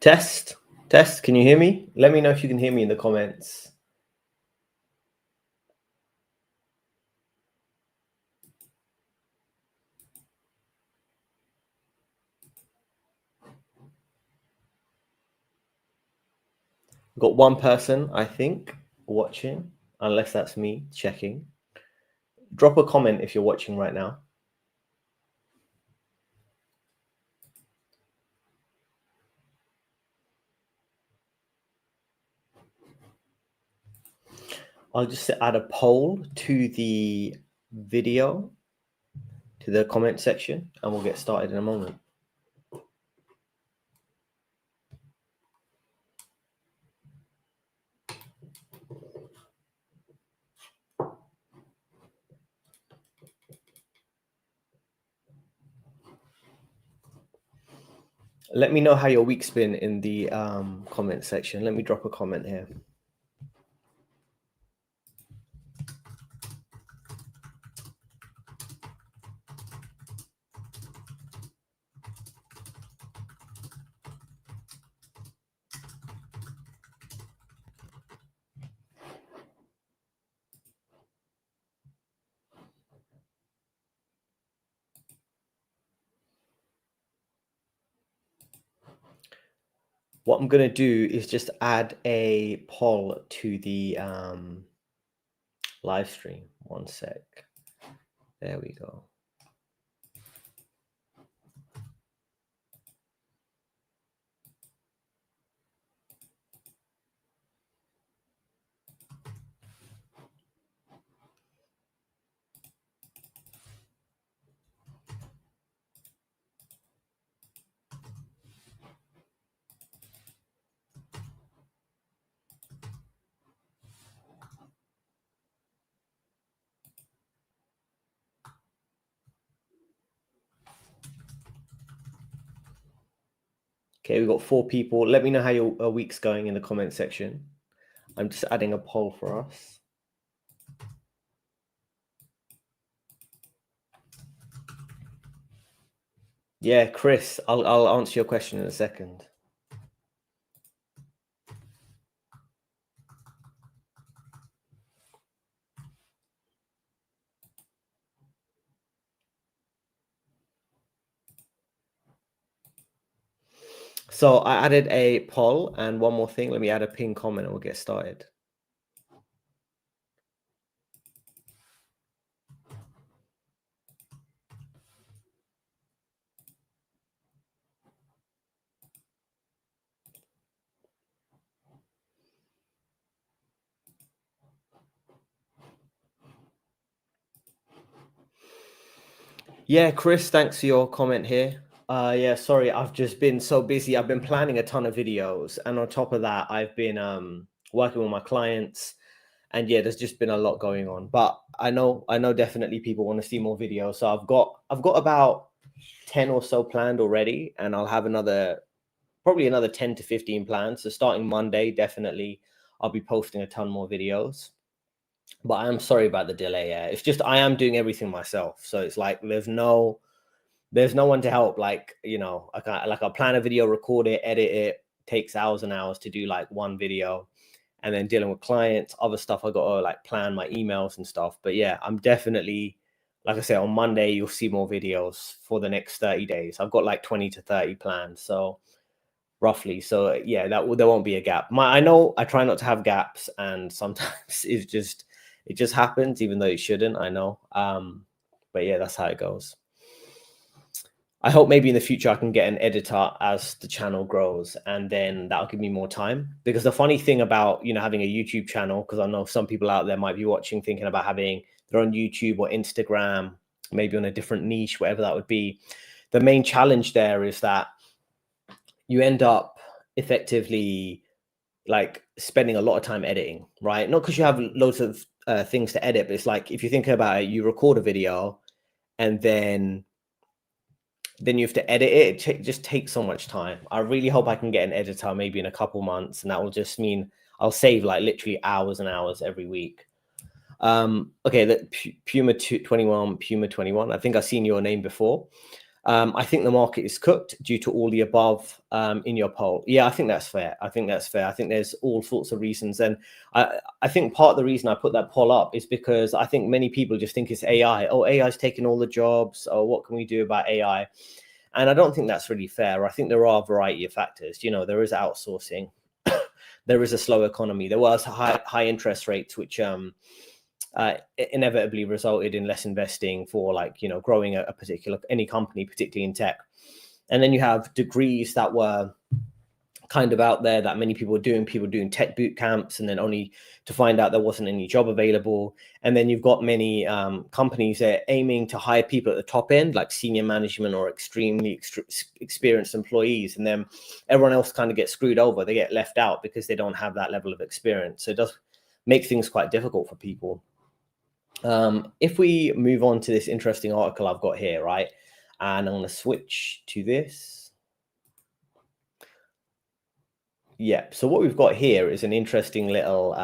Test, test. Can you hear me? Let me know if you can hear me in the comments. Got one person, I think, watching, unless that's me checking. Drop a comment if you're watching right now. I'll just add a poll to the video, to the comment section, and we'll get started in a moment. Let me know how your week's been in the comment section. Let me drop a comment here. What I'm going to do is just add a poll to the live stream. One sec. There we go. Okay, we've got 4 people. Let me know how your week's going in the comment section. I'm just adding a poll for us. Yeah, Chris, I'll answer your question in a second. So I added a poll, and one more thing. Let me add a pin comment and we'll get started. Yeah, Chris, thanks for your comment here. Yeah, sorry, I've just been so busy. I've been planning a ton of videos, and on top of that, I've been working with my clients, and yeah, there's just been a lot going on. But I know definitely people want to see more videos. So I've got about 10 or so planned already, and I'll have probably another 10 to 15 planned. So starting Monday, definitely I'll be posting a ton more videos. But I'm sorry about the delay. Yeah, it's just I am doing everything myself, so it's like there's no one to help. Like, you know, I'll plan a video, record it, edit it. Takes hours and hours to do like one video, and then dealing with clients, other stuff. I got to like plan my emails and stuff. But yeah, I'm definitely, like I said, on Monday you'll see more videos for the next 30 days. I've got like 20 to 30 planned, so roughly. So yeah, there won't be a gap. I know I try not to have gaps, and sometimes it just happens, even though it shouldn't. I know, but yeah, that's how it goes. I hope maybe in the future I can get an editor as the channel grows, and then that'll give me more time. Because the funny thing about, you know, having a YouTube channel, because I know some people out there might be watching thinking about having their own YouTube or Instagram, maybe on a different niche, whatever that would be. The main challenge there is that you end up effectively like spending a lot of time editing, right? Not because you have loads of things to edit, but it's like, if you think about it, you record a video and then you have to edit it. It just takes so much time. I really hope I can get an editor maybe in a couple months, and that will just mean I'll save like literally hours and hours every week. Okay, that Puma 21, I think I've seen your name before. I think the market is cooked due to all the above in your poll. Yeah, I think that's fair. I think that's fair. I think there's all sorts of reasons. And I think part of the reason I put that poll up is because I think many people just think it's AI. Oh, AI is taking all the jobs. Oh, what can we do about AI? And I don't think that's really fair. I think there are a variety of factors. You know, there is outsourcing. There is a slow economy. There was high interest rates, which inevitably resulted in less investing for, like, you know, growing a particular any company, particularly in tech. And then you have degrees that were kind of out there that many people were doing, people doing tech boot camps, and then only to find out there wasn't any job available. And then you've got many companies that are aiming to hire people at the top end, like senior management or extremely experienced employees, and then everyone else kind of gets screwed over. They get left out because they don't have that level of experience. So it does make things quite difficult for people. If we move on to this interesting article I've got here, right, and I'm going to switch to this. Yeah, so what we've got here is an interesting little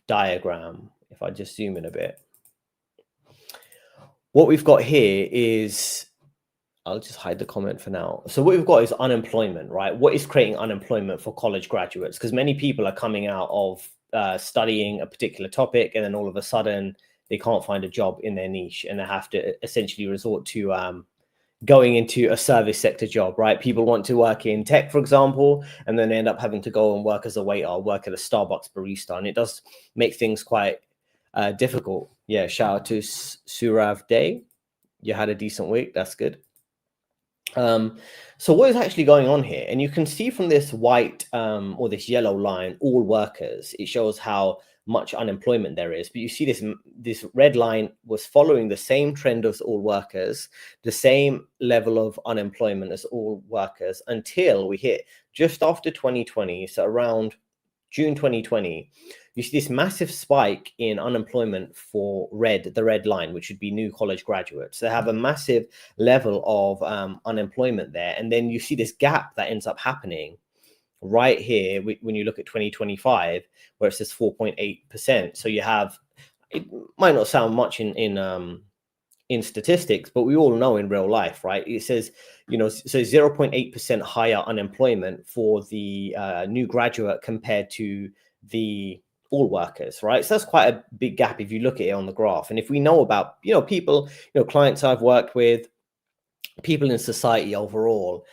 diagram. If I just zoom in a bit, what we've got here is, I'll just hide the comment for now. So what we've got is unemployment, right? What is creating unemployment for college graduates? Because many people are coming out of studying a particular topic, and then all of a sudden they can't find a job in their niche, and they have to essentially resort to going into a service sector job, right? People want to work in tech, for example, and then they end up having to go and work as a waiter or work at a Starbucks barista. And it does make things quite difficult. Yeah, shout out to Surav Day. You had a decent week. That's good. So what is actually going on here? And you can see from this white or this yellow line, all workers, it shows how much unemployment there is. But you see this red line was following the same trend as all workers, the same level of unemployment as all workers, until we hit just after 2020, so around June 2020. You see this massive spike in unemployment for the red line, which would be new college graduates. They have a massive level of unemployment there. And then you see this gap that ends up happening right here when you look at 2025, where it says 4.8%. So you have, it might not sound much in statistics, but we all know in real life, right? It says, you know, so 0.8% higher unemployment for the new graduate compared to the all workers, right? So that's quite a big gap if you look at it on the graph. And if we know about, you know, people, you know, clients I've worked with, people in society overall,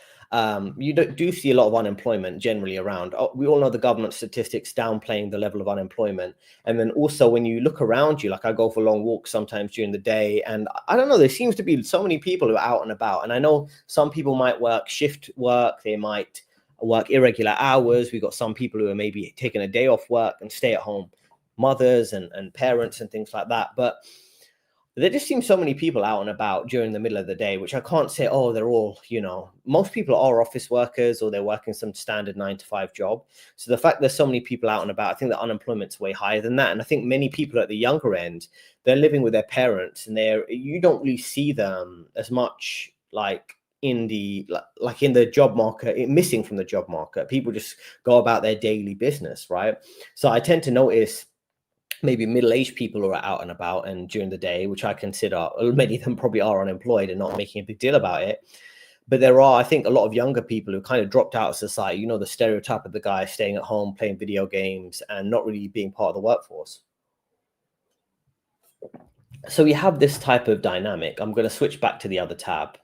you do see a lot of unemployment generally around. We all know the government statistics downplaying the level of unemployment. And then also when you look around you, like I go for long walks sometimes during the day, and I don't know, there seems to be so many people who are out and about. And I know some people might work shift work, they might work irregular hours. We've got some people who are maybe taking a day off work and stay at home mothers and parents and things like that. But there just seems so many people out and about during the middle of the day, which I can't say, oh, they're all, you know, most people are office workers or they're working some standard 9-to-5 job. So the fact there's so many people out and about, I think the unemployment's way higher than that. And I think many people at the younger end, they're living with their parents, and you don't really see them as much like in the job market, missing from the job market. People just go about their daily business, right? So I tend to notice maybe middle-aged people who are out and about and during the day, which I consider, many of them probably are unemployed and not making a big deal about it. But there are, I think, a lot of younger people who kind of dropped out of society. You know, the stereotype of the guy staying at home, playing video games and not really being part of the workforce. So we have this type of dynamic. I'm going to switch back to the other tab.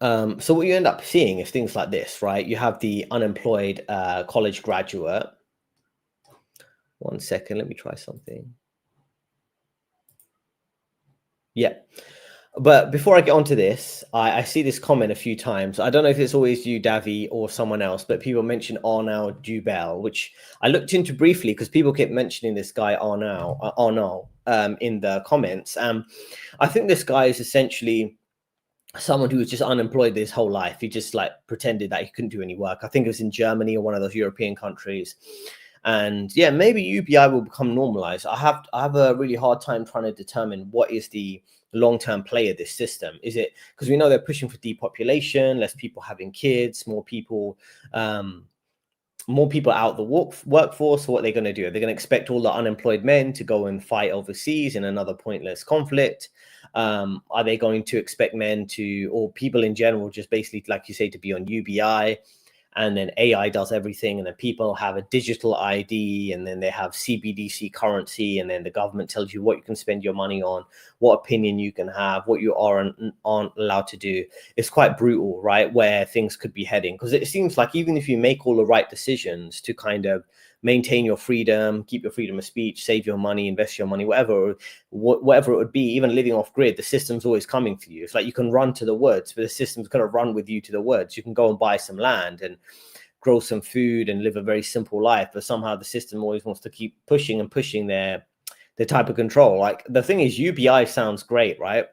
So what you end up seeing is things like this, right? You have the unemployed college graduate. One second, let me try something. Yeah. But before I get onto this, I see this comment a few times. I don't know if it's always you, Davi, or someone else, but people mention Arnaud Dubel, which I looked into briefly because people kept mentioning this guy Arnaud in the comments. I think this guy is essentially someone who was just unemployed his whole life. He just like pretended that he couldn't do any work. I think it was in Germany or one of those European countries. And yeah, maybe UBI will become normalized. I have a really hard time trying to determine what is the long-term play of this system. Is it because we know they're pushing for depopulation, less people having kids, more people out the workforce? What are they going to do? Are they going to expect all the unemployed men to go and fight overseas in another pointless conflict? Are they going to expect men to, or people in general, just basically, like you say, to be on UBI? And then AI does everything, and then people have a digital ID, and then they have CBDC currency, and then the government tells you what you can spend your money on, what opinion you can have, what you aren't allowed to do. It's quite brutal, right, where things could be heading, because it seems like even if you make all the right decisions to kind of maintain your freedom, keep your freedom of speech, save your money, invest your money, whatever it would be, even living off grid, the system's always coming for you. It's like you can run to the woods, but the system's going to run with you to the woods. You can go and buy some land and grow some food and live a very simple life, but somehow the system always wants to keep pushing and pushing their type of control. Like, the thing is, UBI sounds great, right?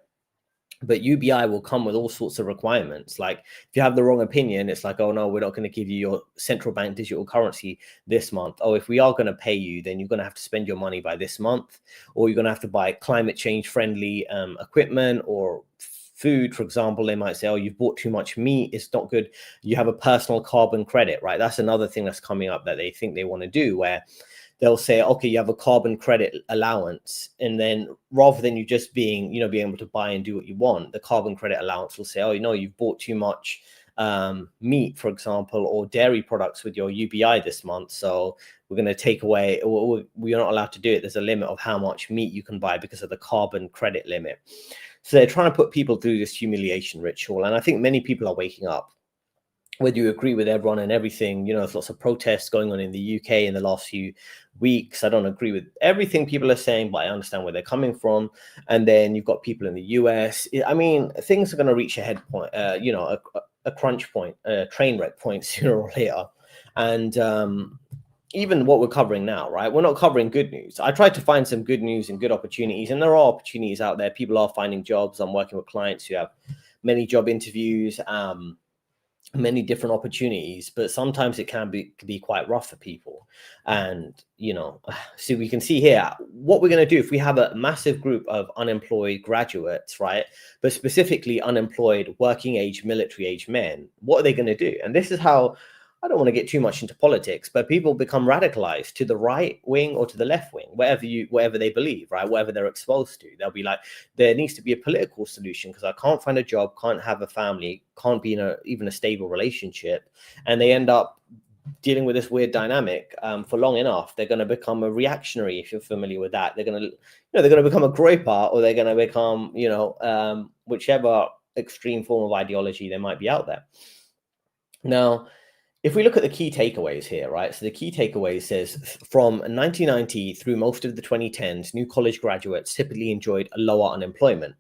But UBI will come with all sorts of requirements. Like, if you have the wrong opinion, it's like, oh no, we're not going to give you your central bank digital currency this month. Oh, if we are going to pay you, then you're going to have to spend your money by this month, or you're going to have to buy climate change friendly equipment or food. For example, they might say, oh, you've bought too much meat, it's not good. You have a personal carbon credit, right? That's another thing that's coming up that they think they want to do, where they'll say, okay, you have a carbon credit allowance. And then rather than you just being, being able to buy and do what you want, the carbon credit allowance will say, oh, you've bought too much meat, for example, or dairy products with your UBI this month. So we're going to take away, or we're not allowed to do it. There's a limit of how much meat you can buy because of the carbon credit limit. So they're trying to put people through this humiliation ritual. And I think many people are waking up. Whether you agree with everyone and everything, there's lots of protests going on in the UK in the last few weeks. I don't agree with everything people are saying, but I understand where they're coming from. And then you've got people in the US. I mean, things are going to reach a head point, a crunch point, a train wreck point sooner or later. And even what we're covering now, right? We're not covering good news. I tried to find some good news and good opportunities, and there are opportunities out there. People are finding jobs. I'm working with clients who have many job interviews, many different opportunities, but sometimes it can be quite rough for people. And so we can see here what we're going to do if we have a massive group of unemployed graduates, right, but specifically unemployed working age, military age men. What are they going to do? And this is how, I don't want to get too much into politics, but people become radicalized to the right wing or to the left wing, whatever they believe, right? Whatever they're exposed to. They'll be like, there needs to be a political solution because I can't find a job, can't have a family, can't be in even a stable relationship. And they end up dealing with this weird dynamic for long enough. They're going to become a reactionary, if you're familiar with that. They're going to, they're going to become a groypa, or they're going to become, whichever extreme form of ideology there might be out there. Now, if we look at the key takeaways here, right? So the key takeaway says from 1990 through most of the 2010s, new college graduates typically enjoyed a lower unemployment.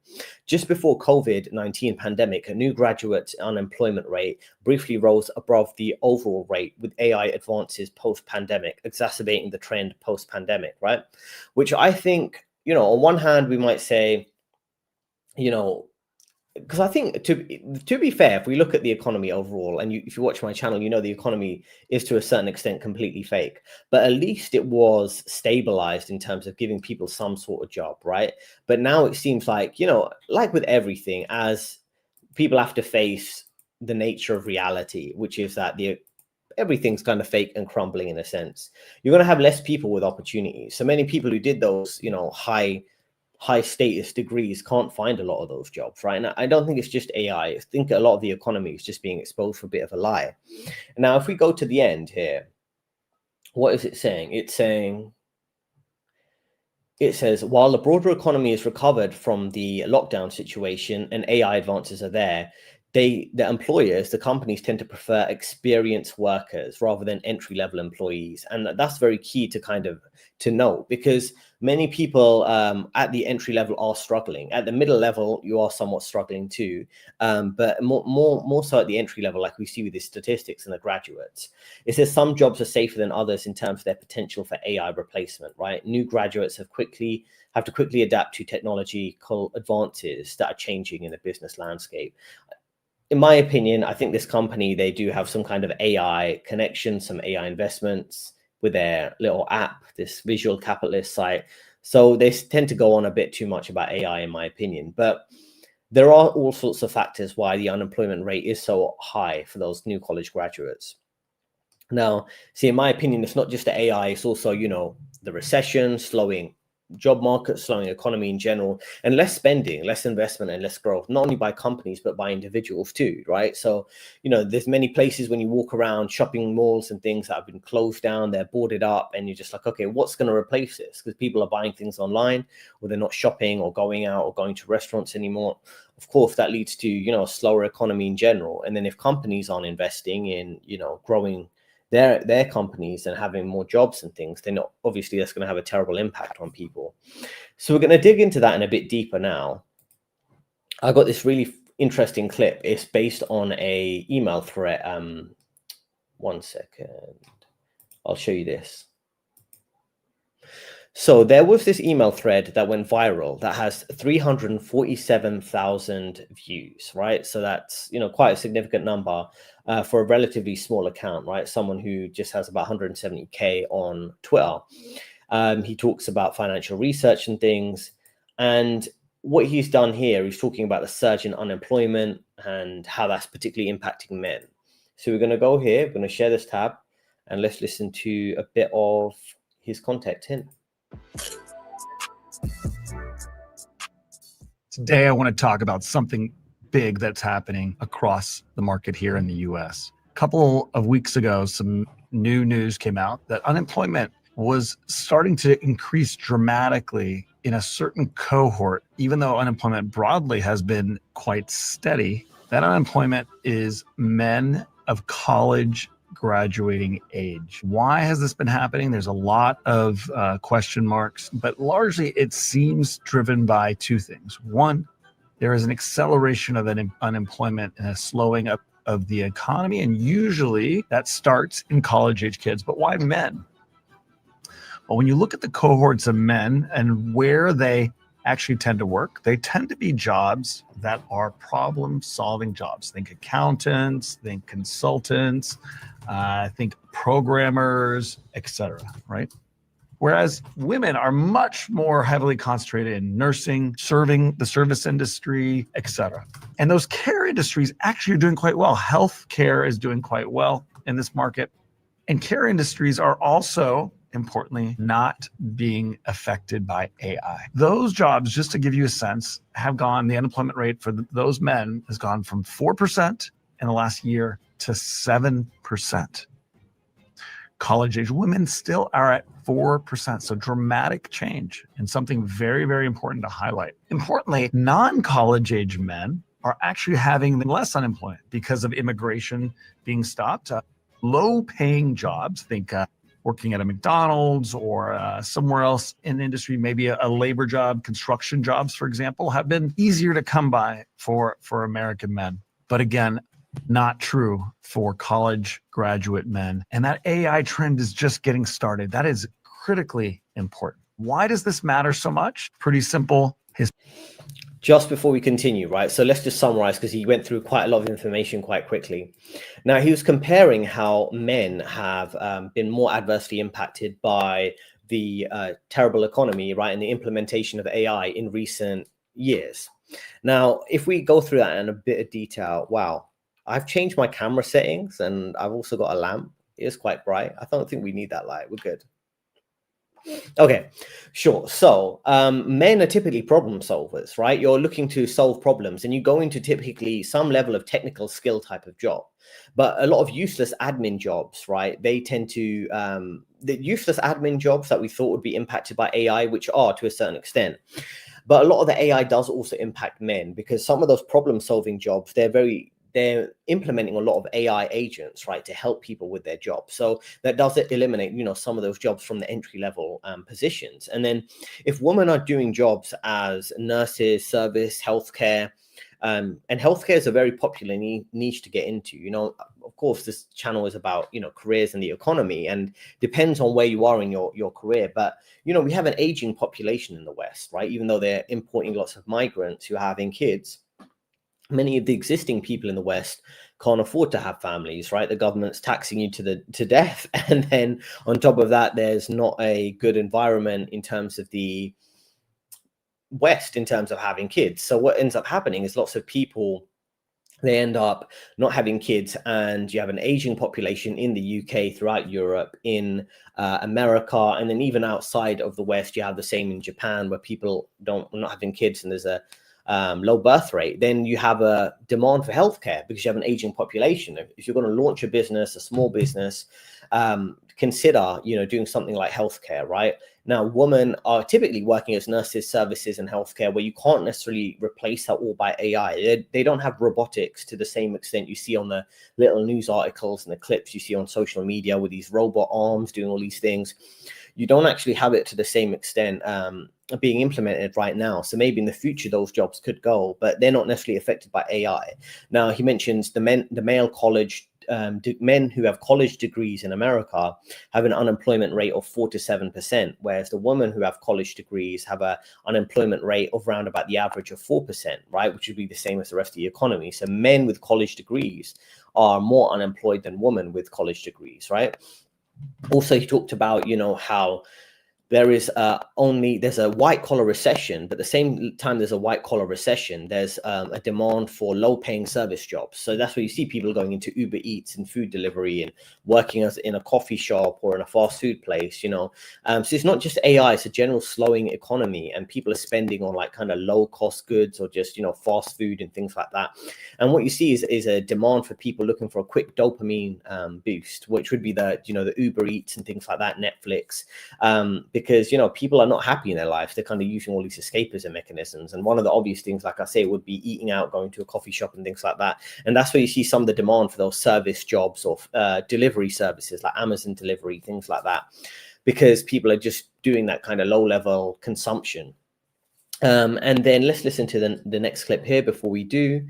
Just before COVID-19 pandemic, a new graduate unemployment rate briefly rose above the overall rate, with AI advances post-pandemic exacerbating the trend post-pandemic, right? Which I think, on one hand, we might say, because I think to be fair, if we look at the economy overall, and if you watch my channel, the economy is to a certain extent completely fake, but at least it was stabilized in terms of giving people some sort of job, right? But now it seems like, like with everything, as people have to face the nature of reality, which is that everything's kind of fake and crumbling in a sense. You're going to have less people with opportunities. So many people who did those, high status degrees can't find a lot of those jobs, right? And I don't think it's just AI. I think a lot of the economy is just being exposed for a bit of a lie. Now, if we go to the end here, what is it saying? It says, while the broader economy is recovered from the lockdown situation and AI advances are there, the employers, the companies tend to prefer experienced workers rather than entry-level employees. And that's very key to note, because many people at the entry level are struggling. At the middle level, you are somewhat struggling too, but more so at the entry level, like we see with the statistics and the graduates. It says some jobs are safer than others in terms of their potential for AI replacement, right? New graduates have to quickly adapt to technological advances that are changing in the business landscape. In my opinion, I think this company, they do have some kind of AI connection, some AI investments with their little app, this visual capitalist site. So they tend to go on a bit too much about AI, in my opinion. But there are all sorts of factors why the unemployment rate is so high for those new college graduates. Now, see, in my opinion, it's not just the AI, it's also, the recession, slowing job market slowing, economy in general, and less spending, less investment, and less growth, not only by companies, but by individuals too, right? So, there's many places when you walk around, shopping malls and things that have been closed down, they're boarded up, and you're just like, okay, what's going to replace this? Because people are buying things online, or they're not shopping or going out or going to restaurants anymore. Of course, that leads to, a slower economy in general. And then if companies aren't investing in, growing their companies and having more jobs and things, then obviously that's going to have a terrible impact on people. So we're going to dig into that in a bit deeper now. I got this really interesting clip. It's based on a email thread. One second. I'll show you this. So there was this email thread that went viral that has 347,000 views, right? So that's, quite a significant number for a relatively small account, right? Someone who just has about 170K on Twitter. He talks about financial research and things. And what he's done here, he's talking about the surge in unemployment and how that's particularly impacting men. So we're going to go here, we're going to share this tab, and let's listen to a bit of his content hint. Today, I want to talk about something big that's happening across the market here in the US. A couple of weeks ago, some new news came out that unemployment was starting to increase dramatically in a certain cohort. Even though unemployment broadly has been quite steady, that unemployment is men of college graduating age. Why has this been happening? There's a lot of question marks, but largely it seems driven by two things. One, there is an acceleration of unemployment and a slowing up of the economy, and usually that starts in college age kids. But why men? Well, when you look at the cohorts of men and where they actually tend to work, they tend to be jobs that are problem-solving jobs. Think accountants, think consultants, think programmers, etc., right? Whereas women are much more heavily concentrated in nursing, serving the service industry, etc. And those care industries actually are doing quite well. Healthcare is doing quite well in this market. And care industries are also, importantly, not being affected by AI. Those jobs, just to give you a sense, have gone, the unemployment rate for those men has gone from 4% in the last year to 7%. College-age women still are at 4%. So dramatic change, and something very, very important to highlight. Importantly, non-college-age men are actually having less unemployment because of immigration being stopped. Low-paying jobs, think working at a McDonald's or somewhere else in the industry, maybe a labor job, construction jobs, for example, have been easier to come by for American men. But again, not true for college graduate men. And that AI trend is just getting started. That is critically important. Why does this matter so much? Pretty simple. Just before we continue, right? So let's just summarize, because he went through quite a lot of information quite quickly. Now, he was comparing how men have been more adversely impacted by the terrible economy, right, and the implementation of AI in recent years. Now, if we go through that in a bit of detail, wow, I've changed my camera settings, and I've also got a lamp. It is quite bright. I don't think we need that light. We're good. Okay, sure. So men are typically problem solvers, right? You're looking to solve problems, and you go into typically some level of technical skill type of job. But a lot of useless admin jobs, right? They tend to, the useless admin jobs that we thought would be impacted by AI, which are to a certain extent. But a lot of the AI does also impact men, because some of those problem solving jobs, they're implementing a lot of AI agents, right, to help people with their jobs. So that does eliminate, some of those jobs from the entry level positions. And then if women are doing jobs as nurses, service, healthcare, and healthcare is a very popular niche to get into. Of course, this channel is about, careers and the economy, and depends on where you are in your career. But, we have an aging population in the West, right? Even though they're importing lots of migrants who are having kids, many of the existing people in the West can't afford to have families, right? The government's taxing you to death. And then on top of that, there's not a good environment in terms of the West, in terms of having kids. So what ends up happening is lots of people they end up not having kids, and you have an aging population in the UK, throughout Europe, in America, and then even outside of the West, you have the same in Japan, where people not having kids, and there's a low birth rate. Then you have a demand for healthcare because you have an aging population. If you're going to launch a business, a small business, consider, doing something like healthcare, right? Now, women are typically working as nurses, services, and healthcare, where you can't necessarily replace that all by AI. They don't have robotics to the same extent you see on the little news articles and the clips you see on social media with these robot arms doing all these things. You don't actually have it to the same extent being implemented right now. So maybe in the future, those jobs could go, but they're not necessarily affected by AI. Now, he mentions the male college men who have college degrees in America have an unemployment rate of 4 to 7%, whereas the women who have college degrees have an unemployment rate of around about the average of 4%, right? Which would be the same as the rest of the economy. So men with college degrees are more unemployed than women with college degrees, right? Also, he talked about, how there's a white collar recession, but at the same time there's a white collar recession, there's a demand for low paying service jobs. So that's where you see people going into Uber Eats and food delivery and working as in a coffee shop or in a fast food place, so it's not just AI, it's a general slowing economy, and people are spending on like kind of low cost goods or just fast food and things like that. And what you see is a demand for people looking for a quick dopamine boost, which would be the Uber Eats and things like that, Netflix, because people are not happy in their lives. They're kind of using all these escapism mechanisms, and one of the obvious things, like I say, would be eating out, going to a coffee shop and things like that. And that's where you see some of the demand for those service jobs or delivery services like Amazon delivery, things like that, because people are just doing that kind of low level consumption. And then let's listen to the next clip here before we do.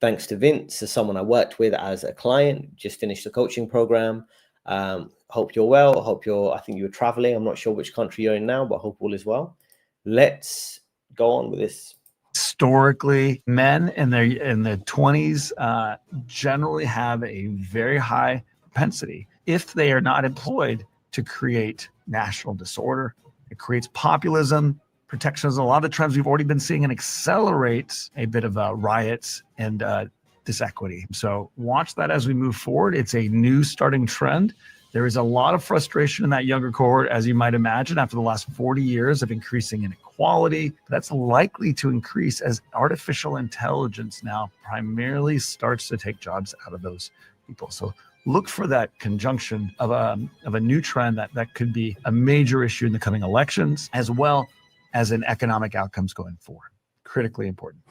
Thanks to Vince, as someone I worked with as a client, just finished the coaching program. Hope you're well. I think you were traveling. I'm not sure which country you're in now, but hope all is well. Let's go on with this. Historically, men in their 20s generally have a very high propensity, if they are not employed, to create national disorder. It creates populism, protectionism. A lot of the trends we've already been seeing, and accelerates a bit of riots and disequity. So watch that as we move forward. It's a new starting trend. There is a lot of frustration in that younger cohort, as you might imagine, after the last 40 years of increasing inequality. That's likely to increase as artificial intelligence now primarily starts to take jobs out of those people. So look for that conjunction of a new trend that could be a major issue in the coming elections, as well as in economic outcomes going forward. Critically important.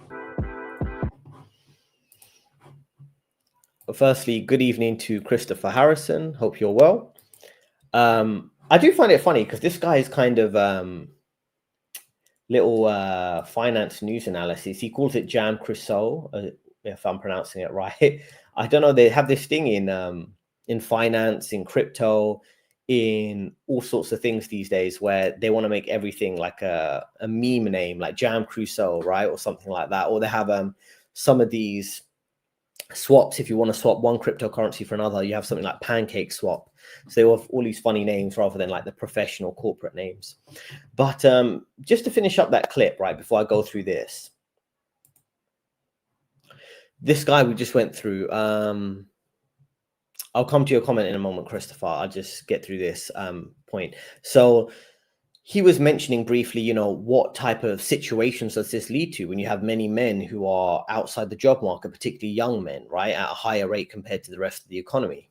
Well, firstly, good evening to Christopher Harrison. Hope you're well. I do find it funny because this guy is kind of little finance news analysis. He calls it Jam Crusoe, if I'm pronouncing it right. I don't know. They have this thing in finance, in crypto, in all sorts of things these days, where they want to make everything like a meme name, like Jam Crusoe, right, or something like that. Or they have some of these swaps. If you want to swap one cryptocurrency for another, you have something like Pancake Swap. So they have all these funny names rather than like the professional corporate names. But just to finish up that clip, right, before I go through this guy we just went through, I'll come to your comment in a moment, Christopher. I'll just get through this point. So he was mentioning briefly, what type of situations does this lead to when you have many men who are outside the job market, particularly young men, right, at a higher rate compared to the rest of the economy.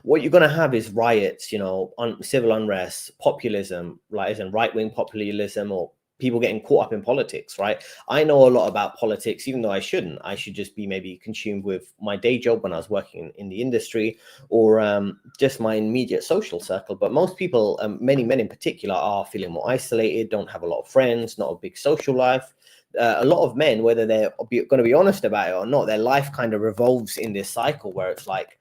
What you're going to have is riots, civil unrest, populism, like as in right-wing populism, or people getting caught up in politics, right? I know a lot about politics, even though I shouldn't. I should just be maybe consumed with my day job when I was working in the industry, or just my immediate social circle. But most people, many men in particular, are feeling more isolated, don't have a lot of friends, not a big social life. A lot of men, whether they're going to be honest about it or not, their life kind of revolves in this cycle where it's like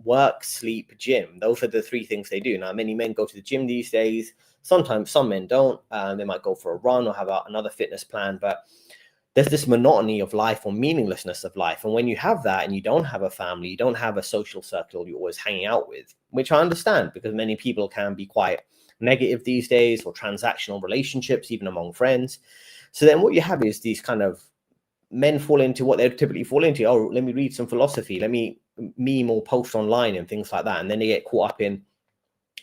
work, sleep, gym. Those are the three things they do. Now, many men go to the gym these days. Sometimes some men don't. They might go for a run or have another fitness plan, but there's this monotony of life or meaninglessness of life. And when you have that and you don't have a family, you don't have a social circle you're always hanging out with, which I understand because many people can be quite negative these days, or transactional relationships, even among friends. So then what you have is these kind of men fall into what they typically fall into. Oh, let me read some philosophy. Let me meme or post online and things like that. And then they get caught up in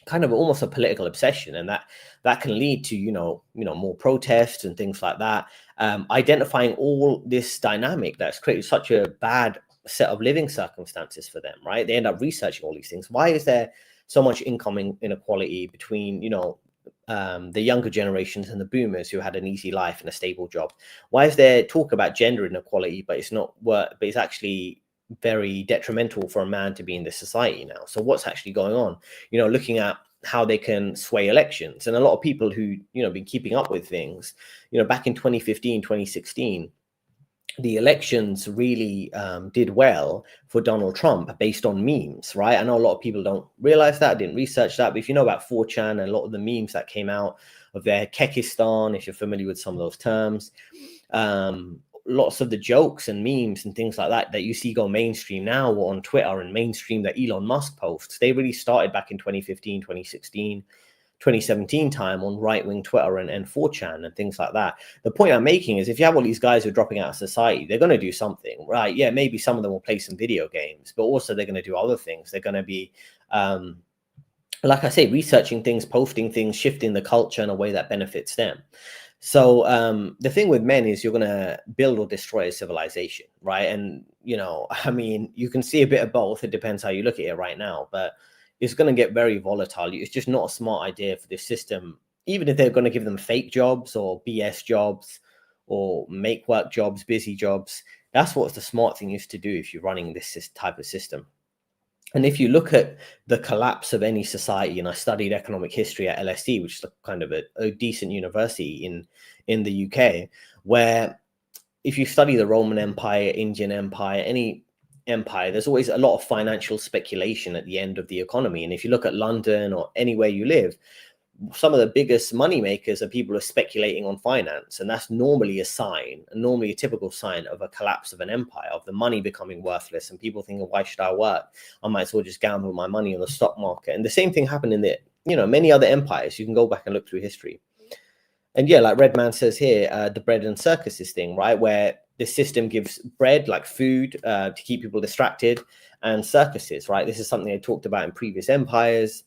kind of almost a political obsession, and that can lead to more protests and things like that. Identifying all this dynamic that's created such a bad set of living circumstances for them, right? They end up researching all these things. Why is there so much income inequality between the younger generations and the boomers who had an easy life and a stable job? Why is there talk about gender inequality, but it's not work, but it's actually very detrimental for a man to be in this society now? So what's actually going on? Looking at how they can sway elections. And a lot of people who been keeping up with things, back in 2015, 2016, the elections really did well for Donald Trump based on memes, right? I know a lot of people don't realize that, didn't research that, but if you know about 4chan and a lot of the memes that came out of their Kekistan, if you're familiar with some of those terms, lots of the jokes and memes and things like that you see go mainstream now or on Twitter and mainstream that Elon Musk posts, they really started back in 2015, 2016, 2017 time on right-wing Twitter and 4chan and things like that. The point I'm making is if you have all these guys who are dropping out of society, they're going to do something, right? Yeah, maybe some of them will play some video games, but also they're going to do other things. They're going to be, like I say, researching things, posting things, shifting the culture in a way that benefits them. So the thing with men is you're going to build or destroy a civilization, right? And, you can see a bit of both. It depends how you look at it right now, but it's going to get very volatile. It's just not a smart idea for this system, even if they're going to give them fake jobs or BS jobs or make work jobs, busy jobs. That's what the smart thing is to do if you're running this type of system. And if you look at the collapse of any society, and I studied economic history at LSE, which is kind of a decent university in the UK, where if you study the Roman Empire, Indian Empire, any empire, there's always a lot of financial speculation at the end of the economy. And if you look at London or anywhere you live, some of the biggest money makers are people who are speculating on finance, and that's normally a typical sign of a collapse of an empire, of the money becoming worthless, and people thinking, why should I work? I might as well just gamble my money on the stock market. And the same thing happened in the many other empires. You can go back and look through history. And yeah, like Redman says here, the bread and circuses thing, right, where the system gives bread, like food, to keep people distracted, and circuses, right? This is something I talked about in previous empires.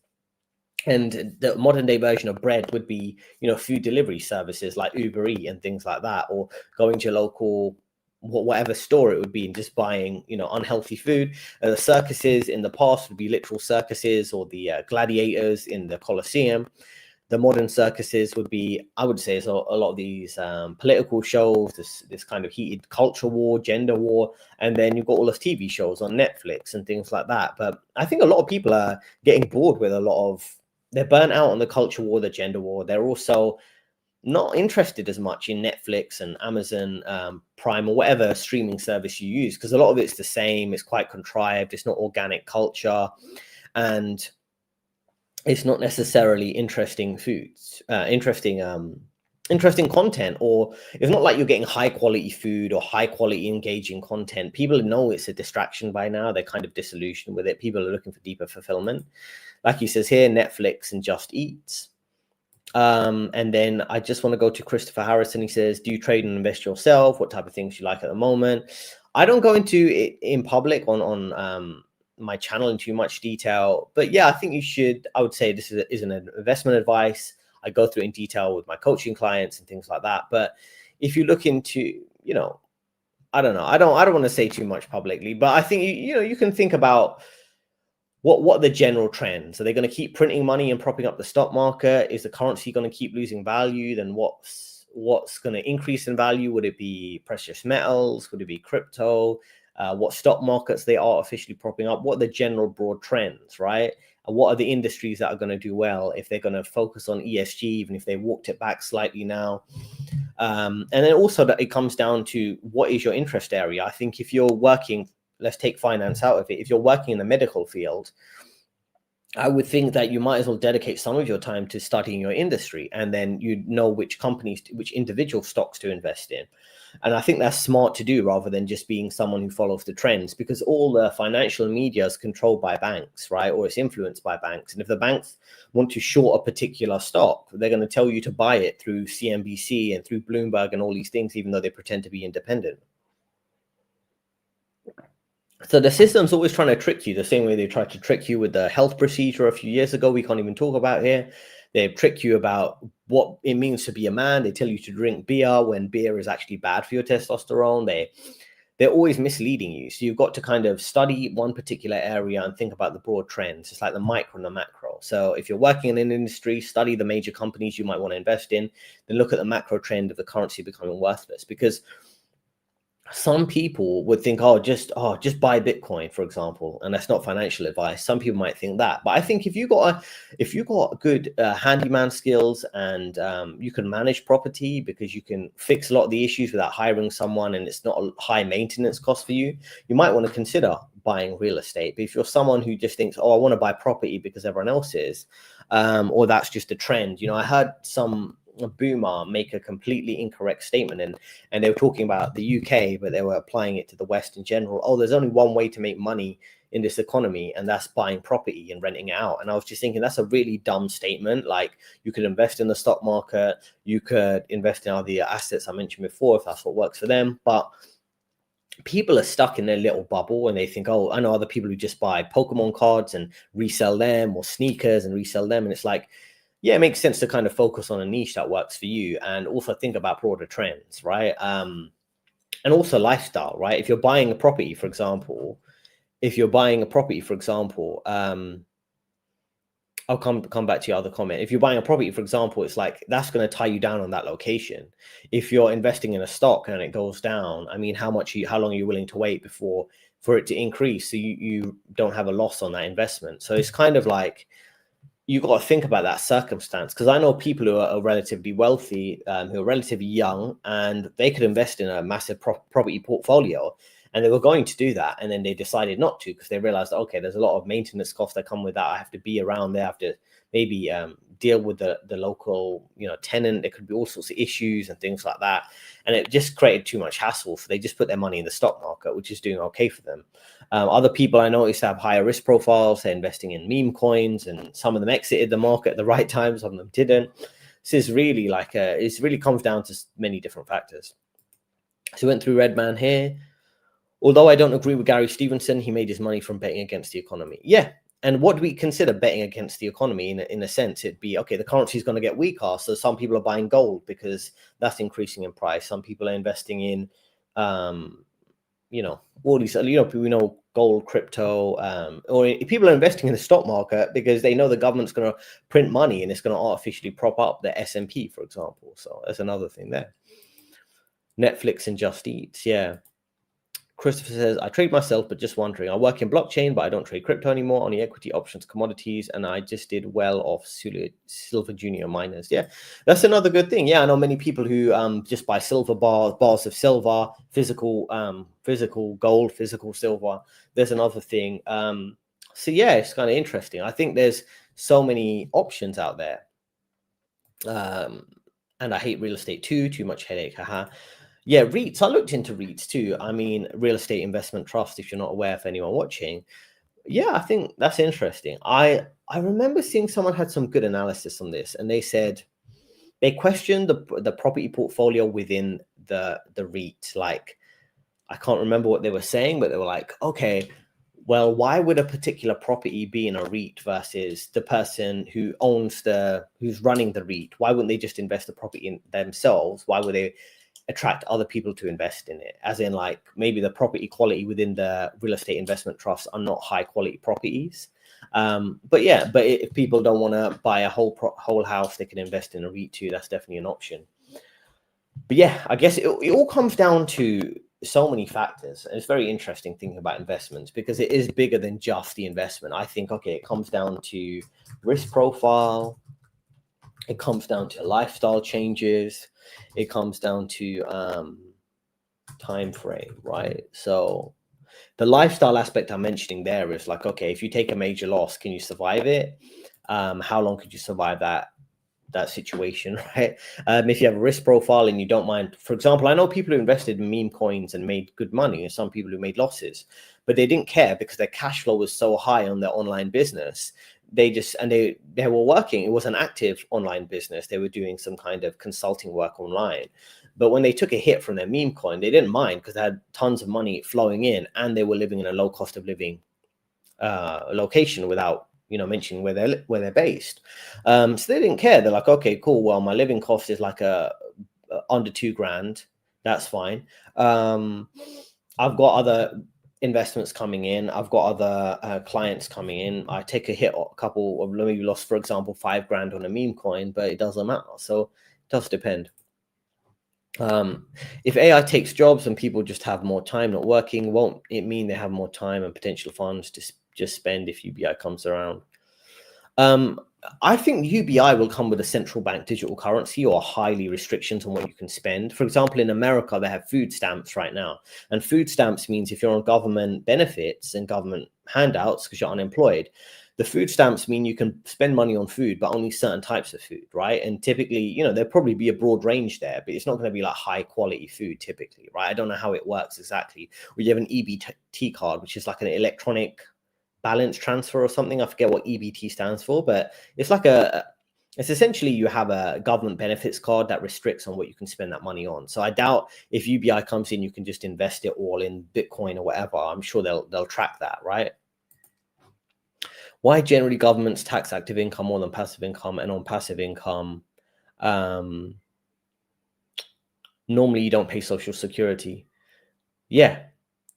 And the modern day version of bread would be, food delivery services like Uber Eats and things like that, or going to your local, whatever store it would be, and just buying, unhealthy food. The circuses in the past would be literal circuses, or the gladiators in the Colosseum. The modern circuses would be, I would say, so a lot of these political shows, this kind of heated culture war, gender war, and then you've got all those TV shows on Netflix and things like that. But I think a lot of people are getting bored with they're burnt out on the culture war, the gender war. They're also not interested as much in Netflix and Amazon Prime or whatever streaming service you use, because a lot of it's the same. It's quite contrived. It's not organic culture, and it's not necessarily interesting foods, interesting content, or it's not like you're getting high quality food or high quality engaging content. People know it's a distraction by now. They're kind of disillusioned with it. People are looking for deeper fulfillment. Like he says here, Netflix and Just Eat. And then I just want to go to Christopher Harrison. He says, do you trade and invest yourself? What type of things you like at the moment? I don't go into it in public on my channel in too much detail, but yeah, I think you should. I would say this isn't an investment advice. I go through it in detail with my coaching clients and things like that. But if you look into, I don't know. I don't want to say too much publicly, but I think you can think about what are the general trends. Are they going to keep printing money and propping up the stock market? Is the currency going to keep losing value? Then what's going to increase in value? Would it be precious metals? Would it be crypto? What stock markets they are artificially propping up? What are the general broad trends, right? And what are the industries that are going to do well if they're going to focus on ESG, even if they walked it back slightly now? And then also that it comes down to what is your interest area. I think if you're working, let's take finance out of it. If you're working in the medical field, I would think that you might as well dedicate some of your time to studying your industry, and then you know which companies, which individual stocks to invest in. And I think that's smart to do, rather than just being someone who follows the trends, because all the financial media is controlled by banks, right? Or it's influenced by banks. And if the banks want to short a particular stock, they're going to tell you to buy it through CNBC and through Bloomberg and all these things, even though they pretend to be independent. So the system's always trying to trick you the same way they tried to trick you with the health procedure a few years ago. We can't even talk about here. They trick you about what it means to be a man. They tell you to drink beer when beer is actually bad for your testosterone. They're always misleading you. So you've got to kind of study one particular area and think about the broad trends. It's like the micro and the macro. So if you're working in an industry, study the major companies you might want to invest in, then look at the macro trend of the currency becoming worthless. Because some people would think, just buy Bitcoin, for example, and that's not financial advice. Some people might think that, but I think if you got good handyman skills and you can manage property because you can fix a lot of the issues without hiring someone, and it's not a high maintenance cost for you, you might want to consider buying real estate. But if you're someone who just thinks, I want to buy property because everyone else is, or that's just a trend, I heard a boomer make a completely incorrect statement, and they were talking about the UK, but they were applying it to the West in general. There's only one way to make money in this economy, and that's buying property and renting it out. And I was just thinking, that's a really dumb statement. Like, you could invest in the stock market, you could invest in all the assets I mentioned before if that's what works for them, but people are stuck in their little bubble and they think, I know other people who just buy Pokemon cards and resell them, or sneakers and resell them. And it's like, yeah, it makes sense to kind of focus on a niche that works for you, and also think about broader trends, right? And also lifestyle, right? If you're buying a property, for example, I'll come back to your other comment. If you're buying a property, for example, it's like that's going to tie you down on that location. If you're investing in a stock and it goes down, I mean, how long are you willing to wait for it to increase so you don't have a loss on that investment? So it's kind of like, you got to think about that circumstance, because I know people who are relatively wealthy, who are relatively young, and they could invest in a massive property portfolio, and they were going to do that, and then they decided not to because they realized, okay, there's a lot of maintenance costs that come with that. I have to be around there, I have to maybe deal with the local tenant. There could be all sorts of issues and things like that, and it just created too much hassle. So they just put their money in the stock market, which is doing okay for them. Other people I noticed have higher risk profiles. They're investing in meme coins, and some of them exited the market at the right time, some of them didn't. This is really it really comes down to many different factors. So we went through Redman here. Although I don't agree with Gary Stevenson, he made his money from betting against the economy. Yeah. And what do we consider betting against the economy? In a sense, it'd be, okay, the currency is going to get weaker. So some people are buying gold because that's increasing in price. Some people are investing in, all these, we know gold, crypto, or people are investing in the stock market because they know the government's going to print money and it's going to artificially prop up the S&P, for example. So that's another thing there. Netflix and Just Eat. Yeah. Christopher says, I trade myself, but just wondering. I work in blockchain, but I don't trade crypto anymore, only equity, options, commodities, and I just did well off silver junior miners. Yeah, that's another good thing. Yeah, I know many people who just buy silver bars of silver, physical gold, physical silver. There's another thing. So yeah, it's kind of interesting. I think there's so many options out there. And I hate real estate too much headache. Haha. Yeah, REITs. I looked into REITs too. I mean, real estate investment trust, if you're not aware, for anyone watching. Yeah, I think that's interesting. I remember seeing someone had some good analysis on this, and they said they questioned the property portfolio within the REIT. Like, I can't remember what they were saying, but they were like, okay, well, why would a particular property be in a REIT versus the person who's running the REIT? Why wouldn't they just invest the property in themselves? Why would they attract other people to invest in it? As in, like, maybe the property quality within the real estate investment trusts are not high quality properties. But if people don't want to buy a whole house, they can invest in a REIT too. That's definitely an option. But yeah, I guess it all comes down to so many factors. And it's very interesting thinking about investments because it is bigger than just the investment. I think, okay, it comes down to risk profile. It comes down to lifestyle changes. It comes down to time frame, right? So the lifestyle aspect I'm mentioning there is like, okay, if you take a major loss, can you survive it? How long could you survive that situation, right? If you have a risk profile and you don't mind, for example, I know people who invested in meme coins and made good money, and some people who made losses, but they didn't care because their cash flow was so high on their online business. They were working. It was an active online business. They were doing some kind of consulting work online, But when they took a hit from their meme coin, they didn't mind because they had tons of money flowing in and they were living in a low cost of living location without mentioning where they're based. So they didn't care. They're like, okay, cool. Well, my living cost is like under $2,000. That's fine. I've got other investments coming in. I've got other clients coming in. I take a hit, a couple of maybe lost, for example, $5,000 on a meme coin, but it doesn't matter. So it does depend. If AI takes jobs and people just have more time not working, won't it mean they have more time and potential funds to just spend if UBI comes around? I think UBI will come with a central bank digital currency or highly restrictions on what you can spend. For example, in America, they have food stamps right now. And food stamps means if you're on government benefits and government handouts because you're unemployed, the food stamps mean you can spend money on food, but only certain types of food, right? And typically, there'll probably be a broad range there, but it's not going to be like high quality food typically, right? I don't know how it works exactly. We have an EBT card, which is like an electronic balance transfer or something. I forget what EBT stands for, but it's like it's essentially you have a government benefits card that restricts on what you can spend that money on. So I doubt if UBI comes in, you can just invest it all in Bitcoin or whatever. I'm sure they'll track that, right? Why generally governments tax active income more than passive income, and on passive income, normally you don't pay social security?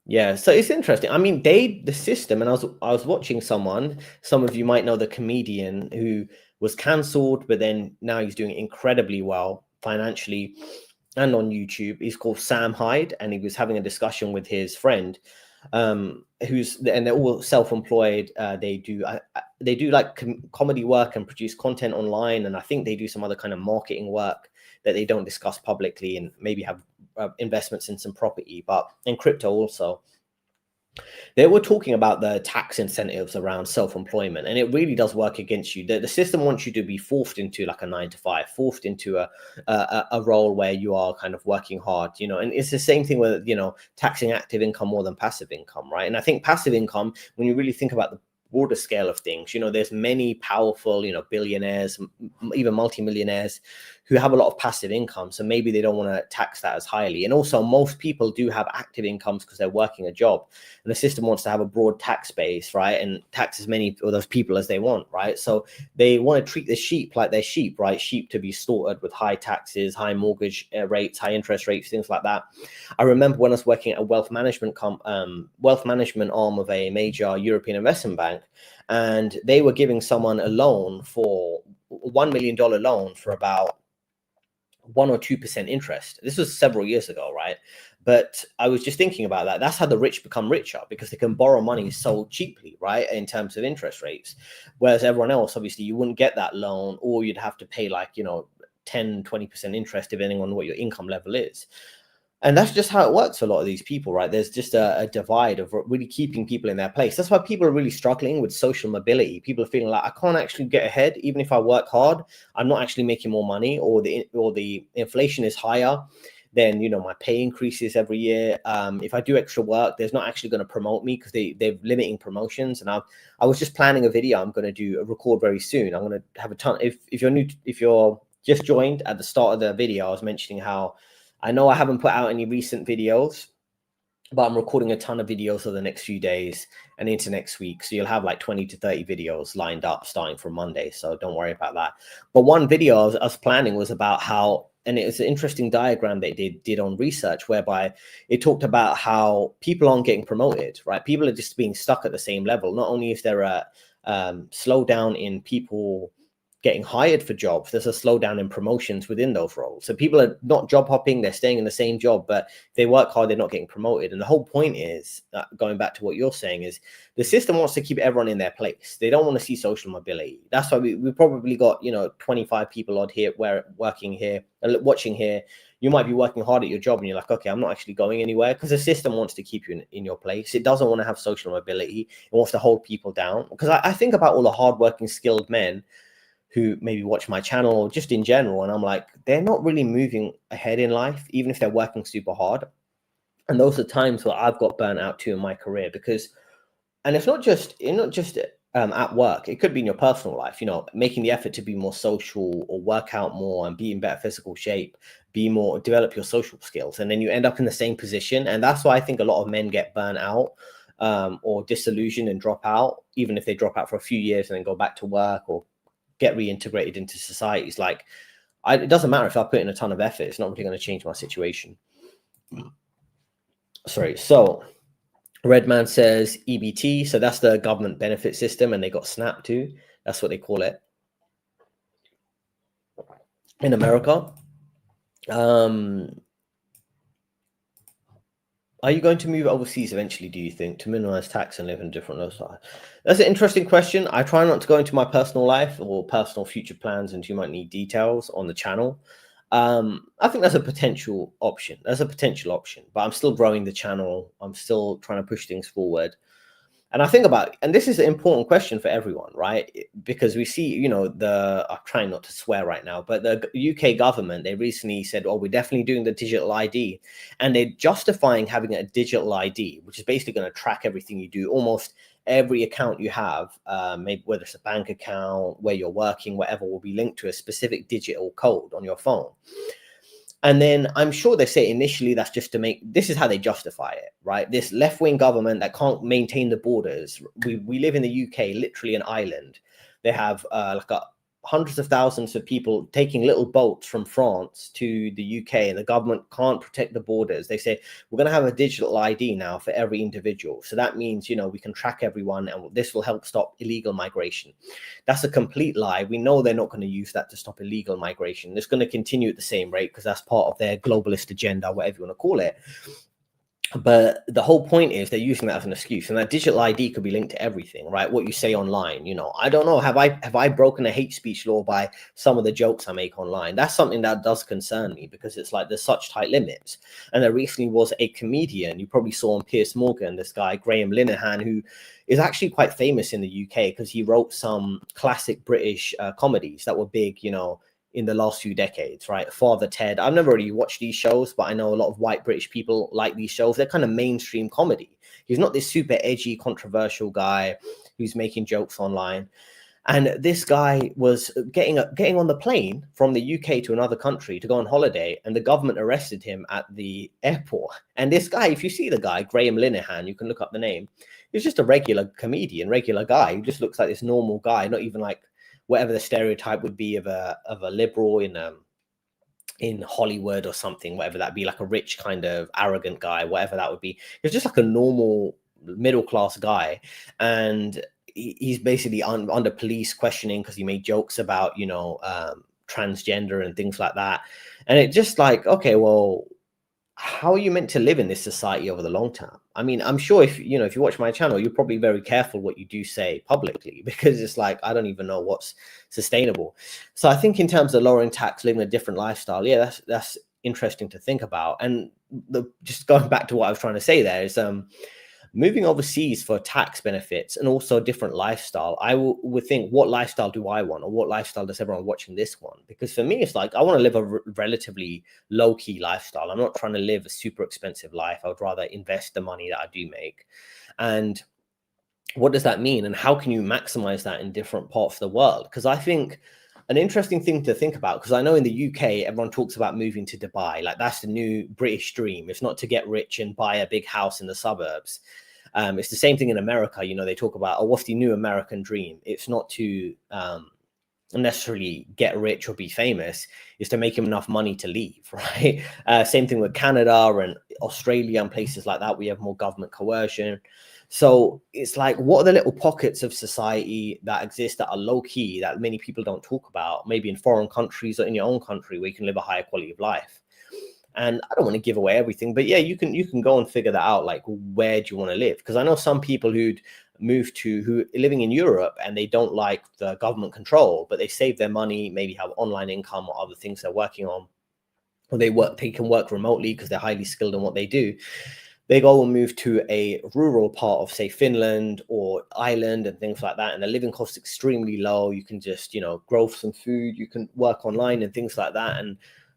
Yeah, so it's interesting. I mean, the system, and I was watching some of you might know the comedian who was cancelled, but then now he's doing incredibly well financially and on YouTube. He's called Sam Hyde, and he was having a discussion with his friend, and they're all self-employed. They do like comedy work and produce content online, and I think they do some other kind of marketing work that they don't discuss publicly, and maybe have investments in some property, but in crypto also. They were talking about the tax incentives around self-employment, and it really does work against you. The system wants you to be forced into like a 9 to 5, forced into a role where you are kind of working hard, and it's the same thing with, taxing active income more than passive income, right? And I think passive income, when you really think about the broader scale of things, there's many powerful, billionaires, even multimillionaires who have a lot of passive income. So maybe they don't want to tax that as highly. And also most people do have active incomes because they're working a job, and the system wants to have a broad tax base, right? And tax as many of those people as they want, right? So they want to treat the sheep like they're sheep, right? Sheep to be slaughtered with high taxes, high mortgage rates, high interest rates, things like that. I remember when I was working at a wealth management arm of a major European investment bank, and they were giving someone a loan for $1 million loan for about 1 or 2% interest. This was several years ago, right? But I was just thinking about that. That's how the rich become richer, because they can borrow money so cheaply, right? In terms of interest rates. Whereas everyone else, obviously, you wouldn't get that loan, or you'd have to pay like, 10, 20% interest, depending on what your income level is. And that's just how it works for a lot of these people, right? There's just a divide of really keeping people in their place. That's why people are really struggling with social mobility. People are feeling like, I can't actually get ahead. Even if I work hard, I'm not actually making more money, or the inflation is higher. Then, my pay increases every year. If I do extra work, there's not actually going to promote me because they're limiting promotions. And I was just planning a video I'm going to record very soon. I'm going to have a ton. If you're just joined at the start of the video, I was mentioning how I know I haven't put out any recent videos, but I'm recording a ton of videos for the next few days and into next week. So you'll have like 20 to 30 videos lined up starting from Monday. So don't worry about that. But one video I was planning was about how, and it was an interesting diagram they did on research, whereby it talked about how people aren't getting promoted, right? People are just being stuck at the same level. Not only is there a slowdown in people getting hired for jobs, there's a slowdown in promotions within those roles. So people are not job hopping, they're staying in the same job, but if they work hard, they're not getting promoted. And the whole point is, going back to what you're saying, is the system wants to keep everyone in their place. They don't want to see social mobility. That's why we probably got 25 people odd here working here, watching here. You might be working hard at your job and you're like, okay, I'm not actually going anywhere, because the system wants to keep you in your place. It doesn't want to have social mobility. It wants to hold people down. Because I think about all the hardworking, skilled men who maybe watch my channel or just in general, and I'm like, they're not really moving ahead in life, even if they're working super hard. And those are times where I've got burnt out too in my career, because, and it's not just at work. It could be in your personal life, making the effort to be more social or work out more and be in better physical shape, develop your social skills. And then you end up in the same position. And that's why I think a lot of men get burnt out or disillusioned and drop out, even if they drop out for a few years and then go back to work or get reintegrated into society. It's like, it doesn't matter if I put in a ton of effort, it's not really going to change my situation. Sorry. So Redman says EBT. So that's the government benefit system, and they got SNAP too. That's what they call it in America. Are you going to move overseas eventually, do you think, to minimize tax and live in a different lifestyle? That's an interesting question. I try not to go into my personal life or personal future plans, and you might need details on the channel. I think that's a potential option. That's a potential option, but I'm still growing the channel. I'm still trying to push things forward. And I think about, and this is an important question for everyone, right? Because we see, I'm trying not to swear right now, but the UK government, they recently said, oh, we're definitely doing the digital ID. And they're justifying having a digital ID, which is basically going to track everything you do. Almost every account you have, maybe whether it's a bank account, where you're working, whatever, will be linked to a specific digital code on your phone. And then I'm sure they say initially that's just to this is how they justify it, right? This left-wing government that can't maintain the borders. We live in the UK, literally an island. They have hundreds of thousands of people taking little boats from France to the UK, and the government can't protect the borders. They say, we're going to have a digital ID now for every individual. So that means, we can track everyone, and this will help stop illegal migration. That's a complete lie. We know they're not going to use that to stop illegal migration. It's going to continue at the same rate because that's part of their globalist agenda, whatever you want to call it. But the whole point is they're using that as an excuse, and that digital ID could be linked to everything, right? What you say online, I don't know. Have I broken a hate speech law by some of the jokes I make online? That's something that does concern me, because it's like there's such tight limits. And there recently was a comedian, you probably saw on Piers Morgan, this guy, Graham Linehan, who is actually quite famous in the UK because he wrote some classic British comedies that were big, in the last few decades, right? Father Ted. I've never really watched these shows, but I know a lot of white British people like these shows. They're kind of mainstream comedy. He's not this super edgy, controversial guy who's making jokes online. And this guy was getting on the plane from the UK to another country to go on holiday, and the government arrested him at the airport. And this guy, if you see the guy, Graham Linehan, you can look up the name. He's just a regular comedian, regular guy who just looks like this normal guy, not even like whatever the stereotype would be of a liberal in Hollywood or something, whatever that be, like a rich kind of arrogant guy, whatever that would be. He's just like a normal middle class guy, and he's basically under police questioning because he made jokes about transgender and things like that. And it just like, okay, well, how are you meant to live in this society over the long term? I mean, I'm sure if you watch my channel, you're probably very careful what you do say publicly, because it's like, I don't even know what's sustainable. So I think in terms of lowering tax, living a different lifestyle, yeah, that's interesting to think about. And just going back to what I was trying to say there is, moving overseas for tax benefits and also a different lifestyle, I would think, what lifestyle do I want, or what lifestyle does everyone watching this want? Because for me, it's like, I want to live a relatively low-key lifestyle. I'm not trying to live a super expensive life. I would rather invest the money that I do make. And what does that mean? And how can you maximize that in different parts of the world? Because I think an interesting thing to think about, because I know in the UK, everyone talks about moving to Dubai. Like, that's the new British dream. It's not to get rich and buy a big house in the suburbs. It's the same thing in America. They talk about, oh, what's the new American dream? It's not to necessarily get rich or be famous. It's to make him enough money to leave, right? Same thing with Canada and Australia and places like that. We have more government coercion. So it's like, what are the little pockets of society that exist that are low key that many people don't talk about, maybe in foreign countries or in your own country, where you can live a higher quality of life? And I don't want to give away everything, but yeah, you can go and figure that out. Like, where do you want to live? Because I know some people who are living in Europe and they don't like the government control, but they save their money, maybe have online income or other things they're working on, or they can work remotely because they're highly skilled in what they do. They go and move to a rural part of, say, Finland or Ireland and things like that, and the living cost is extremely low. You can just, grow some food, you can work online and things like that. And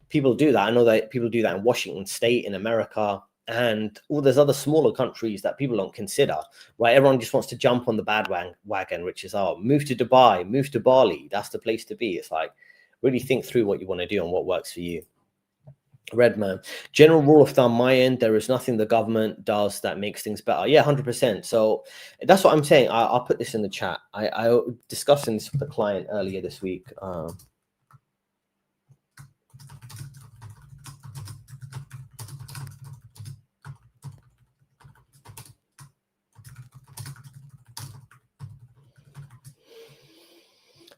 people do that. I know that people do that in Washington State in America. and all those other smaller countries that people don't consider, right? Everyone just wants to jump on the wagon, which is, oh, move to Dubai, move to Bali. That's the place to be. It's like, really think through what you want to do and what works for you. Redman, general rule of thumb, my end, there is nothing the government does that makes things better. Yeah, 100%. So that's what I'm saying. I'll put this in the chat. I discussing this with the client earlier this week.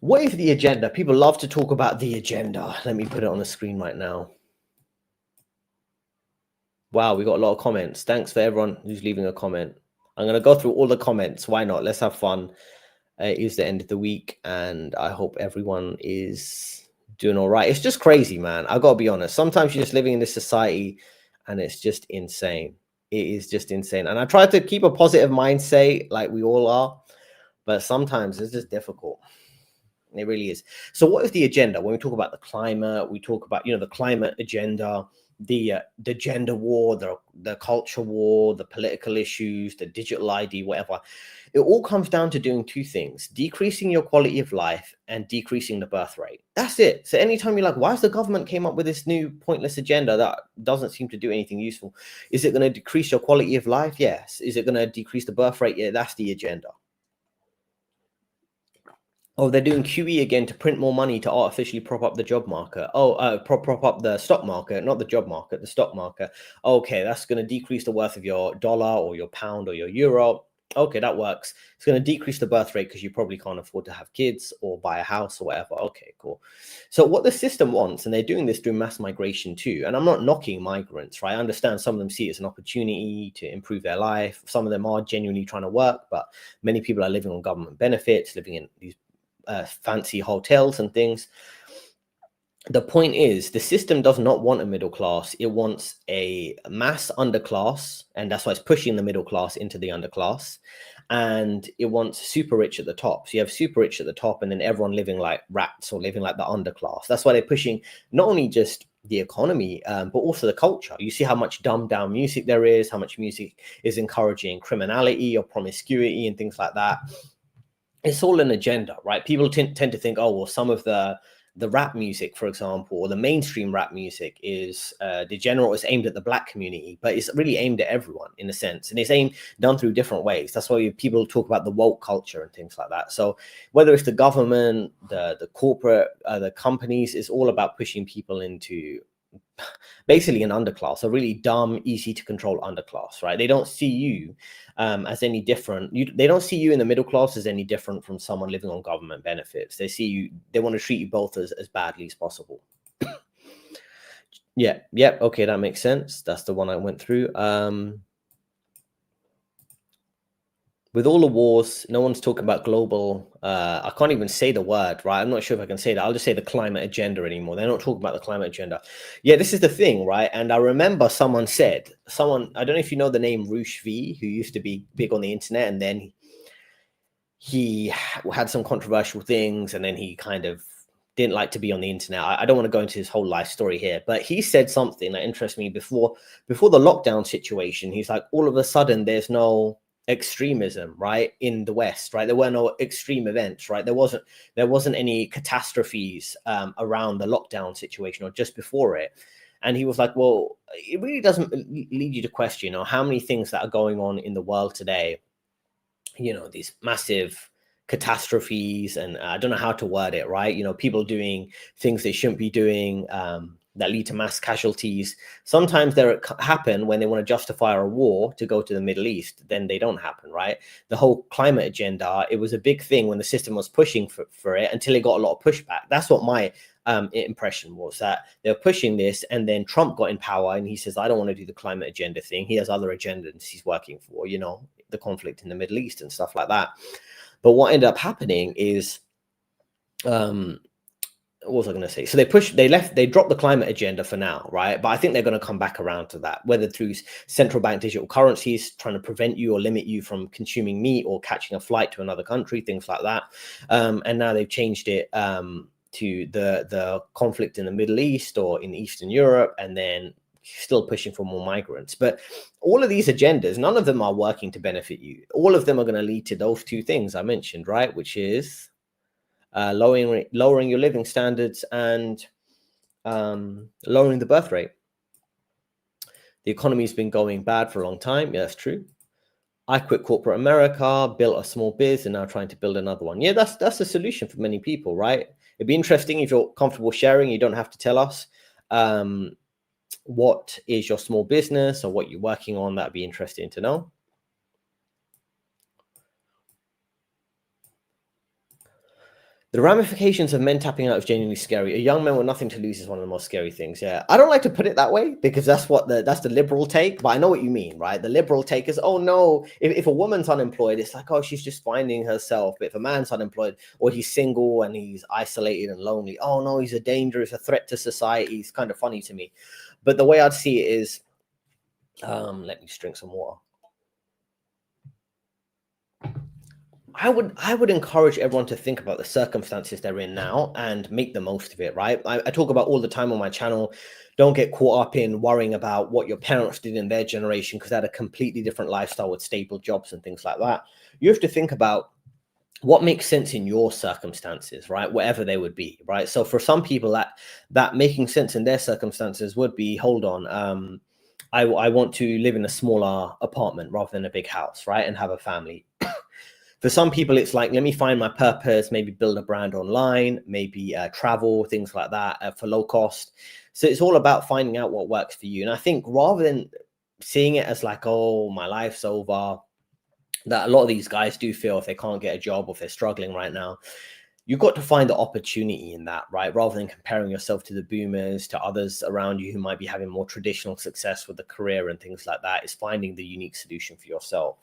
What is the agenda? People love to talk about the agenda. Let me put it on the screen right now. Wow, we got a lot of comments. Thanks for everyone who's leaving a comment. I'm going to go through all the comments. Why not? Let's have fun. It is the end of the week, and I hope everyone is doing all right. It's just crazy, man. I got to be honest. Sometimes you're just living in this society, and it's just insane. It is just insane. And I try to keep a positive mindset, like we all are, but sometimes it's just difficult. It really is. So what is the agenda? When we talk about the climate, we talk about, the climate agenda, the gender war, the culture war, the political issues, the digital ID, whatever. It all comes down to doing two things: decreasing your quality of life and decreasing the birth rate. That's it. So anytime you're like, why has the government came up with this new pointless agenda that doesn't seem to do anything useful? Is it going to decrease your quality of life? Yes. Is it going to decrease the birth rate? Yeah, that's the agenda. Oh, they're doing QE again to print more money to artificially prop up the job market. Oh, prop up the stock market, not the job market, the stock market. Okay, that's going to decrease the worth of your dollar or your pound or your euro. Okay, that works. It's going to decrease the birth rate because you probably can't afford to have kids or buy a house or whatever. Okay, cool. So what the system wants, and they're doing this through mass migration too, and I'm not knocking migrants, right? I understand some of them see it as an opportunity to improve their life. Some of them are genuinely trying to work, but many people are living on government benefits, living in these fancy hotels and things. The point is, the system does not want a middle class. It wants a mass underclass, and that's why it's pushing the middle class into the underclass. And it wants super rich at the top. So you have super rich at the top, and then everyone living like rats or living like the underclass. That's why they're pushing not only just the economy, but also the culture. You see how much dumbed down music there is, how much music is encouraging criminality or promiscuity and things like that. It's all an agenda, right? People tend to think, oh, well, some of the rap music, for example, or the mainstream rap music is degenerate, it's aimed at the Black community, but it's really aimed at everyone in a sense. And it's done through different ways. That's why people talk about the woke culture and things like that. So whether it's the government, the corporate, the companies, it's all about pushing people into basically an underclass, a really dumb, easy to control underclass, right? They don't see you as any different. They don't see you in the middle class as any different from someone living on government benefits. They see you, they want to treat you both as badly as possible. Yeah. Okay, that makes sense. That's the one I went through. With all the wars, no one's talking about global. I can't even say the word, right? I'm not sure if I can say that. I'll just say the climate agenda anymore. They're not talking about the climate agenda. Yeah, this is the thing, right? And I remember someone, I don't know if you know the name Roosh V, who used to be big on the internet, and then he had some controversial things, and then he kind of didn't like to be on the internet. I don't want to go into his whole life story here, but he said something that interests me before the lockdown situation. He's like, all of a sudden, there's no extremism, right, in the West, right? There were no extreme events, right? There wasn't any catastrophes around the lockdown situation or just before it. And he was like, well, it really doesn't lead you to question, how many things that are going on in the world today, these massive catastrophes, and I don't know how to word it, right? People doing things they shouldn't be doing, that lead to mass casualties. Sometimes they happen when they want to justify a war to go to the Middle East, then they don't happen, right? The whole climate agenda, it was a big thing when the system was pushing for it until it got a lot of pushback. That's what my impression was, that they're pushing this, and then Trump got in power and he says, I don't want to do the climate agenda thing. He has other agendas he's working for, the conflict in the Middle East and stuff like that. But what ended up happening is, what was I going to say? So they dropped the climate agenda for now, right? But I think they're going to come back around to that, whether through central bank digital currencies, trying to prevent you or limit you from consuming meat or catching a flight to another country, things like that. And now they've changed it to the conflict in the Middle East or in Eastern Europe, and then still pushing for more migrants. But all of these agendas, none of them are working to benefit you. All of them are going to lead to those two things I mentioned, right? Which is lowering your living standards and lowering the birth rate. The economy's been going bad for a long time. Yeah, that's true. I quit corporate America, built a small biz, and now trying to build another one. Yeah, that's a solution for many people, right? It'd be interesting if you're comfortable sharing. You don't have to tell us what is your small business or what you're working on. That'd be interesting to know. The ramifications of men tapping out is genuinely scary. A young man with nothing to lose is one of the most scary things. Yeah, I don't like to put it that way because that's the liberal take. But I know what you mean, right? The liberal take is, oh no, if a woman's unemployed, it's like, oh, she's just finding herself. But if a man's unemployed or he's single and he's isolated and lonely, oh no, he's a danger, he's a threat to society. It's kind of funny to me. But the way I'd see it is, let me just drink some water. I would encourage everyone to think about the circumstances they're in now and make the most of it, right? I talk about all the time on my channel, don't get caught up in worrying about what your parents did in their generation because they had a completely different lifestyle with stable jobs and things like that. You have to think about what makes sense in your circumstances, right? Whatever they would be, right? So for some people that making sense in their circumstances would be, hold on, I want to live in a smaller apartment rather than a big house, right? And have a family. For some people, it's like, let me find my purpose, maybe build a brand online, maybe travel, things like that for low cost. So it's all about finding out what works for you. And I think rather than seeing it as like, oh, my life's over, that a lot of these guys do feel if they can't get a job or if they're struggling right now, you've got to find the opportunity in that, right? Rather than comparing yourself to the boomers, to others around you who might be having more traditional success with a career and things like that, is finding the unique solution for yourself.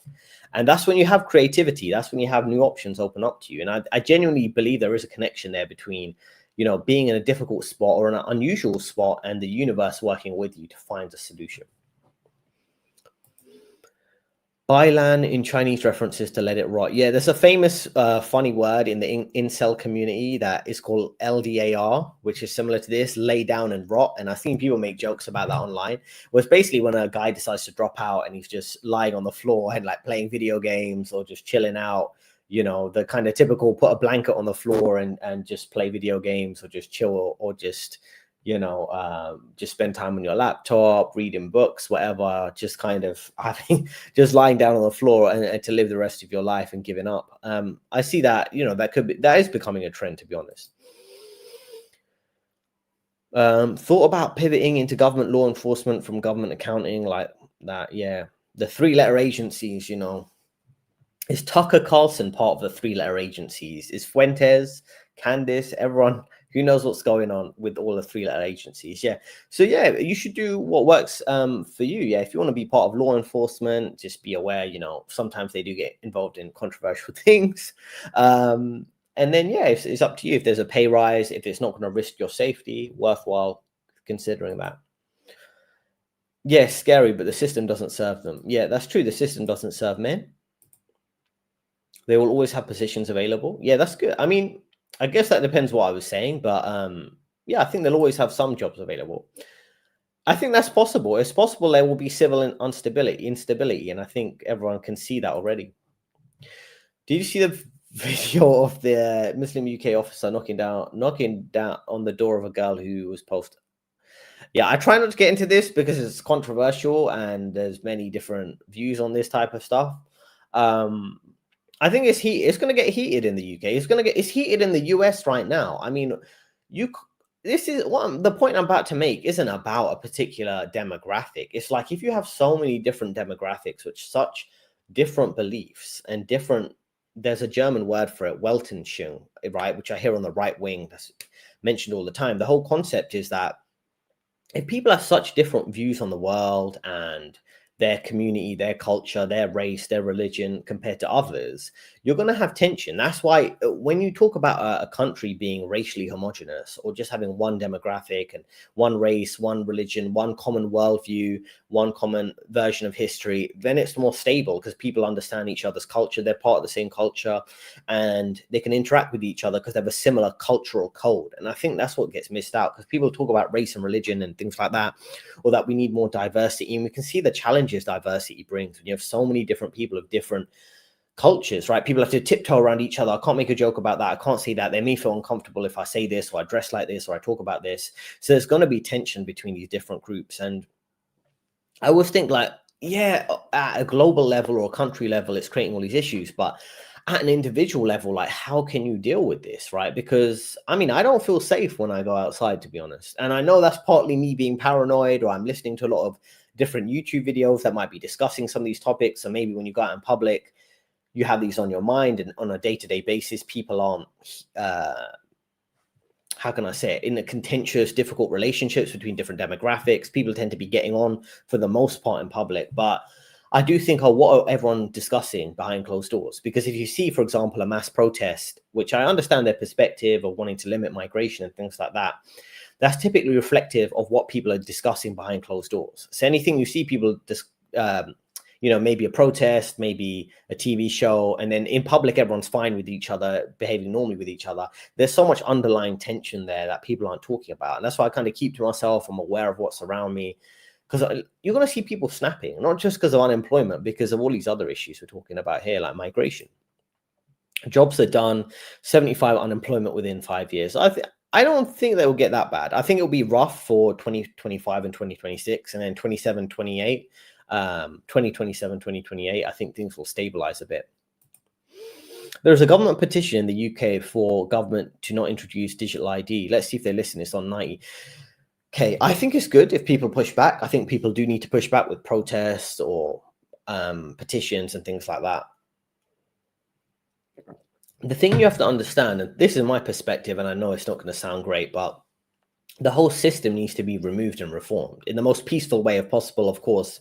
And that's when you have creativity. That's when you have new options open up to you. And I genuinely believe there is a connection there between, you know, being in a difficult spot or an unusual spot and the universe working with you to find a solution. Bailan in Chinese references to let it rot. Yeah, there's a famous funny word in the incel community that is called LDAR, which is similar to this, lay down and rot. And I've seen people make jokes about that online. Where it's basically when a guy decides to drop out and he's just lying on the floor and like playing video games or just chilling out, you know, the kind of typical put a blanket on the floor and just play video games or just chill or just, you know, just spend time on your laptop, reading books, whatever, just kind of having, just lying down on the floor and to live the rest of your life and giving up. I see that, you know, that is becoming a trend, to be honest. Thought about pivoting into government law enforcement from government accounting like that. Yeah. The 3-letter agencies, you know, is Tucker Carlson part of the 3-letter agencies? Is Fuentes, Candice, everyone who knows what's going on with all the 3-letter agencies? Yeah. So yeah, you should do what works for you. Yeah. If you want to be part of law enforcement, just be aware, you know, sometimes they do get involved in controversial things. And then, yeah, it's up to you. If there's a pay rise, if it's not going to risk your safety, worthwhile considering that. Yeah, scary, but the system doesn't serve them. Yeah, that's true. The system doesn't serve men. They will always have positions available. Yeah, that's good. I mean, I guess that depends what I was saying, but yeah, I think they'll always have some jobs available. I think that's possible. It's possible there will be civil instability, and I think everyone can see that already. Did you see the video of the Muslim UK officer knocking down on the door of a girl who was posted? Yeah, I try not to get into this because it's controversial and there's many different views on this type of stuff. I think it's going to get heated in the UK. It's heated in the US right now. I mean, this is the point I'm about to make isn't about a particular demographic. It's like if you have so many different demographics with such different beliefs and different, there's a German word for it, Weltanschauung, right? Which I hear on the right wing that's mentioned all the time. The whole concept is that if people have such different views on the world and their community, their culture, their race, their religion compared to others, you're going to have tension. That's why when you talk about a country being racially homogenous or just having one demographic and one race, one religion, one common worldview, one common version of history, then it's more stable because people understand each other's culture. They're part of the same culture and they can interact with each other because they have a similar cultural code. And I think that's what gets missed out because people talk about race and religion and things like that, or that we need more diversity. And we can see the challenges diversity brings when you have so many different people of different cultures, right? People have to tiptoe around each other. I can't make a joke about that. I can't say that. They may feel uncomfortable if I say this or I dress like this or I talk about this. So there's going to be tension between these different groups. And I always think like, yeah, at a global level or a country level, it's creating all these issues. But at an individual level, like how can you deal with this, right? Because I mean, I don't feel safe when I go outside, to be honest. And I know that's partly me being paranoid, or I'm listening to a lot of different YouTube videos that might be discussing some of these topics. So maybe when you go out in public, you have these on your mind, and on a day-to-day basis, people aren't, how can I say it, in the contentious, difficult relationships between different demographics. People tend to be getting on for the most part in public. But I do think, oh, what are everyone discussing behind closed doors? Because if you see, for example, a mass protest, which I understand their perspective of wanting to limit migration and things like that, that's typically reflective of what people are discussing behind closed doors. So anything you see people maybe a protest, maybe a TV show, and then in public, everyone's fine with each other, behaving normally with each other. There's so much underlying tension there that people aren't talking about. And that's why I kind of keep to myself. I'm aware of what's around me, because you're going to see people snapping, not just because of unemployment, because of all these other issues we're talking about here, like migration. Jobs are done, 75 unemployment within 5 years. I don't think they will get that bad. I think it'll be rough for 2025 and 2026, and then 27, 28. 2027, 2028, I think things will stabilize a bit. There's a government petition in the UK for government to not introduce digital ID. Let's see if they listen. It's on 90. Okay, I think it's good if people push back. I think people do need to push back with protests or petitions and things like that. The thing you have to understand, and this is my perspective, and I know it's not going to sound great, but the whole system needs to be removed and reformed in the most peaceful way possible. Of course,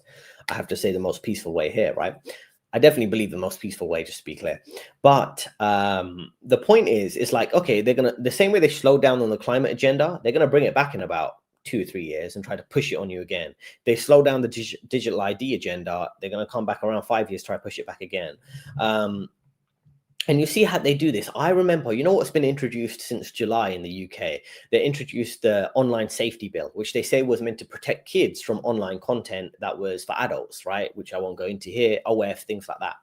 I have to say the most peaceful way here, right? I definitely believe the most peaceful way, just to be clear. But the point is, it's like, okay, they're going to, the same way they slowed down on the climate agenda, they're going to bring it back in about 2 or 3 years and try to push it on you again. They slow down the digital ID agenda, they're going to come back around 5 years, try to push it back again. And you see how they do this. I remember, you know what's been introduced since July in the UK? They introduced the online safety bill, which they say was meant to protect kids from online content that was for adults, right? Which I won't go into here, aware of things like that.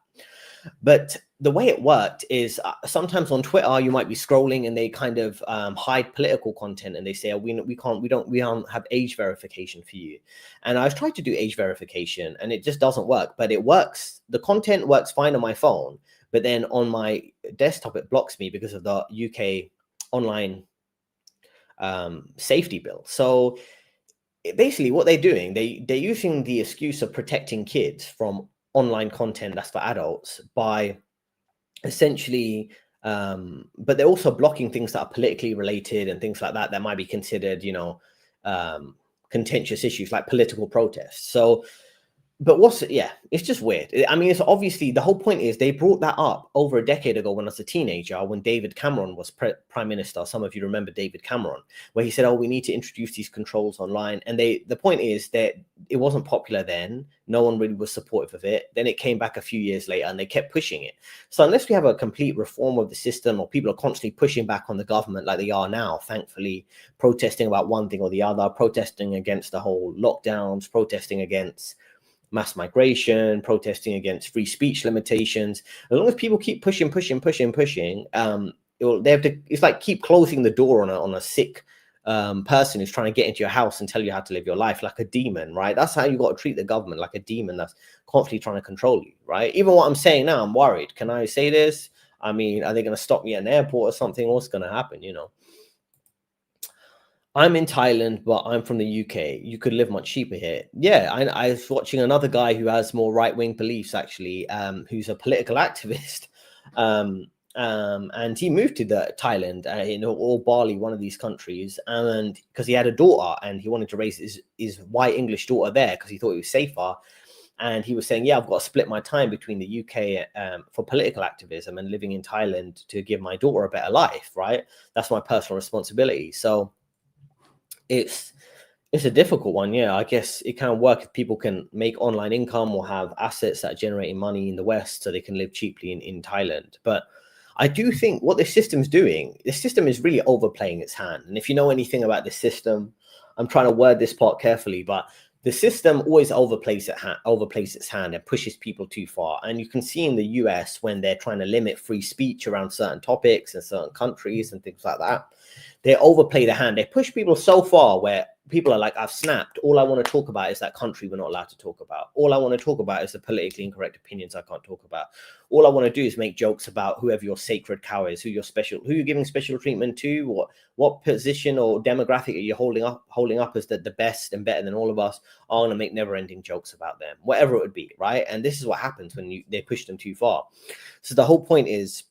But the way it worked is sometimes on Twitter, you might be scrolling and they kind of hide political content, and they say, oh, we don't have age verification for you. And I've tried to do age verification and it just doesn't work, but it works. The content works fine on my phone, but then on my desktop, it blocks me because of the UK online safety bill. So basically what they're doing, they're using the excuse of protecting kids from online content that's for adults by essentially, but they're also blocking things that are politically related and things like that that might be considered, contentious issues like political protests. So, but it's just weird. I mean, it's obviously, the whole point is they brought that up over a decade ago when I was a teenager, when David Cameron was prime minister. Some of you remember David Cameron, where he said, oh, we need to introduce these controls online. And the point is that it wasn't popular then. No one really was supportive of it. Then it came back a few years later and they kept pushing it. So unless we have a complete reform of the system, or people are constantly pushing back on the government like they are now, thankfully, protesting about one thing or the other, protesting against the whole lockdowns, protesting against mass migration, protesting against free speech limitations. As long as people keep pushing, it's like keep closing the door on a sick person who's trying to get into your house and tell you how to live your life, like a demon, right? That's how you got to treat the government, like a demon that's constantly trying to control you, right? Even what I'm saying now, I'm worried. Can I say this? I mean, are they going to stop me at an airport or something? What's going to happen, I'm in Thailand, but I'm from the UK. You could live much cheaper here. Yeah, I was watching another guy who has more right-wing beliefs, actually, who's a political activist. And he moved to Thailand, or Bali, one of these countries, and because he had a daughter and he wanted to raise his white English daughter there because he thought it was safer. And he was saying, yeah, I've got to split my time between the UK for political activism and living in Thailand to give my daughter a better life, right? That's my personal responsibility. So it's a difficult one. Yeah, I guess it can work if people can make online income or have assets that are generating money in the West so they can live cheaply in Thailand. But I do think what this system's doing, this system is really overplaying its hand. And if you know anything about this system, I'm trying to word this part carefully, but the system always overplays its hand and pushes people too far. And you can see in the US when they're trying to limit free speech around certain topics and certain countries and things like that, they overplay the hand. They push people so far where people are like, I've snapped. All I want to talk about is that country we're not allowed to talk about. All I want to talk about is the politically incorrect opinions I can't talk about. All I want to do is make jokes about whoever your sacred cow is, who you're giving special treatment to, what position or demographic are you holding up as the best and better than all of us. I want to make never-ending jokes about them, whatever it would be, right? And this is what happens when they push them too far. So the whole point is,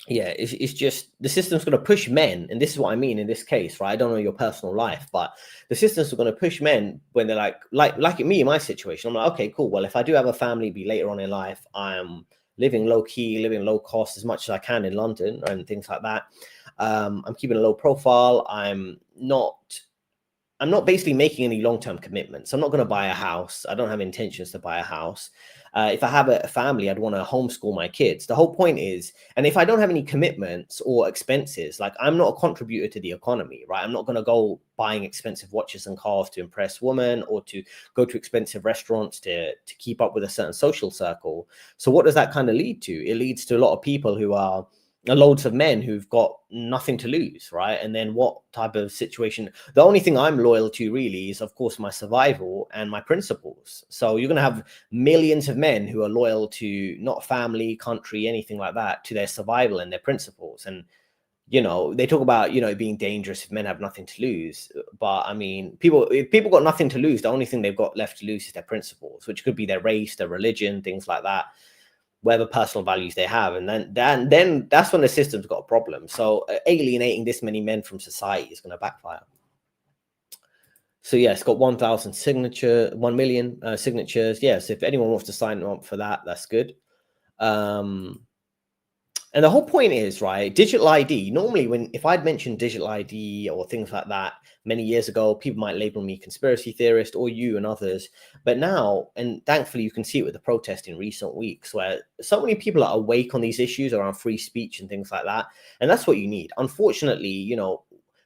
yeah, it's just the system's going to push men, and this is what I mean in this case, right? I don't know your personal life, but the systems are going to push men when they're like me in my situation. I'm like, okay, cool. Well, if I do have a family, be later on in life, I'm living low key, living low cost as much as I can in London and things like that. I'm keeping a low profile. I'm not basically making any long-term commitments. I'm not going to buy a house. I don't have intentions to buy a house. If I have a family, I'd want to homeschool my kids. The whole point is, and if I don't have any commitments or expenses, like I'm not a contributor to the economy, right? I'm not going to go buying expensive watches and cars to impress women or to go to expensive restaurants to keep up with a certain social circle. So what does that kind of lead to? It leads to a lot of people who are loads of men who've got nothing to lose, right? And then what type of situation? The only thing I'm loyal to really is, of course, my survival and my principles. So you're going to have millions of men who are loyal to not family, country, anything like that, to their survival and their principles. And they talk about it being dangerous if men have nothing to lose. But I mean, if people got nothing to lose, the only thing they've got left to lose is their principles, which could be their race, their religion, things like that, whatever personal values they have. And then that's when the system's got a problem. So alienating this many men from society is going to backfire. So yeah, it's got 1 million signatures. Yes, if anyone wants to sign up for that, that's good. And the whole point is, right, digital ID. Normally, if I'd mentioned digital ID or things like that many years ago, people might label me conspiracy theorist, or you and others. But now, and thankfully, you can see it with the protest in recent weeks, where so many people are awake on these issues around free speech and things like that. And that's what you need. Unfortunately,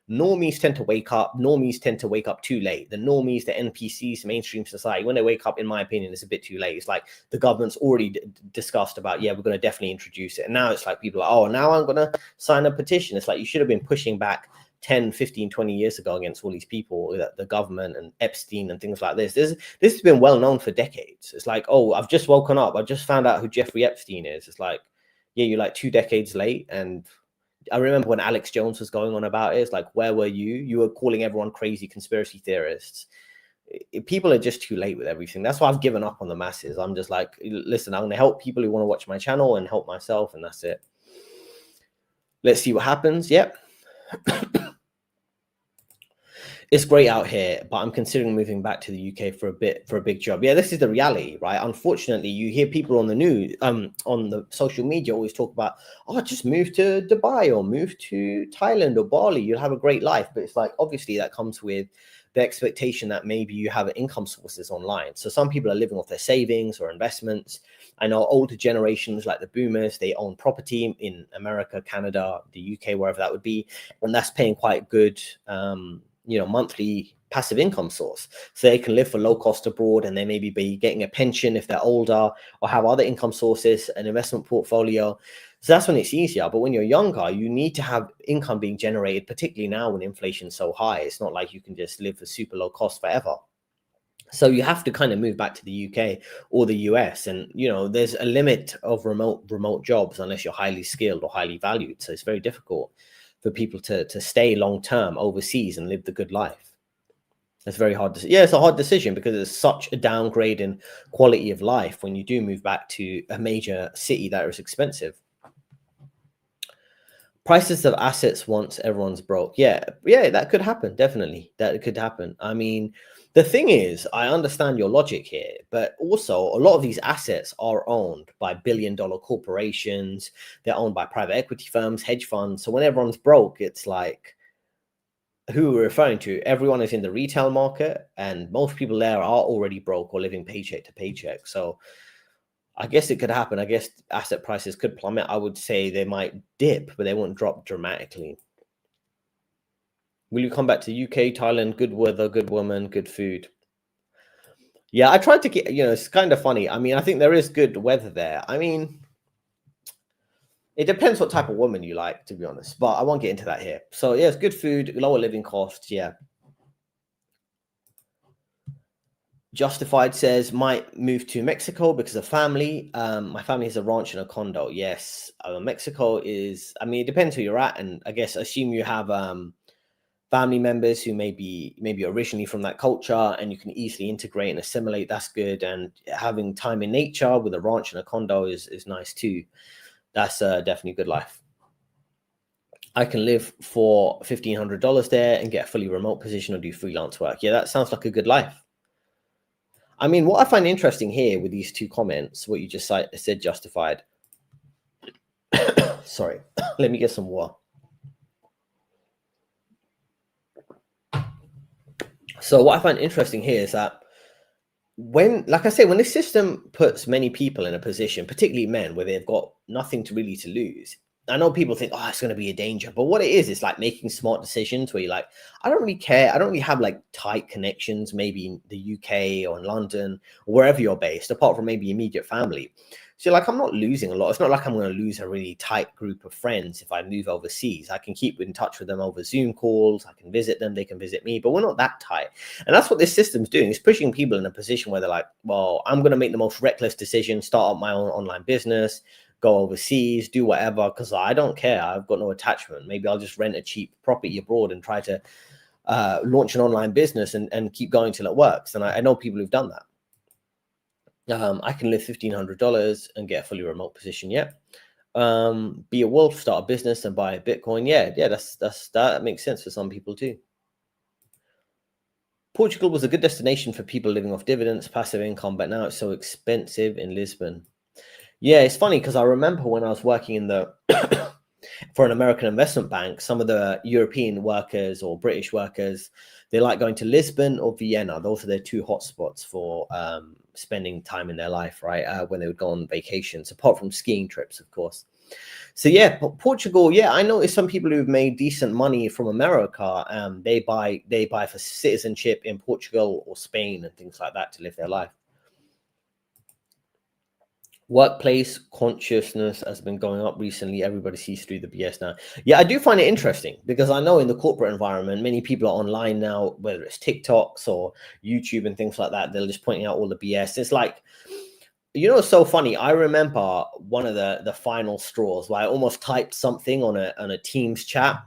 normies tend to wake up too late. The normies, the NPCs, mainstream society, when they wake up, in my opinion, it's a bit too late. It's like the government's already discussed about, yeah, we're going to definitely introduce it. And now it's like people are, oh, now I'm going to sign a petition. It's like you should have been pushing back 10, 15, 20 years ago against all these people, the government and Epstein and things like this. This has been well known for decades. It's like, oh, I've just woken up. I just found out who Jeffrey Epstein is. It's like, yeah, you're like 2 decades late. And I remember when Alex Jones was going on about it. It's like, where were you? You were calling everyone crazy conspiracy theorists. People are just too late with everything. That's why I've given up on the masses. I'm just like, listen, I'm going to help people who want to watch my channel and help myself, and that's it. Let's see what happens. Yep. It's great out here, but I'm considering moving back to the UK for a big job. Yeah, this is the reality, right? Unfortunately, you hear people on the news, on the social media always talk about, oh, just move to Dubai or move to Thailand or Bali. You'll have a great life. But it's like, obviously that comes with the expectation that maybe you have income sources online. So some people are living off their savings or investments. I know older generations like the boomers, they own property in America, Canada, the UK, wherever that would be. And that's paying quite good, monthly passive income source. So they can live for low cost abroad, and they maybe be getting a pension if they're older, or have other income sources, an investment portfolio. So that's when it's easier. But when you're younger, you need to have income being generated, particularly now when inflation's so high. It's not like you can just live for super low cost forever. So you have to kind of move back to the UK or the US. And, there's a limit of remote jobs unless you're highly skilled or highly valued. So it's very difficult for people to stay long term overseas and live the good life. It's very hard. It's a hard decision because it's such a downgrade in quality of life when you do move back to a major city that is expensive. Prices of assets once everyone's broke. Yeah, that could happen. Definitely, that could happen. I mean, The thing is, I understand your logic here, but also a lot of these assets are owned by billion-dollar corporations. They're owned by private equity firms, hedge funds. So when everyone's broke, it's like, who we're referring to, everyone is in the retail market, and most people there are already broke or living paycheck to paycheck. So I guess it could happen. I guess asset prices could plummet. I would say they might dip, but they won't drop dramatically. Will you come back to UK, Thailand? Good weather, good woman, good food. Yeah, I tried to get, it's kind of funny. I mean, I think there is good weather there. I mean, it depends what type of woman you like, to be honest, but I won't get into that here. So yeah, it's good food, lower living costs. Yeah. Justified says might move to Mexico because of family. My family has a ranch and a condo. Yes, Mexico is. I mean, it depends who you're at, and I guess assume you have family members who maybe originally from that culture, and you can easily integrate and assimilate. That's good, and having time in nature with a ranch and a condo is nice too. That's definitely a good life. I can live for $1,500 there and get a fully remote position or do freelance work. Yeah, that sounds like a good life. I mean, what I find interesting here with these two comments, what you just said, Justified. Sorry, let me get some water. So what I find interesting here is that like I say, when this system puts many people in a position, particularly men, where they've got nothing to lose, I know people think, oh, it's going to be a danger. But what it is like making smart decisions where you're like, I don't really care. I don't really have like tight connections, maybe in the UK or in London or wherever you're based, apart from maybe immediate family. So like, I'm not losing a lot. It's not like I'm going to lose a really tight group of friends if I move overseas. I can keep in touch with them over Zoom calls. I can visit them. They can visit me, but we're not that tight. And that's what this system's doing. It's pushing people in a position where they're like, well, I'm going to make the most reckless decision, start up my own online business, go overseas, do whatever, because I don't care. I've got no attachment. Maybe I'll just rent a cheap property abroad and try to launch an online business and keep going till it works. And I know people who've done that. I can live $1,500 and get a fully remote position. Yeah. Be a wolf, start a business and buy Bitcoin. Yeah. That makes sense for some people too. Portugal was a good destination for people living off dividends, passive income, but now it's so expensive in Lisbon. Yeah, it's funny because I remember when I was working in the for an American investment bank, some of the European workers or British workers, they like going to Lisbon or Vienna. Those are their two hotspots for spending time in their life, right? When they would go on vacations, apart from skiing trips, of course. So yeah, Portugal. Yeah, I noticed some people who've made decent money from America. They buy for citizenship in Portugal or Spain and things like that to live their life. Workplace consciousness has been going up recently. Everybody sees through the BS now. Yeah, I do find it interesting because I know in the corporate environment, many people are online now, whether it's TikToks or YouTube and things like that. They're just pointing out all the BS. It's like, it's so funny. I remember one of the final straws where I almost typed something on a Teams chat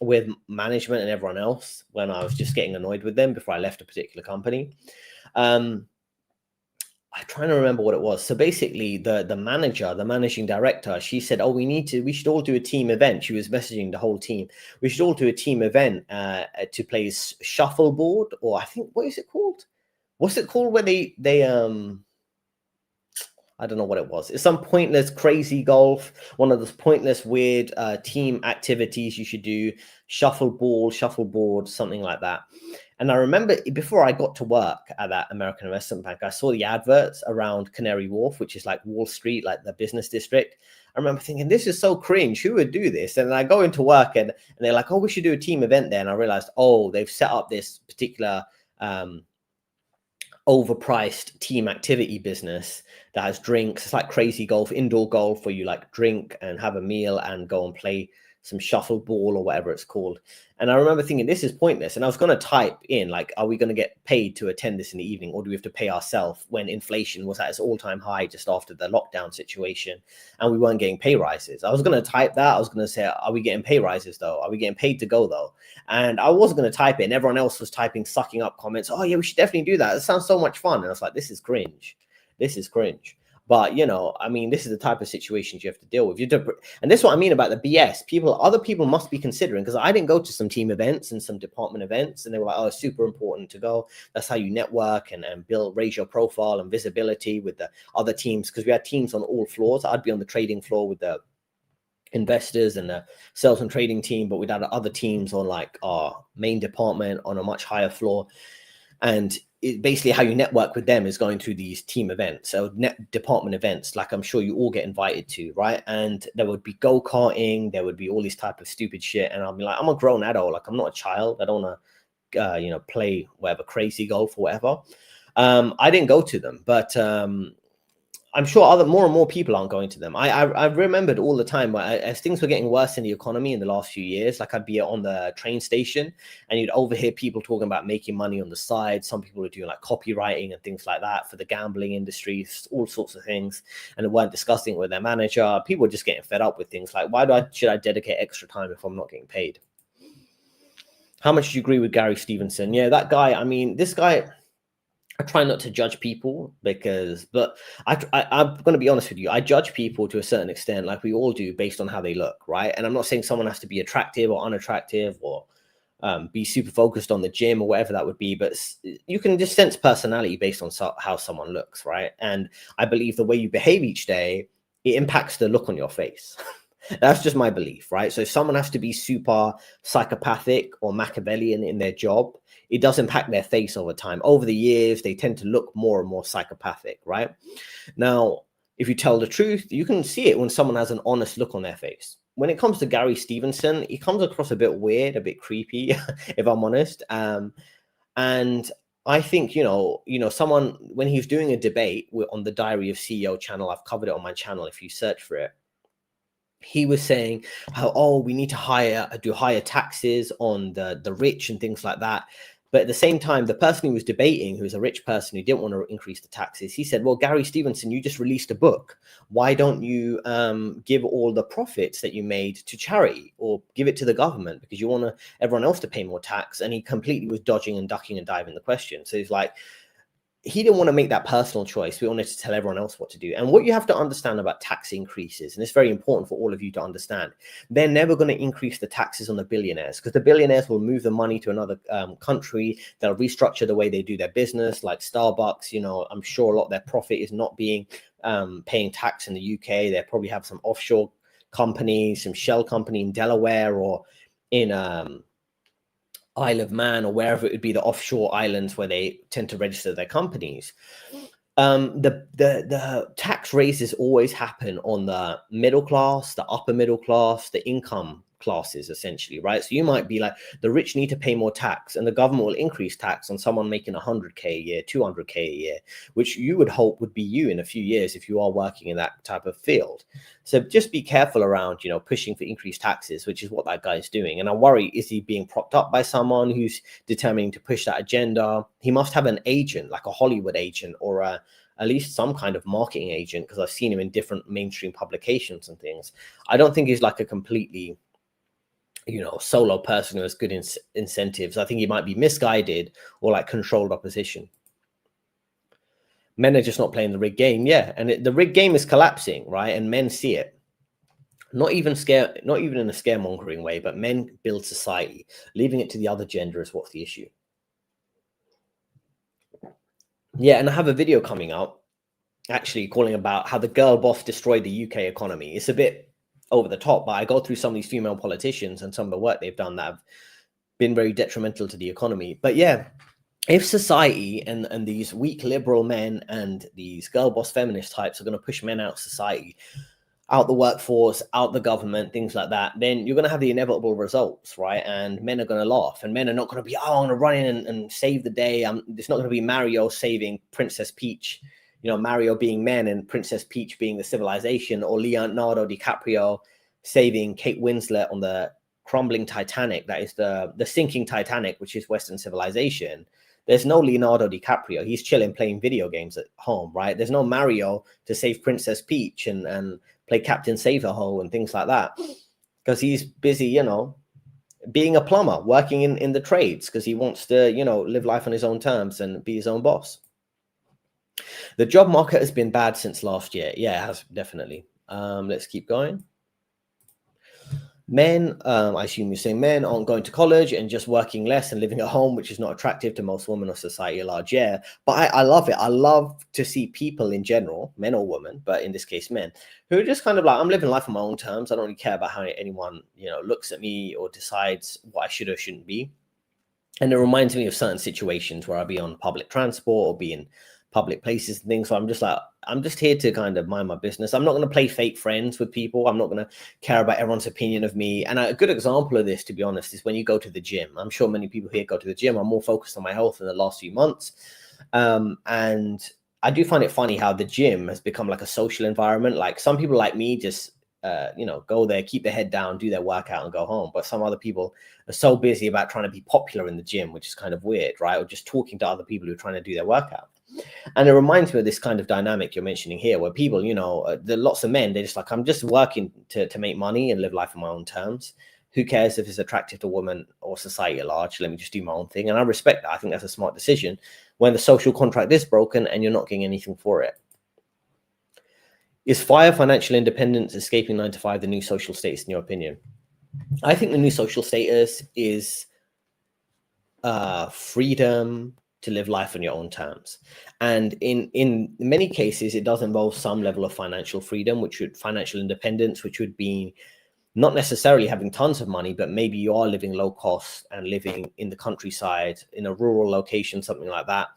with management and everyone else when I was just getting annoyed with them before I left a particular company. I'm trying to remember what it was. So basically the manager, the managing director, she said, oh, we should all do a team event. She was messaging the whole team. We should all do a team event to play shuffleboard, or I think, what is it called? What's it called where they I don't know what it was. It's some pointless, crazy golf. One of those pointless, weird team activities you should do. Shuffleboard, something like that. And I remember before I got to work at that American investment bank, I saw the adverts around Canary Wharf, which is like Wall Street, like the business district. I remember thinking, this is so cringe. Who would do this? And I go into work and they're like, oh, we should do a team event there. And I realized, oh, they've set up this particular overpriced team activity business that has drinks. It's like crazy golf, indoor golf, where you like drink and have a meal and go and play some shuffleboard or whatever it's called. And I remember thinking, this is pointless. And I was going to type in, like, are we going to get paid to attend this in the evening, or do we have to pay ourselves, when inflation was at its all-time high just after the lockdown situation and we weren't getting pay rises? I was going to type that. I was going to say, are we getting pay rises though? Are we getting paid to go though? And I wasn't going to type it, and everyone else was typing sucking up comments. Oh yeah, we should definitely do that. It sounds so much fun. And I was like, this is cringe. This is cringe. But, you know, I mean, this is the type of situations you have to deal with. And this is what I mean about the BS. Other people must be considering, because I didn't go to some team events and some department events, and they were like, oh, it's super important to go. That's how you network and raise your profile and visibility with the other teams, because we had teams on all floors. I'd be on the trading floor with the investors and the sales and trading team, but we'd had other teams on like our main department on a much higher floor. And basically how you network with them is going through these team events, so department events, like I'm sure you all get invited to, right? And there would be go-karting, there would be all this type of stupid shit, and I'll be like, I'm a grown adult, like I'm not a child, I don't want to you know, play whatever crazy golf or whatever. I didn't go to them, but I'm sure more and more people aren't going to them. I remembered all the time as things were getting worse in the economy in the last few years, like I'd be on the train station and you'd overhear people talking about making money on the side. Some people were doing like copywriting and things like that for the gambling industry, all sorts of things. And they weren't discussing it with their manager. People were just getting fed up with things like, should I dedicate extra time if I'm not getting paid? How much do you agree with Gary Stevenson? Yeah, that guy, I mean, this guy, I try not to judge people but I'm going to be honest with you. I judge people to a certain extent, like we all do, based on how they look, right? And I'm not saying someone has to be attractive or unattractive or be super focused on the gym or whatever that would be, but you can just sense personality based on how someone looks, right? And I believe the way you behave each day, it impacts the look on your face. That's just my belief, right? So if someone has to be super psychopathic or Machiavellian in their job, it does impact their face over time. Over the years, they tend to look more and more psychopathic, right? Now, if you tell the truth, you can see it when someone has an honest look on their face. When it comes to Gary Stevenson, he comes across a bit weird, a bit creepy, if I'm honest. And I think, you know, someone, when he's doing a debate on the Diary of CEO channel, I've covered it on my channel if you search for it, he was saying how, oh, we need to do higher taxes on the rich and things like that. But at the same time, the person he was debating, who was a rich person who didn't want to increase the taxes, he said, well, Gary Stevenson, you just released a book. Why don't you give all the profits that you made to charity or give it to the government because you want everyone else to pay more tax? And he completely was dodging and ducking and diving the question. So he's like, he didn't want to make that personal choice. We wanted to tell everyone else what to do. And what you have to understand about tax increases, and it's very important for all of you to understand, they're never going to increase the taxes on the billionaires, because the billionaires will move the money to another country. They'll restructure the way they do their business, like Starbucks. You know, I'm sure a lot of their profit is not being paying tax in the UK. They probably have some offshore company, some shell company in Delaware or in Isle of Man or wherever it would be, the offshore islands where they tend to register their companies. The tax raises always happen on the middle class, the upper middle class, the income classes, essentially, right? So you might be like, the rich need to pay more tax, and the government will increase tax on someone making 100K a year, 200K a year, which you would hope would be you in a few years if you are working in that type of field. So just be careful around, you know, pushing for increased taxes, which is what that guy is doing. And I worry, is he being propped up by someone who's determining to push that agenda? He must have an agent, like a Hollywood agent or at least some kind of marketing agent, because I've seen him in different mainstream publications and things. I don't think he's like a completely, you know, solo person who has good incentives. I think he might be misguided or like controlled opposition. Men are just not playing the rigged game. Yeah. And the rigged game is collapsing, right? And men see it. Not even in a scaremongering way, but men build society. Leaving it to the other gender is what's the issue. Yeah, and I have a video coming out actually calling about how the girl boss destroyed the UK economy. It's a bit over the top, but I go through some of these female politicians and some of the work they've done that have been very detrimental to the economy. But yeah, if society and these weak liberal men and these girl boss feminist types are going to push men out of society, out the workforce, out the government, things like that, then you're going to have the inevitable results, right? And men are going to laugh, and men are not going to be, oh, I'm going to run in and save the day. It's not going to be Mario saving Princess Peach, you know, Mario being men and Princess Peach being the civilization, or Leonardo DiCaprio saving Kate Winslet on the crumbling Titanic, that is the sinking Titanic, which is Western civilization. There's no Leonardo DiCaprio. He's chilling playing video games at home, right? There's no Mario to save Princess Peach and play Captain Save-A-Ho and things like that, because he's busy, you know, being a plumber, working in the trades, because he wants to, you know, live life on his own terms and be his own boss. The job market has been bad since last year. Yeah, it has, definitely. Let's keep going. Men, I assume you're saying men aren't going to college and just working less and living at home, which is not attractive to most women or society at large. Yeah, but I love it. I love to see people in general, men or women, but in this case, men, who are just kind of like, I'm living life on my own terms. I don't really care about how anyone, looks at me or decides what I should or shouldn't be. And it reminds me of certain situations where I'll be on public transport or be in public places and things. So I'm just like, I'm just here to kind of mind my business. I'm not going to play fake friends with people. I'm not going to care about everyone's opinion of me. And a good example of this, to be honest, is when you go to the gym. I'm sure many people here go to the gym. I'm more focused on my health in the last few months. And I do find it funny how the gym has become like a social environment. Like some people like me just go there, keep their head down, do their workout and go home. But some other people are so busy about trying to be popular in the gym, which is kind of weird, right? Or just talking to other people who are trying to do their workout. And it reminds me of this kind of dynamic you're mentioning here, where people, there are lots of men, they're just like, I'm just working to make money and live life on my own terms. Who cares if it's attractive to women or society at large? Let me just do my own thing. And I respect that. I think that's a smart decision when the social contract is broken and you're not getting anything for it. Is FIRE, financial independence, escaping 9 to 5, the new social status, in your opinion? I think the new social status is freedom to live life on your own terms. And in many cases, it does involve some level of financial freedom, financial independence, which would be not necessarily having tons of money, but maybe you are living low cost and living in the countryside, in a rural location, something like that.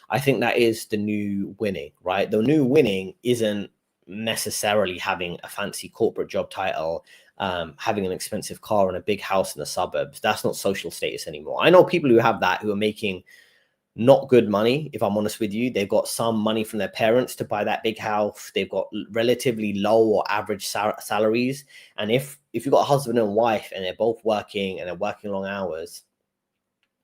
I think that is the new winning, right? The new winning isn't necessarily having a fancy corporate job title, having an expensive car and a big house in the suburbs. That's not social status anymore. I know people who have that, who are making not good money. If I'm honest with you, they've got some money from their parents to buy that big house. They've got relatively low or average salaries. And if you've got a husband and wife and they're both working and they're working long hours,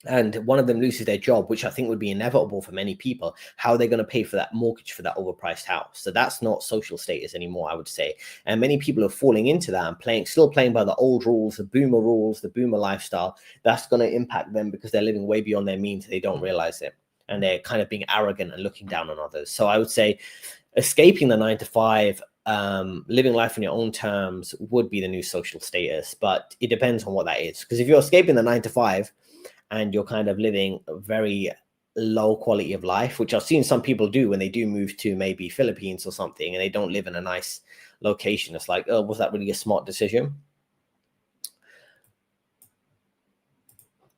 and one of them loses their job, which I think would be inevitable for many people, how are they going to pay for that mortgage for that overpriced house? So that's not social status anymore, I would say. And many people are falling into that and still playing by the old rules, the boomer lifestyle. That's going to impact them because they're living way beyond their means. They don't realize it. And they're kind of being arrogant and looking down on others. So I would say escaping the 9 to 5, living life on your own terms would be the new social status. But it depends on what that is. Because if you're escaping the 9 to 5, and you're kind of living a very low quality of life, which I've seen some people do when they do move to maybe Philippines or something, and they don't live in a nice location. It's like, oh, was that really a smart decision?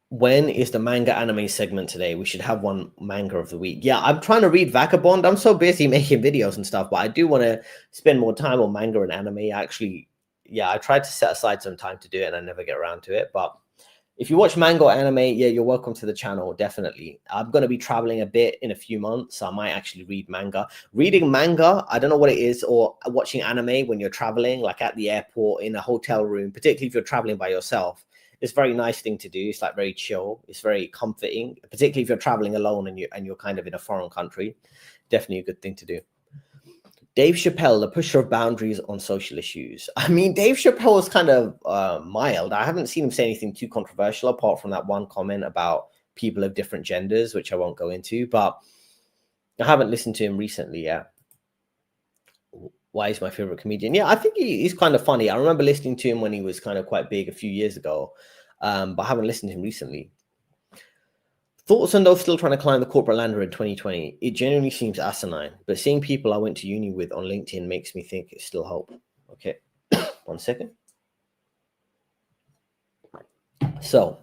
When is the manga anime segment today? We should have one manga of the week. Yeah, I'm trying to read Vagabond. I'm so busy making videos and stuff, but I do want to spend more time on manga and anime. Actually, yeah, I tried to set aside some time to do it and I never get around to it, but if you watch manga or anime, yeah, you're welcome to the channel, definitely. I'm going to be traveling a bit in a few months, so I might actually read manga. Reading manga, I don't know what it is, or watching anime when you're traveling, like at the airport, in a hotel room, particularly if you're traveling by yourself. It's a very nice thing to do. It's like very chill. It's very comforting, particularly if you're traveling alone and you're kind of in a foreign country. Definitely a good thing to do. Dave Chappelle, the pusher of boundaries on social issues. I mean, Dave Chappelle is kind of mild. I haven't seen him say anything too controversial apart from that one comment about people of different genders, which I won't go into, but I haven't listened to him recently yet. Why is my favorite comedian? Yeah, I think he's kind of funny. I remember listening to him when he was kind of quite big a few years ago, but I haven't listened to him recently. Thoughts on those still trying to climb the corporate ladder in 2020? It genuinely seems asinine, but seeing people I went to uni with on LinkedIn makes me think it's still hope. Okay, 1 second. So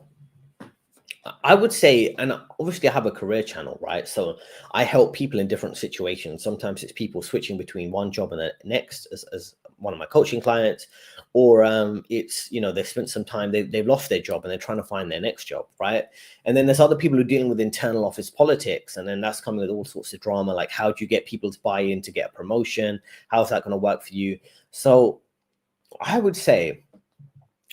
I would say, and obviously I have a career channel, right? So I help people in different situations. Sometimes it's people switching between one job and the next as one of my coaching clients, or it's, they've spent some time, they've lost their job and they're trying to find their next job, right? And then there's other people who are dealing with internal office politics, and then that's coming with all sorts of drama, like how do you get people to buy in to get a promotion? How's that going to work for you? So I would say,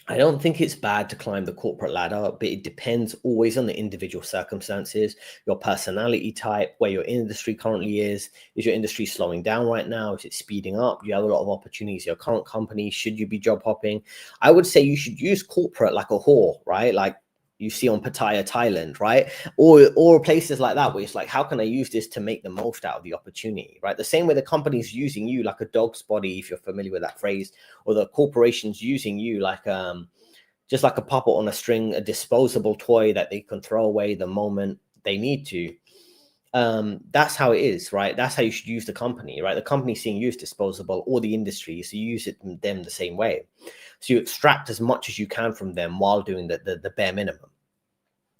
I don't think it's bad to climb the corporate ladder, but it depends always on the individual circumstances, your personality type, where your industry currently is. Is your industry slowing down right now? Is it speeding up? Do you have a lot of opportunities in your current company? Should you be job hopping? I would say you should use corporate like a whore, right? Like, you see on Pattaya, Thailand, right? Or places like that where it's like, how can I use this to make the most out of the opportunity, right? The same way the company's using you like a dog's body, if you're familiar with that phrase, or the corporation's using you like just like a puppet on a string, a disposable toy that they can throw away the moment they need to. That's how it is, right? That's how you should use the company, right? The company seeing you as disposable, or the industry, so you use it them the same way. So you extract as much as you can from them while doing the bare minimum.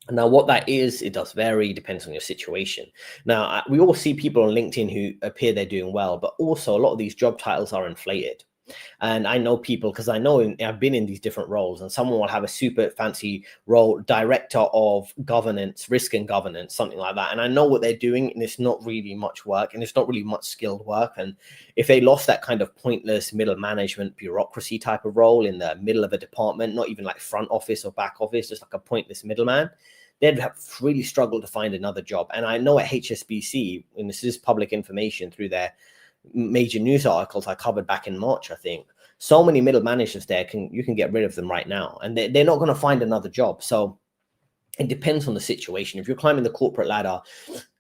Now, what that is, it does vary, depends on your situation. Now, we all see people on LinkedIn who appear they're doing well, but also a lot of these job titles are inflated. And I know people, because I've been in these different roles, and someone will have a super fancy role, director of governance, risk and governance, something like that. And I know what they're doing, and it's not really much work, and it's not really much skilled work. And if they lost that kind of pointless middle management bureaucracy type of role in the middle of a department, not even like front office or back office, just like a pointless middleman, they'd have really struggled to find another job. And I know at HSBC, and this is public information through their major news articles I covered back in March, I think, so many middle managers there, you can get rid of them right now, and they're not going to find another job. So it depends on the situation. If you're climbing the corporate ladder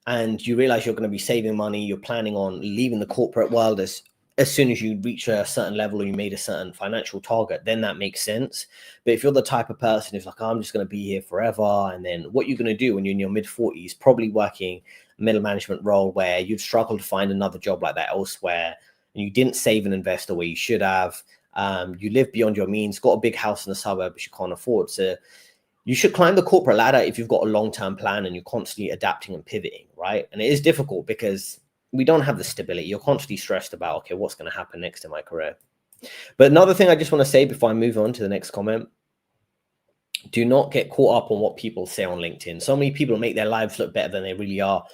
and you realize you're going to be saving money, you're planning on leaving the corporate world as soon as you reach a certain level or you made a certain financial target, then that makes sense. But if you're the type of person who's like, oh, I'm just going to be here forever, and then what you're going to do when you're in your mid-40s, probably working a middle management role where you'd struggle to find another job like that elsewhere, and you didn't save and invest the way you should have. You live beyond your means, got a big house in the suburbs you can't afford. So you should climb the corporate ladder if you've got a long-term plan and you're constantly adapting and pivoting, right? And it is difficult because we don't have the stability. You're constantly stressed about, okay, what's going to happen next in my career? But another thing I just want to say before I move on to the next comment, do not get caught up on what people say on LinkedIn. So many people make their lives look better than they really are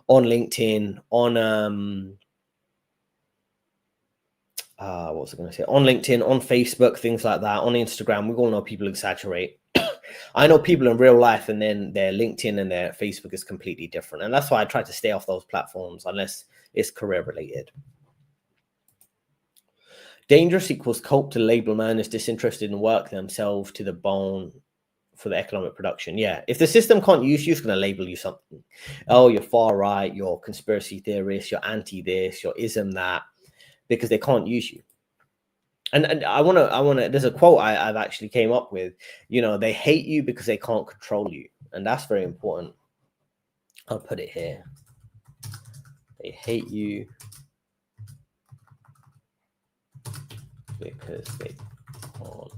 on LinkedIn, on what was I going to say? On LinkedIn, on Facebook, things like that, on Instagram. We all know people exaggerate. I know people in real life, and then their LinkedIn and their Facebook is completely different. And that's why I try to stay off those platforms unless it's career related. Dangerous equals cope to label man is disinterested in work themselves to the bone for the economic production. Yeah, if the system can't use you, it's going to label you something. Oh, you're far right, you're conspiracy theorist, you're anti this, you're ism that, because they can't use you. And I want to, there's a quote I've actually came up with, you know, they hate you because they can't control you. And that's very important. I'll put it here. They hate you because they can't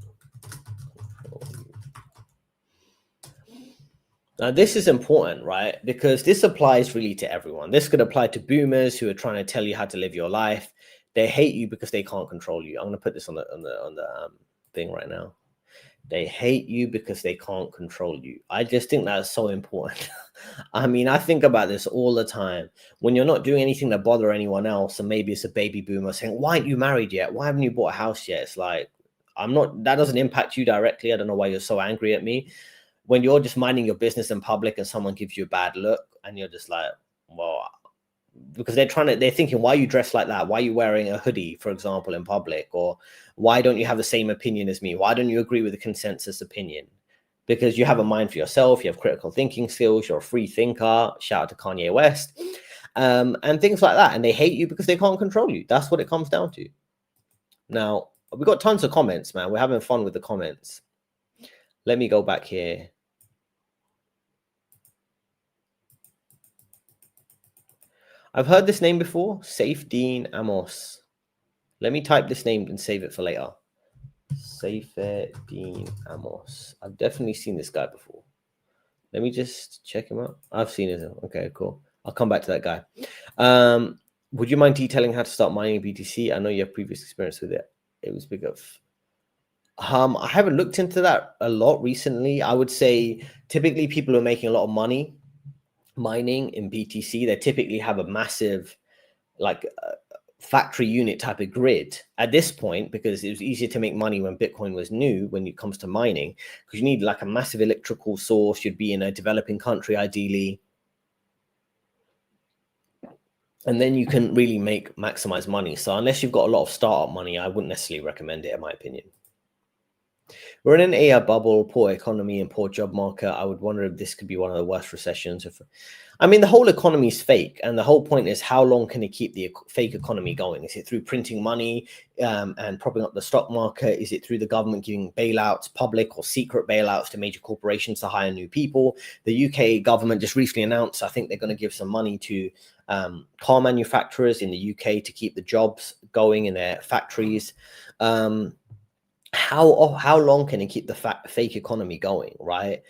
control you. Now, this is important, right? Because this applies really to everyone. This could apply to boomers who are trying to tell you how to live your life. They hate you because they can't control you. I'm going to put this on the thing right now. They hate you because they can't control you. I just think that's so important. I mean, I think about this all the time. When you're not doing anything to bother anyone else, and maybe it's a baby boomer saying, why aren't you married yet? Why haven't you bought a house yet? It's like, that doesn't impact you directly. I don't know why you're so angry at me. When you're just minding your business in public and someone gives you a bad look, and you're just like, well, because they're thinking, why are you dressed like that? Why are you wearing a hoodie, for example, in public? Or why don't you have the same opinion as me? Why don't you agree with the consensus opinion? Because you have a mind for yourself, you have critical thinking skills, you're a free thinker, shout out to Kanye West, and things like that. And they hate you because they can't control you. That's what it comes down to. Now, we've got tons of comments, man. We're having fun with the comments. Let me go back here. I've heard this name before, Saif Dean Amos. Let me type this name and save it for later. Saif Dean Amos. I've definitely seen this guy before. Let me just check him out. I've seen it. Okay, cool. I'll come back to that guy. Would you mind detailing how to start mining BTC? I know you have previous experience with it. It was big of. I haven't looked into that a lot recently. I would say typically people who are making a lot of money mining in BTC, they typically have a massive factory unit type of grid at this point, because it was easier to make money when Bitcoin was new when it comes to mining, because you need like a massive electrical source. You'd be in a developing country ideally, and then you can really maximize money. So unless you've got a lot of startup money, I wouldn't necessarily recommend it, in my opinion. We're in an AI bubble, poor economy and poor job market. I would wonder if this could be one of the worst recessions. I mean, the whole economy is fake. And the whole point is, how long can it keep the fake economy going? Is it through printing money and propping up the stock market? Is it through the government giving bailouts, public or secret bailouts to major corporations to hire new people? The UK government just recently announced, I think they're going to give some money to car manufacturers in the UK to keep the jobs going in their factories. How long can it keep the fake economy going, right?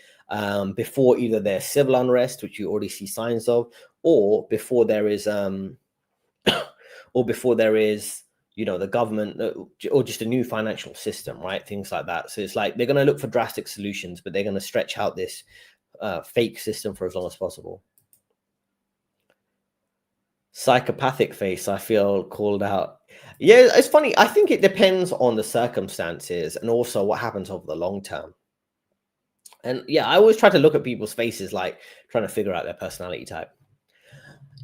Before either there's civil unrest, which you already see signs of, or before there is the government or just a new financial system, right? Things like that. So it's like they're going to look for drastic solutions, but they're going to stretch out this fake system for as long as possible. Psychopathic face, I feel called out. Yeah, it's funny. I think it depends on the circumstances and also what happens over the long term. And yeah, I always try to look at people's faces, like trying to figure out their personality type.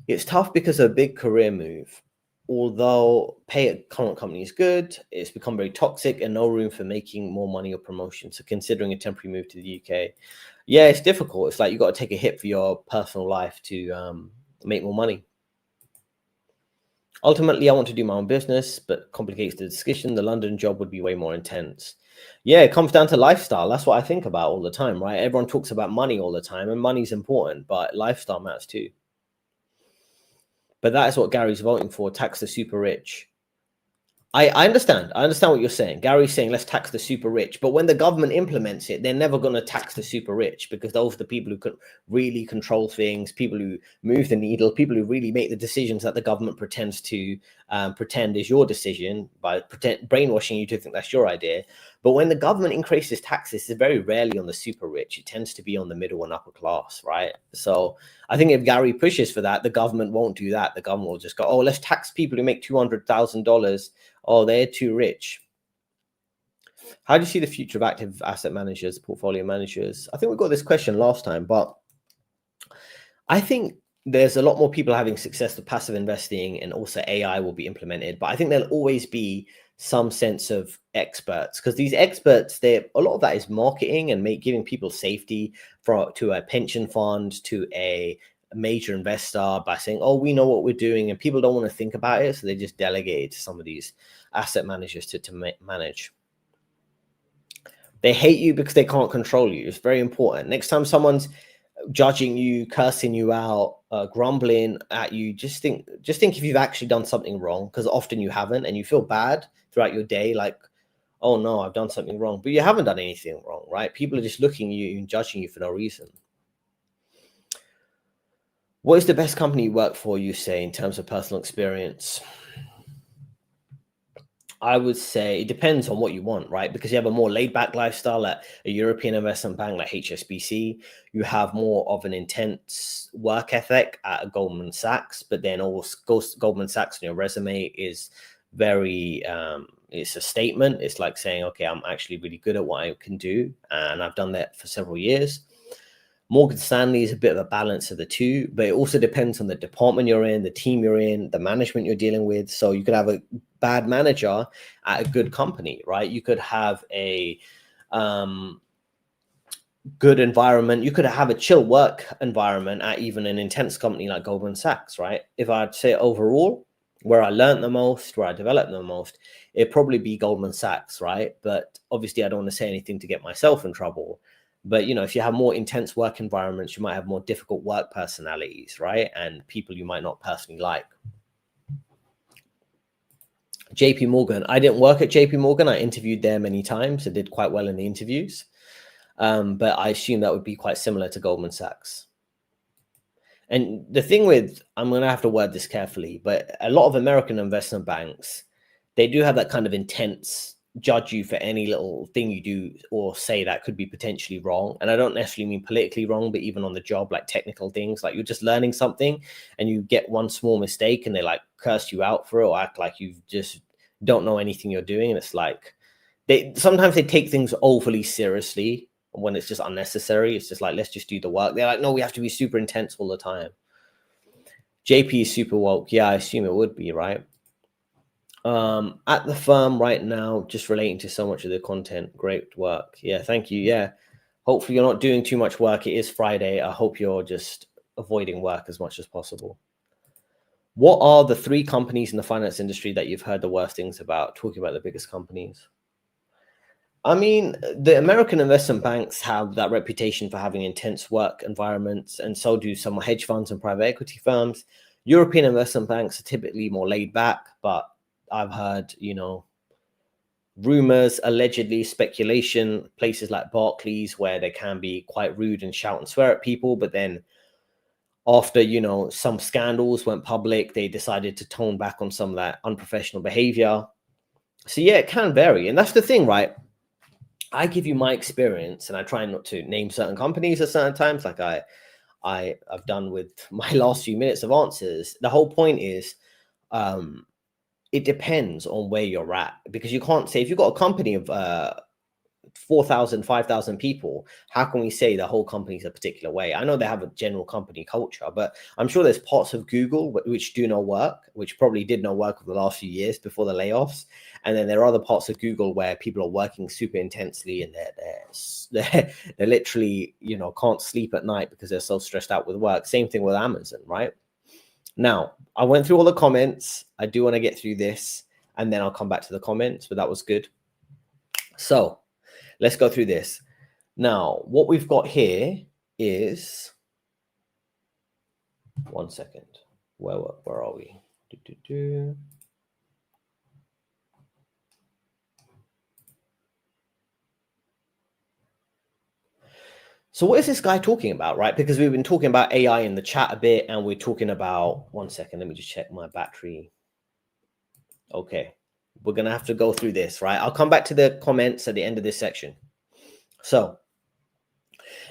It's tough because of a big career move. Although pay at current company is good, it's become very toxic and no room for making more money or promotion. So considering a temporary move to the UK, yeah, it's difficult. It's like you got to take a hit for your personal life to make more money. Ultimately, I want to do my own business, but complicates the discussion. The London job would be way more intense. Yeah, it comes down to lifestyle. That's what I think about all the time, right? Everyone talks about money all the time, and money's important, but lifestyle matters too. But that is what Gary's voting for, tax the super rich. I understand. I understand what you're saying. Gary's saying let's tax the super rich, but when the government implements it, they're never going to tax the super rich because those are the people who can really control things, people who move the needle, people who really make the decisions that the government pretends to pretend is your decision by brainwashing you to think that's your idea. But when the government increases taxes, it's very rarely on the super rich. It tends to be on the middle and upper class, right? So I think if Gary pushes for that, the government won't do that. The government will just go, oh, let's tax people who make $200,000. Oh, they're too rich. How do you see the future of active asset managers, portfolio managers? I think we got this question last time, but I think there's a lot more people having success with passive investing, and also AI will be implemented. But I think there'll always be some sense of experts, because these experts, a lot of that is marketing and giving people safety to a pension fund, to a major investor by saying, oh, we know what we're doing, and people don't want to think about it, so they just delegate it to some of these asset managers to manage. They hate you because they can't control you. It's very important. Next time someone's judging you, cursing you out, grumbling at you, just think if you've actually done something wrong, because often you haven't, and you feel bad throughout your day, like, oh no, I've done something wrong, but you haven't done anything wrong, right? People are just looking at you and judging you for no reason. What is the best company you work for, you say, in terms of personal experience? I would say it depends on what you want, right? Because you have a more laid-back lifestyle at a European investment bank like HSBC. You have more of an intense work ethic at a Goldman Sachs, but then also Goldman Sachs on your resume is very, it's a statement. It's like saying, okay, I'm actually really good at what I can do, and I've done that for several years. Morgan Stanley is a bit of a balance of the two, but it also depends on the department you're in, the team you're in, the management you're dealing with. So you could have a bad manager at a good company, right? You could have a good environment. You could have a chill work environment at even an intense company like Goldman Sachs, right? If I'd say overall, where I learned the most, where I developed the most, it'd probably be Goldman Sachs, right? But obviously I don't want to say anything to get myself in trouble. But, you know, if you have more intense work environments, you might have more difficult work personalities, right? And people you might not personally like. JP Morgan. I didn't work at JP Morgan. I interviewed there many times. I did quite well in the interviews. But I assume that would be quite similar to Goldman Sachs. And the thing with, I'm going to have to word this carefully, but a lot of American investment banks, they do have that kind of intense judge you for any little thing you do or say that could be potentially wrong. And I don't necessarily mean politically wrong, but even on the job, like technical things, like you're just learning something and you get one small mistake and they like curse you out for it or act like you just don't know anything you're doing. And it's like, sometimes they take things overly seriously when it's just unnecessary. It's just like, let's just do the work. They're like, no, we have to be super intense all the time. JP is super woke. Yeah, I assume it would be, right? At the firm right now, just relating to so much of the content. Great work. Yeah, thank you. Yeah. Hopefully you're not doing too much work. It is Friday. I hope you're just avoiding work as much as possible. What are the 3 companies in the finance industry that you've heard the worst things about? Talking about the biggest companies. I mean, the American investment banks have that reputation for having intense work environments, and so do some hedge funds and private equity firms. European investment banks are typically more laid back, but I've heard, rumors, allegedly speculation, places like Barclays where they can be quite rude and shout and swear at people, but then after some scandals went public, they decided to tone back on some of that unprofessional behavior. So yeah, it can vary, and that's the thing, right? I give you my experience, and I try not to name certain companies at certain times, like I've done with my last few minutes of answers. The whole point is, it depends on where you're at, because you can't say if you've got a company of 4,000, 5,000 people, how can we say the whole company's a particular way? I know they have a general company culture, but I'm sure there's parts of Google which do no work, which probably did no work over the last few years before the layoffs. And then there are other parts of Google where people are working super intensely, and they're literally, can't sleep at night because they're so stressed out with work. Same thing with Amazon, right? Now, I went through all the comments. I do want to get through this, and then I'll come back to the comments, but that was good. So let's go through this. Now, what we've got here is, one second, where are we? So what is this guy talking about, right? Because we've been talking about AI in the chat a bit, and we're talking about, one second, let me just check my battery. Okay, we're going to have to go through this, right? I'll come back to the comments at the end of this section. So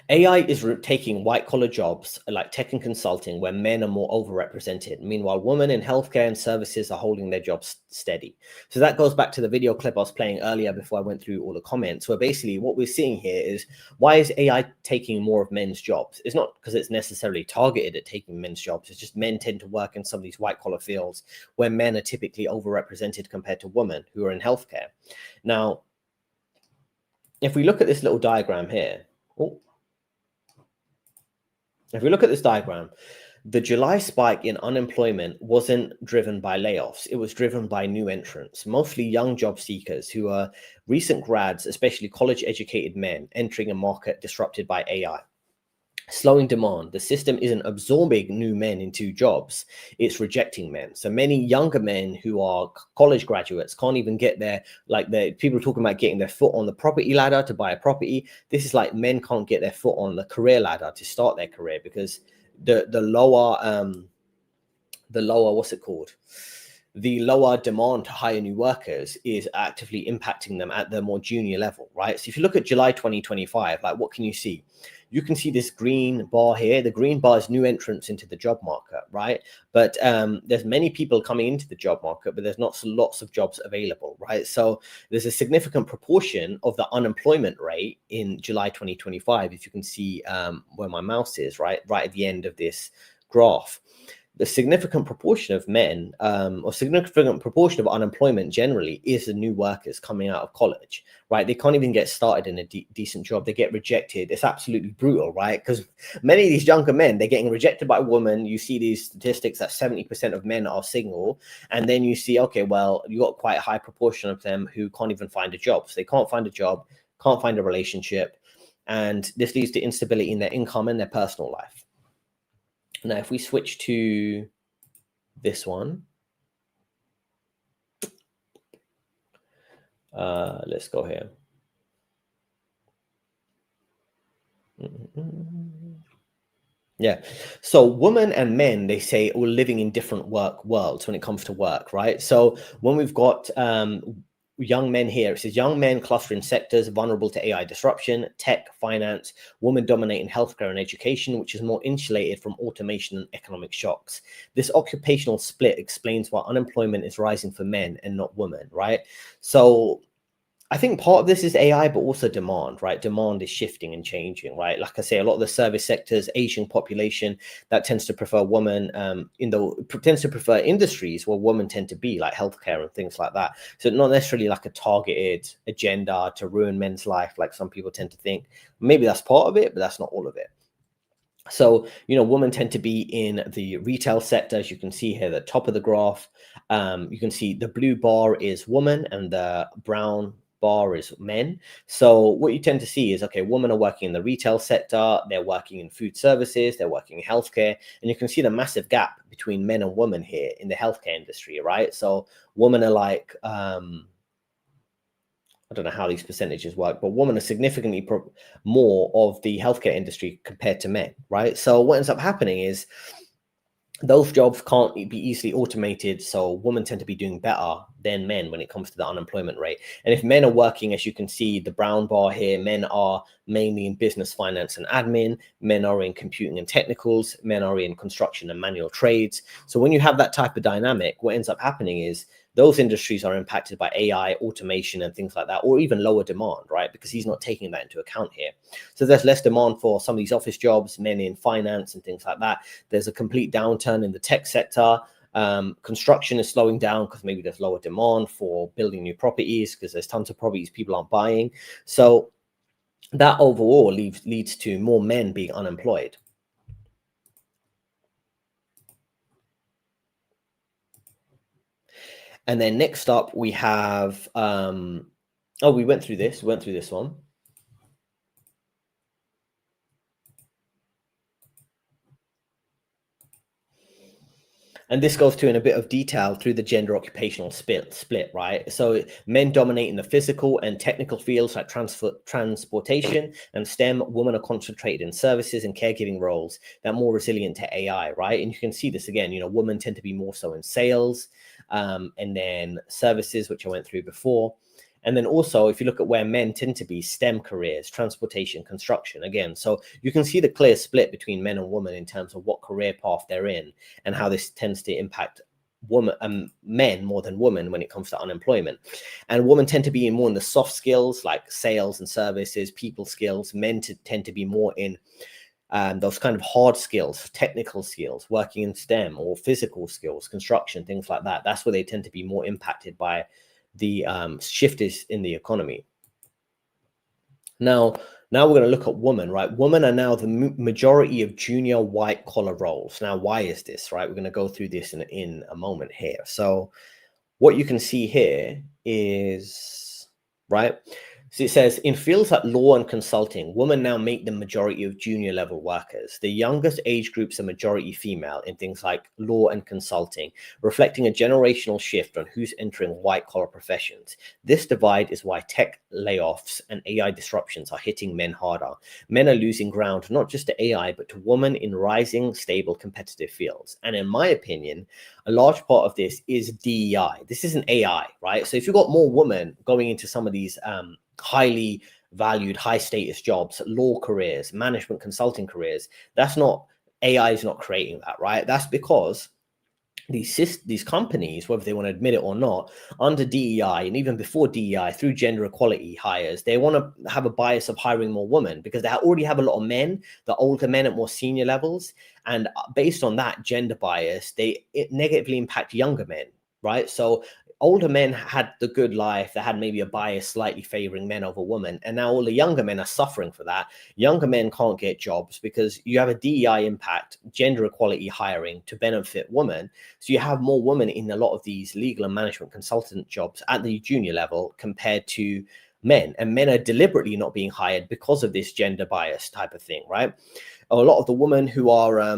AI is taking white-collar jobs like tech and consulting, where men are more overrepresented. Meanwhile, women in healthcare and services are holding their jobs steady. So that goes back to the video clip I was playing earlier before I went through all the comments, where basically what we're seeing here is, why is AI taking more of men's jobs? It's not because it's necessarily targeted at taking men's jobs. It's just men tend to work in some of these white-collar fields where men are typically overrepresented compared to women who are in healthcare. Now, if we look at this little diagram here, if we look at this diagram, the July spike in unemployment wasn't driven by layoffs. It was driven by new entrants, mostly young job seekers who are recent grads, especially college-educated men entering a market disrupted by AI. Slowing demand. The system isn't absorbing new men into jobs, it's rejecting men. So many younger men who are college graduates can't even get their, people are talking about getting their foot on the property ladder to buy a property. This is like men can't get their foot on the career ladder to start their career, because the lower what's it called? The lower demand to hire new workers is actively impacting them at the more junior level, right? So if you look at July 2025, like, what can you see? You can see this green bar here. The green bar is new entrants into the job market, right? But there's many people coming into the job market, but there's not lots of jobs available, right? So there's a significant proportion of the unemployment rate in July 2025, if you can see where my mouse is, right at the end of this graph. The significant proportion of men, or significant proportion of unemployment generally, is the new workers coming out of college, right? They can't even get started in a decent job. They get rejected. It's absolutely brutal, right? Because many of these younger men, they're getting rejected by women. You see these statistics that 70% of men are single. And then you see, okay, well, you got quite a high proportion of them who can't even find a job. So they can't find a job, can't find a relationship. And this leads to instability in their income and their personal life. Now, if we switch to this one, let's go here. Yeah. So women and men, they say, are living in different work worlds when it comes to work, right? So when we've got young men here, it says young men cluster in sectors vulnerable to AI disruption, tech, finance, women dominating healthcare and education, which is more insulated from automation and economic shocks. This occupational split explains why unemployment is rising for men and not women, right? So I think part of this is AI, but also demand, right? Demand is shifting and changing, right? Like I say, a lot of the service sectors, Asian population, that tends to prefer women tends to prefer industries where women tend to be, like healthcare and things like that. So not necessarily like a targeted agenda to ruin men's life, like some people tend to think. Maybe that's part of it, but that's not all of it. So, women tend to be in the retail sector. As you can see here, the top of the graph, you can see the blue bar is woman and the brown bar is men. So what you tend to see is, okay, women are working in the retail sector, they're working in food services, they're working in healthcare, and you can see the massive gap between men and women here in the healthcare industry, right? So women are like, I don't know how these percentages work, but women are significantly more of the healthcare industry compared to men, right? So what ends up happening is those jobs can't be easily automated, so women tend to be doing better than men when it comes to the unemployment rate. And if men are working, as you can see, the brown bar here, men are mainly in business, finance, and admin. Men are in computing and technicals. Men are in construction and manual trades. So when you have that type of dynamic, what ends up happening is those industries are impacted by AI, automation, and things like that, or even lower demand, right? Because he's not taking that into account here. So there's less demand for some of these office jobs, men in finance and things like that. There's a complete downturn in the tech sector. Construction is slowing down because maybe there's lower demand for building new properties because there's tons of properties people aren't buying. So that overall leads to more men being unemployed. And then next up, we have, we went through this one. And this goes to in a bit of detail through the gender occupational split, right? So men dominate in the physical and technical fields like transportation and STEM. Women are concentrated in services and caregiving roles that are more resilient to AI, right? And you can see this again, women tend to be more so in sales and then services, which I went through before. And then also, if you look at where men tend to be, STEM careers, transportation, construction, again. So you can see the clear split between men and women in terms of what career path they're in and how this tends to impact men more than women when it comes to unemployment. And women tend to be more in the soft skills like sales and services, people skills. Men tend to be more in those kind of hard skills, technical skills, working in STEM or physical skills, construction, things like that. That's where they tend to be more impacted by the shift is in the economy. Now we're going to look at women, right? Women are now the majority of junior white collar roles. Now, why is this, right? We're going to go through this in a moment here. So what you can see here is, right? So it says, in fields like law and consulting, women now make the majority of junior level workers. The youngest age groups are majority female in things like law and consulting, reflecting a generational shift on who's entering white collar professions. This divide is why tech layoffs and AI disruptions are hitting men harder. Men are losing ground, not just to AI, but to women in rising, stable, competitive fields. And in my opinion, a large part of this is DEI. This isn't AI, right? So if you've got more women going into some of these highly valued, high status jobs, law careers, management consulting careers, that's not, AI is not creating that, right? That's because these companies, whether they want to admit it or not, under DEI and even before DEI, through gender equality hires, they want to have a bias of hiring more women because they already have a lot of men, the older men at more senior levels. And based on that gender bias, it negatively impact younger men, right? So older men had the good life, they had maybe a bias slightly favoring men over women, and now all the younger men are suffering for that. Younger men can't get jobs because you have a DEI impact, gender equality hiring to benefit women. So you have more women in a lot of these legal and management consultant jobs at the junior level compared to men, and men are deliberately not being hired because of this gender bias type of thing, right? A lot of the women who are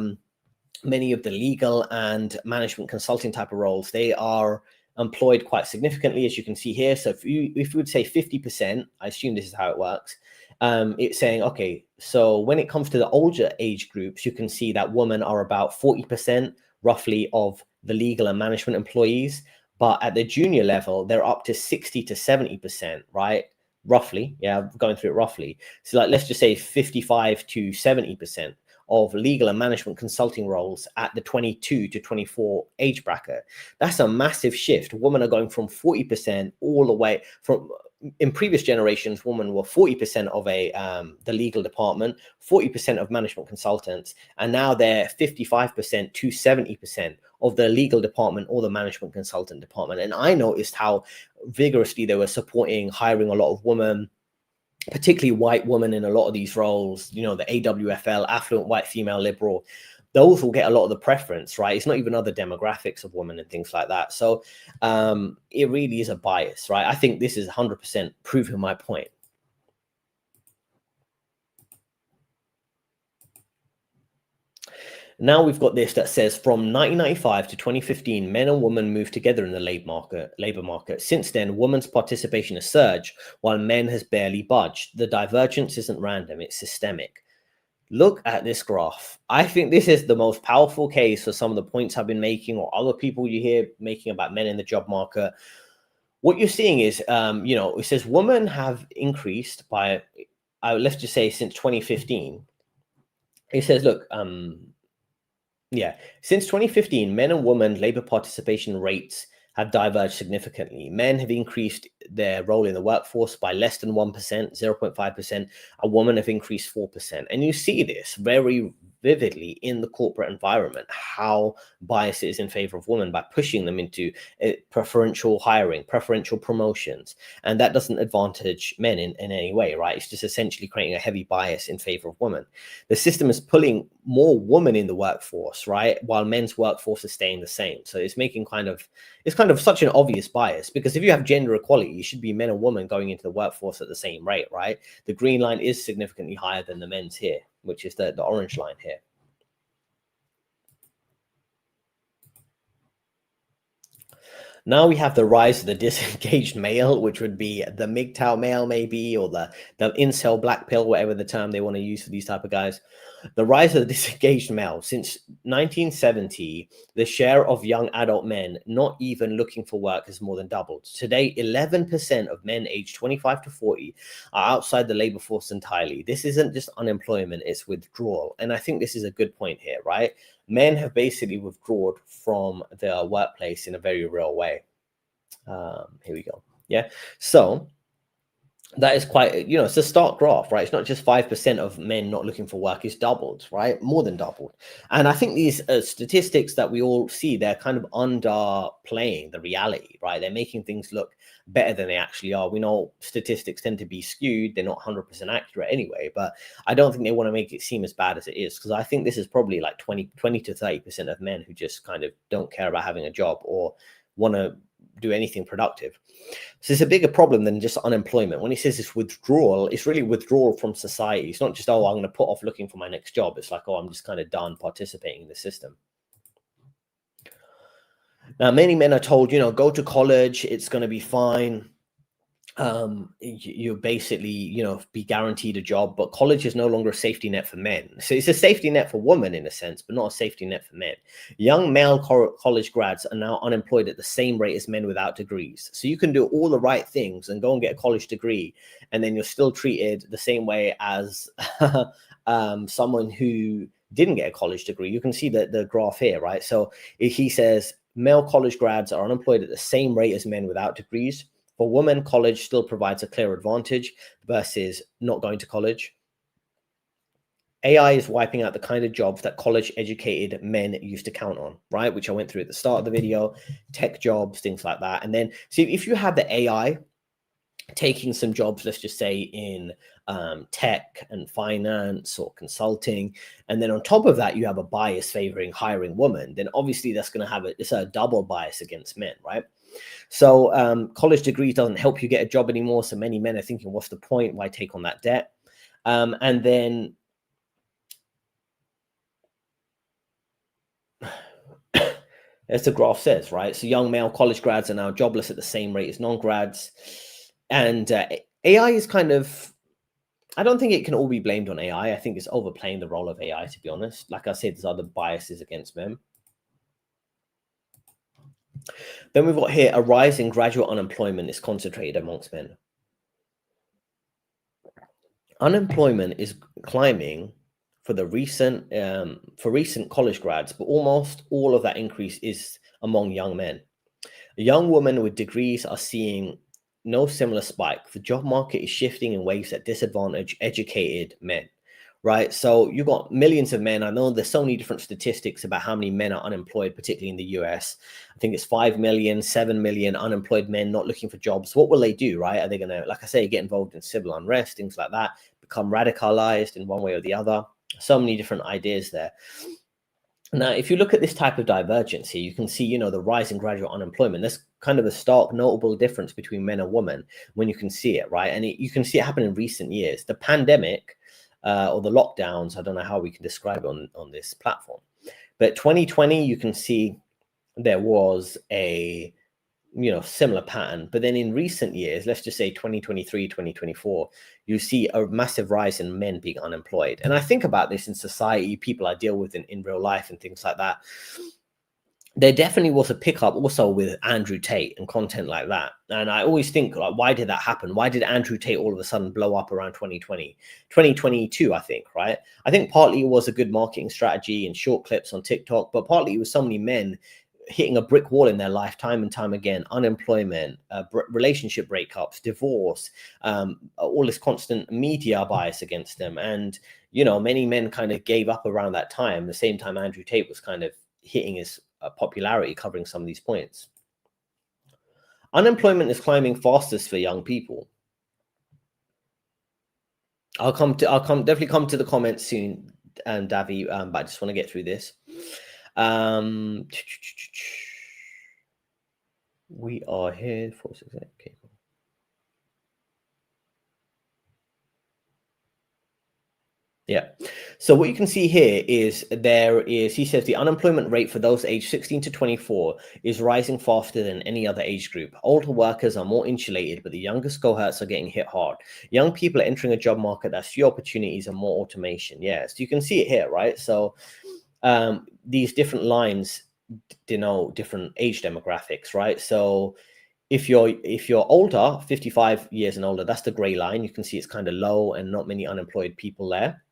many of the legal and management consulting type of roles, they are employed quite significantly, as you can see here. So if you would say 50%, I assume this is how it works. It's saying, okay, so when it comes to the older age groups, you can see that women are about 40% roughly of the legal and management employees, but at the junior level, they're up to 60 to 70%, right? Roughly, yeah, going through it roughly. So like, let's just say 55 to 70% of legal and management consulting roles at the 22 to 24 age bracket. That's a massive shift. Women are going from 40% all the way from in previous generations, women were 40% of the legal department, 40% of management consultants, and now they're 55% to 70% of the legal department or the management consultant department. And I noticed how vigorously they were supporting hiring a lot of women, particularly white women in a lot of these roles, you know, the AWFL, affluent white female liberal. Those will get a lot of the preference, right? It's not even other demographics of women and things like that. So it really is a bias, right? I think this is 100% proving my point. Now we've got this that says from 1995 to 2015, men and women moved together in the labor market. Since then, women's participation has surged while men has barely budged. The divergence isn't random, it's systemic. Look at this graph. I think this is the most powerful case for some of the points I've been making or other people you hear making about men in the job market. What you're seeing is, you know, it says women have increased by, let's just say since 2015. It says, look, yeah, since 2015, men and women labor participation rates have diverged significantly. Men have increased their role in the workforce by less than 1%, 0.5%. A woman have increased 4%. And you see this very vividly in the corporate environment, how bias is in favor of women by pushing them into preferential hiring, preferential promotions. And that doesn't advantage men in any way, right? It's just essentially creating a heavy bias in favor of women. The system is pulling more women in the workforce, right? While men's workforce is staying the same. So it's making it's kind of such an obvious bias, because if you have gender equality, you should be men and women going into the workforce at the same rate, right? The green line is significantly higher than the men's here, which is the orange line here. Now we have the rise of the disengaged male, which would be the MGTOW male maybe, or the incel black pill, whatever the term they want to use for these type of guys. The rise of the disengaged male. Since 1970, the share of young adult men not even looking for work has more than doubled. Today, 11% of men aged 25 to 40 are outside the labor force entirely. This isn't just unemployment, it's withdrawal. And I think this is a good point here, right? Men have basically withdrawn from the workplace in a very real way. Here we go. Yeah. So that is quite, you know, it's a stark graph, right? It's not just 5% of men not looking for work, it's doubled, right? More than doubled. And I think these statistics that we all see, they're kind of underplaying the reality, right? They're making things look better than they actually are. We know statistics tend to be skewed. They're not 100% accurate anyway, but I don't think they want to make it seem as bad as it is, because I think this is probably like 20 to 30% of men who just kind of don't care about having a job or want to do anything productive. So it's a bigger problem than just unemployment. When he says it's withdrawal, it's really withdrawal from society. It's not just, oh, I'm going to put off looking for my next job. It's like, oh, I'm just kind of done participating in the system. Now, many men are told, you know, go to college, it's going to be fine. You basically, you know, be guaranteed a job, but college is no longer a safety net for men. So it's a safety net for women in a sense, but not a safety net for men. Young male college grads are now unemployed at the same rate as men without degrees. So you can do all the right things and go and get a college degree, and then you're still treated the same way as someone who didn't get a college degree. You can see the graph here, right? So he says male college grads are unemployed at the same rate as men without degrees. For women, college still provides a clear advantage versus not going to college. AI is wiping out the kind of jobs that college-educated men used to count on, right? Which I went through at the start of the video, tech jobs, things like that. And then, see, if you have the AI taking some jobs, let's just say in tech and finance or consulting, and then on top of that, you have a bias favoring hiring women, then obviously that's going to have it's a double bias against men, right? So college degrees doesn't help you get a job anymore. So many men are thinking, what's the point? Why take on that debt? And then as the graph says, right? So young male college grads are now jobless at the same rate as non-grads. And AI is kind of, I don't think it can all be blamed on AI. I think it's overplaying the role of AI, to be honest. Like I said, there's other biases against men. Then we've got here, a rise in graduate unemployment is concentrated amongst men. Unemployment is climbing for the recent college grads, but almost all of that increase is among young men. Young women with degrees are seeing no similar spike. The job market is shifting in ways that disadvantage educated men, right? So you got millions of men. I know there's so many different statistics about how many men are unemployed, particularly in the US. I think it's 5 million, 7 million unemployed men not looking for jobs. What will they do, right? Are they going to, like I say, get involved in civil unrest, things like that, become radicalized in one way or the other? So many different ideas there. Now, if you look at this type of divergence here, you can see, the rise in graduate unemployment. There's kind of a stark, notable difference between men and women when you can see it, right? And you can see it happen in recent years. The pandemic or the lockdowns, I don't know how we can describe it on this platform, but 2020, you can see there was a similar pattern. But then in recent years, let's just say 2023, 2024, you see a massive rise in men being unemployed. And I think about this in society, people I deal with in real life and things like that. There definitely was a pickup also with Andrew Tate and content like that. And I always think, like, why did that happen? Why did Andrew Tate all of a sudden blow up around 2020, 2022, I think, right? I think partly it was a good marketing strategy and short clips on TikTok, but partly it was so many men hitting a brick wall in their life time and time again: unemployment, relationship breakups, divorce, all this constant media bias against them. And, many men kind of gave up around that time, the same time Andrew Tate was kind of hitting his popularity, covering some of these points. Unemployment is climbing fastest for young people. I'll definitely come to the comments soon, Davi, but I just want to get through this. We are here for okay. Yeah. So what you can see here is he says the unemployment rate for those aged 16 to 24 is rising faster than any other age group. Older workers are more insulated, but the youngest cohorts are getting hit hard. Young people are entering a job market that's few opportunities and more automation. Yeah. So you can see it here, right? So these different lines denote different age demographics, right? So if you're older, 55 years and older, that's the gray line. You can see it's kind of low and not many unemployed people there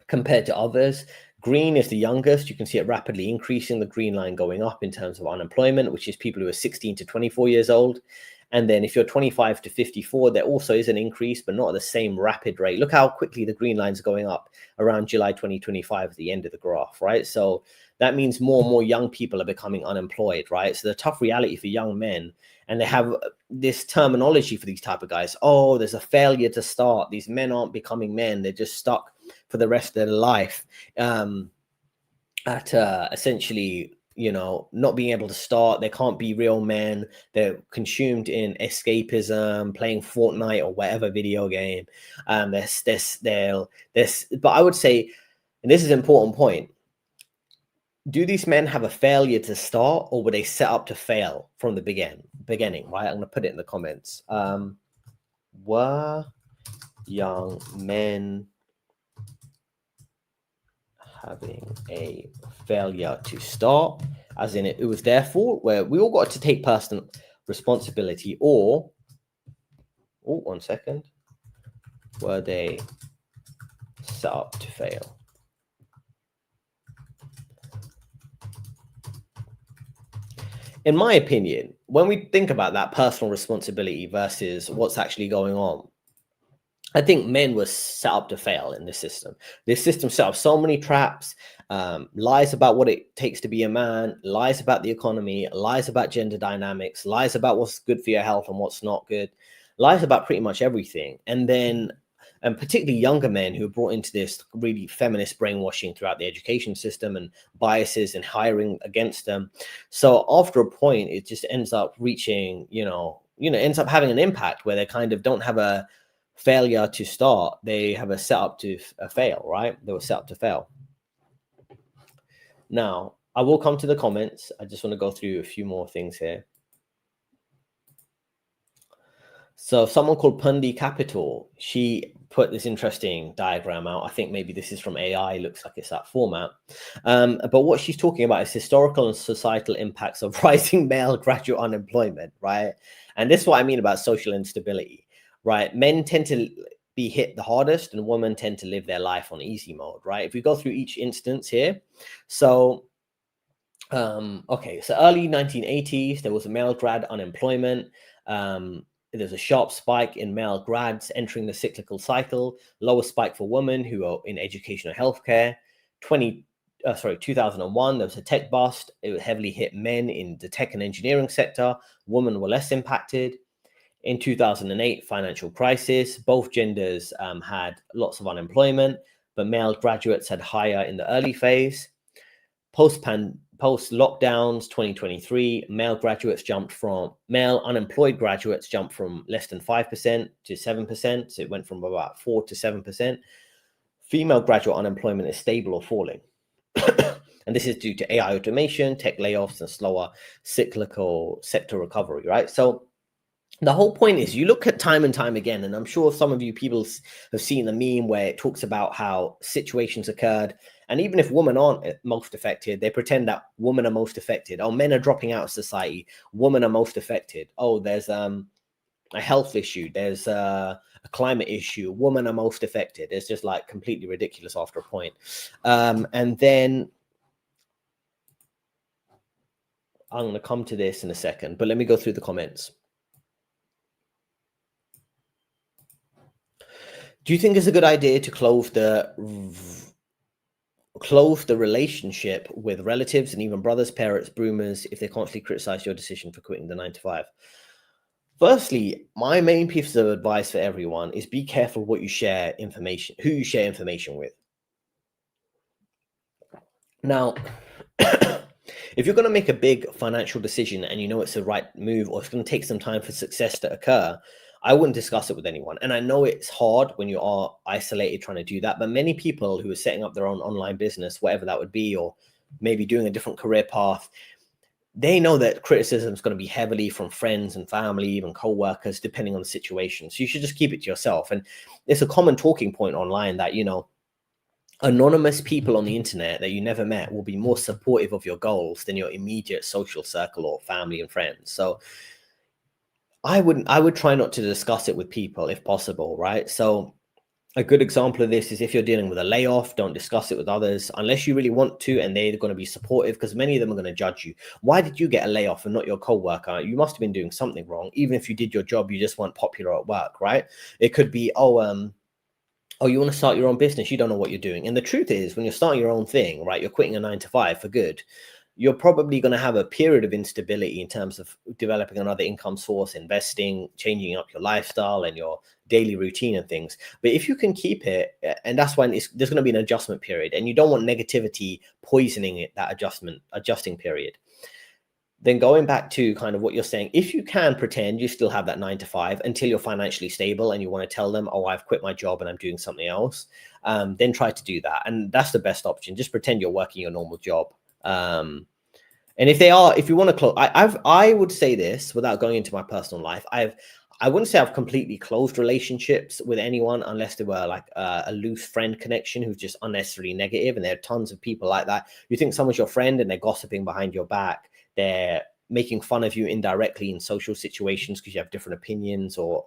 compared to others. Green is the youngest. You can see it rapidly increasing, the green line going up in terms of unemployment, which is people who are 16 to 24 years old. And then if you're 25 to 54, there also is an increase, but not at the same rapid rate. Look how quickly the green line's going up around July 2025 at the end of the graph, right? So that means more and more young people are becoming unemployed, right? So the tough reality for young men, and they have this terminology for these type of guys: oh, there's a failure to start. These men aren't becoming men. They're just stuck for the rest of their life at essentially, not being able to start. They can't be real men. They're consumed in escapism, playing Fortnite or whatever video game. But I would say, and this is an important point, do these men have a failure to start, or were they set up to fail from the beginning, right? I'm going to put it in the comments. Were young men having a failure to start, as in it was their fault, where we all got to take personal responsibility, or, oh, 1 second, were they set up to fail? In my opinion, when we think about that personal responsibility versus what's actually going on, I think men were set up to fail in this system. This system set up so many traps, lies about what it takes to be a man, lies about the economy, lies about gender dynamics, lies about what's good for your health and what's not good, lies about pretty much everything. And then, and particularly younger men who are brought into this really feminist brainwashing throughout the education system and biases and hiring against them. So after a point, it just ends up reaching, ends up having an impact where they kind of don't have a failure to start. They have a setup to fail, right? They were set up to fail. Now, I will come to the comments. I just want to go through a few more things here. So someone called Pundi Capital, she put this interesting diagram out. I think maybe this is from AI. Looks like it's that format. But what she's talking about is historical and societal impacts of rising male graduate unemployment, right? And this is what I mean about social instability, right? Men tend to be hit the hardest and women tend to live their life on easy mode, right? If we go through each instance here. So, okay, so early 1980s, there was a male grad unemployment. there's a sharp spike in male grads entering the cyclical cycle, lower spike for women who are in education or healthcare. 2001, there was a tech bust. It heavily hit men in the tech and engineering sector. Women were less impacted. In 2008, financial crisis. Both genders had lots of unemployment, but male graduates had higher in the early phase. Post lockdowns, 2023, male unemployed graduates jumped from less than 5% to 7%. So it went from about 4 to 7%. Female graduate unemployment is stable or falling. And this is due to AI automation, tech layoffs, and slower cyclical sector recovery, right? So the whole point is you look at time and time again, and I'm sure some of you people have seen the meme where it talks about how situations occurred. And even if women aren't most affected, they pretend that women are most affected. Oh, men are dropping out of society. Women are most affected. Oh, there's a health issue. There's a climate issue. Women are most affected. It's just like completely ridiculous after a point. And then I'm going to come to this in a second, but let me go through the comments. Do you think it's a good idea to close the relationship with relatives and even brothers, parents, groomers if they constantly criticize your decision for quitting the 9 to 5? Firstly, my main piece of advice for everyone is be careful what you share information, who you share information with. Now, if you're going to make a big financial decision and you know it's the right move or it's going to take some time for success to occur, I wouldn't discuss it with anyone. And I know it's hard when you are isolated trying to do that, but many people who are setting up their own online business, whatever that would be, or maybe doing a different career path, they know that criticism is going to be heavily from friends and family, even co-workers, depending on the situation. So you should just keep it to yourself. And it's a common talking point online that, anonymous people on the internet that you never met will be more supportive of your goals than your immediate social circle or family and friends. So I would try not to discuss it with people if possible, right? So a good example of this is if you're dealing with a layoff, don't discuss it with others unless you really want to, and they're going to be supportive, because many of them are going to judge you. Why did you get a layoff and not your coworker? You must have been doing something wrong. Even if you did your job, you just weren't popular at work, right? It could be, you want to start your own business, you don't know what you're doing. And the truth is, when you're starting your own thing, right, you're quitting a 9 to 5 for good, you're probably going to have a period of instability in terms of developing another income source, investing, changing up your lifestyle and your daily routine and things. But if you can keep it, and that's when there's going to be an adjustment period, and you don't want negativity poisoning it, that adjusting period. Then going back to kind of what you're saying, if you can pretend you still have that 9 to 5 until you're financially stable and you want to tell them, oh, I've quit my job and I'm doing something else, then try to do that. And that's the best option. Just pretend you're working your normal job. And if you want to close, I would say this without going into my personal life. I wouldn't say I've completely closed relationships with anyone unless they were like a loose friend connection who's just unnecessarily negative. And there are tons of people like that. You think someone's your friend and they're gossiping behind your back. They're making fun of you indirectly in social situations because you have different opinions or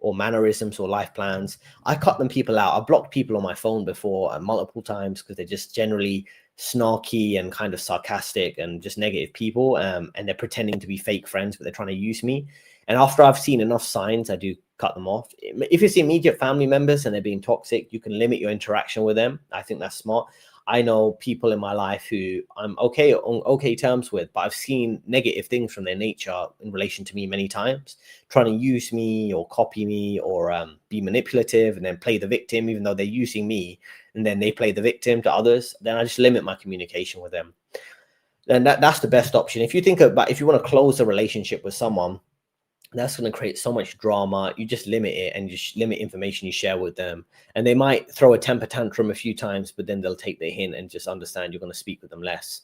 mannerisms or life plans. I cut them people out. I've blocked people on my phone before multiple times because they're just generally snarky and kind of sarcastic and just negative people. And they're pretending to be fake friends, but they're trying to use me. And after I've seen enough signs, I do cut them off. If it's immediate family members and they're being toxic, you can limit your interaction with them. I think that's smart. I know people in my life who I'm on okay terms with, but I've seen negative things from their nature in relation to me many times, trying to use me or copy me or be manipulative and then play the victim, even though they're using me, and then they play the victim to others. Then I just limit my communication with them. And that's the best option. If you think about, if you want to close a relationship with someone, that's going to create so much drama. You just limit it and just limit information you share with them. And they might throw a temper tantrum a few times, but then they'll take the hint and just understand you're going to speak with them less.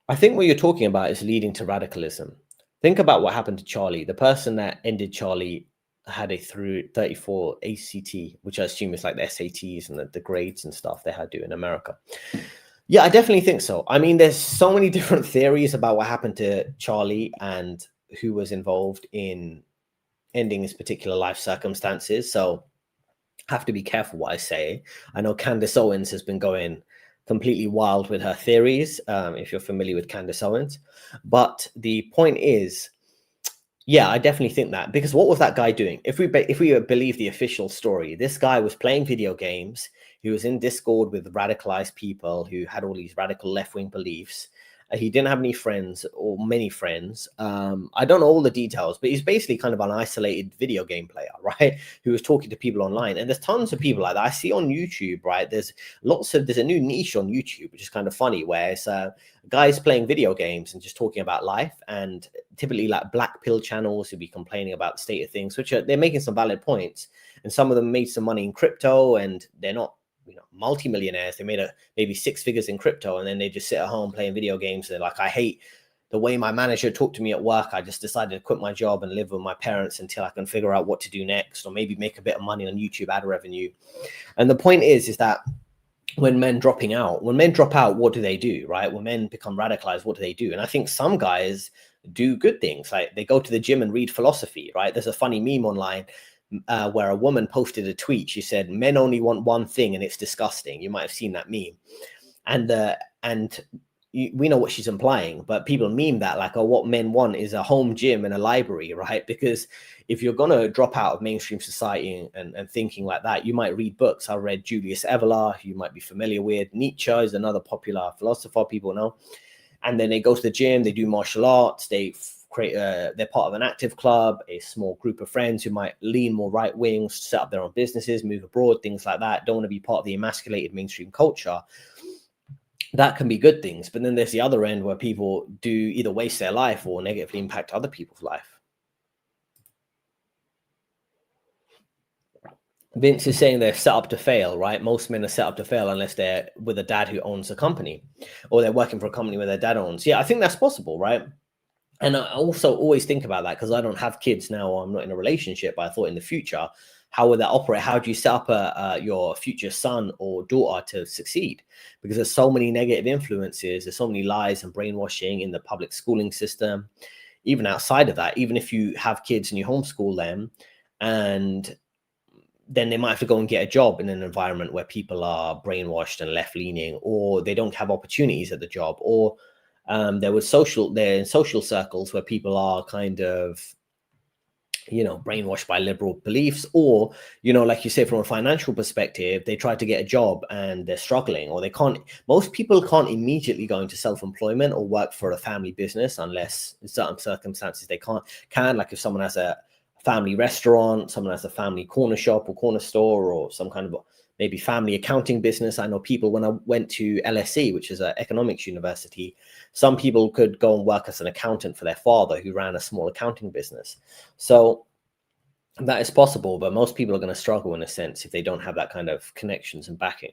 I think what you're talking about is leading to radicalism. Think about what happened to Charlie. The person that ended Charlie had a 34 ACT, which I assume is like the SATs and the grades and stuff they had to do in America. Yeah, I definitely think so. I mean, there's so many different theories about what happened to Charlie and who was involved in ending his particular life circumstances. So I have to be careful what I say. I know Candace Owens has been going completely wild with her theories, if you're familiar with Candace Owens. But the point is, Yeah, I definitely think that, because what was that guy doing? If we believe the official story, this guy was playing video games. He was in Discord with radicalized people who had all these radical left-wing beliefs. He didn't have any friends or many friends. I don't know all the details, but he's basically kind of an isolated video game player, right? Who was talking to people online. And there's tons of people like that I see on YouTube, right? There's a new niche on YouTube, which is kind of funny, where it's guys playing video games and just talking about life, and typically like black pill channels who be complaining about the state of things, which they're making some valid points. And some of them made some money in crypto, and they're not, multimillionaires. They made maybe 6 figures in crypto, and then they just sit at home playing video games. They're like, I hate the way my manager talked to me at work. I just decided to quit my job and live with my parents until I can figure out what to do next, or maybe make a bit of money on YouTube ad revenue. And the point is that when men drop out, what do they do, right? When men become radicalized, what do they do? And I think some guys do good things, like they go to the gym and read philosophy, right? There's a funny meme online where a woman posted a tweet. She said, men only want one thing and it's disgusting. You might have seen that meme. And we know what she's implying, but people meme that like, oh, what men want is a home gym and a library, right? Because if you're going to drop out of mainstream society and thinking like that, you might read books. I read Julius Evola, who you might be familiar with. Nietzsche is another popular philosopher people know. And then they go to the gym, they do martial arts, they're part of an active club, a small group of friends who might lean more right wing, set up their own businesses, move abroad, things like that. Don't want to be part of the emasculated mainstream culture. That can be good things. But then there's the other end where people do either waste their life or negatively impact other people's life. Vince is saying they're set up to fail, right? Most men are set up to fail unless they're with a dad who owns a company, or they're working for a company where their dad owns. Yeah, I think that's possible, right? And I also always think about that, because I don't have kids now, or I'm not in a relationship, but I thought in the future, how would that operate? How do you set up your future son or daughter to succeed? Because there's so many negative influences, there's so many lies and brainwashing in the public schooling system. Even outside of that, even if you have kids and you homeschool them, and then they might have to go and get a job in an environment where people are brainwashed and left-leaning, or they don't have opportunities at the job, or they're in social circles where people are kind of, brainwashed by liberal beliefs, or, like you say, from a financial perspective, they try to get a job and they're struggling, or most people can't immediately go into self-employment or work for a family business unless in certain circumstances they can, like if someone has a family restaurant, someone has a family corner shop or corner store, or some kind of maybe family accounting business. I know people, when I went to LSE, which is an economics university, some people could go and work as an accountant for their father who ran a small accounting business. So that is possible, but most people are going to struggle in a sense if they don't have that kind of connections and backing.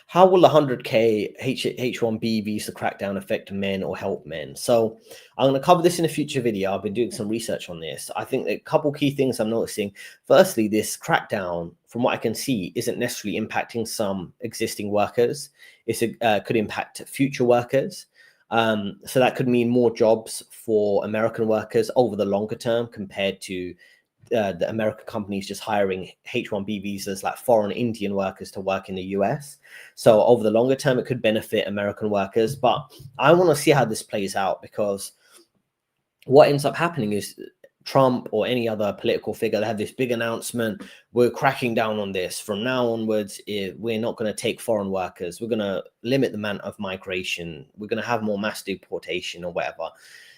How will the 100K H1B visa crackdown affect men or help men? So I'm going to cover this in a future video. I've been doing some research on this. I think a couple key things I'm noticing. Firstly, this crackdown, from what I can see, isn't necessarily impacting some existing workers. It could impact future workers. So that could mean more jobs for American workers over the longer term, compared to the American companies just hiring H1B visas, like foreign Indian workers, to work in the US. So over the longer term, it could benefit American workers. But I want to see how this plays out, because what ends up happening is Trump or any other political figure, they have this big announcement: we're cracking down on this. From now onwards, we're not going to take foreign workers. We're going to limit the amount of migration. We're going to have more mass deportation or whatever.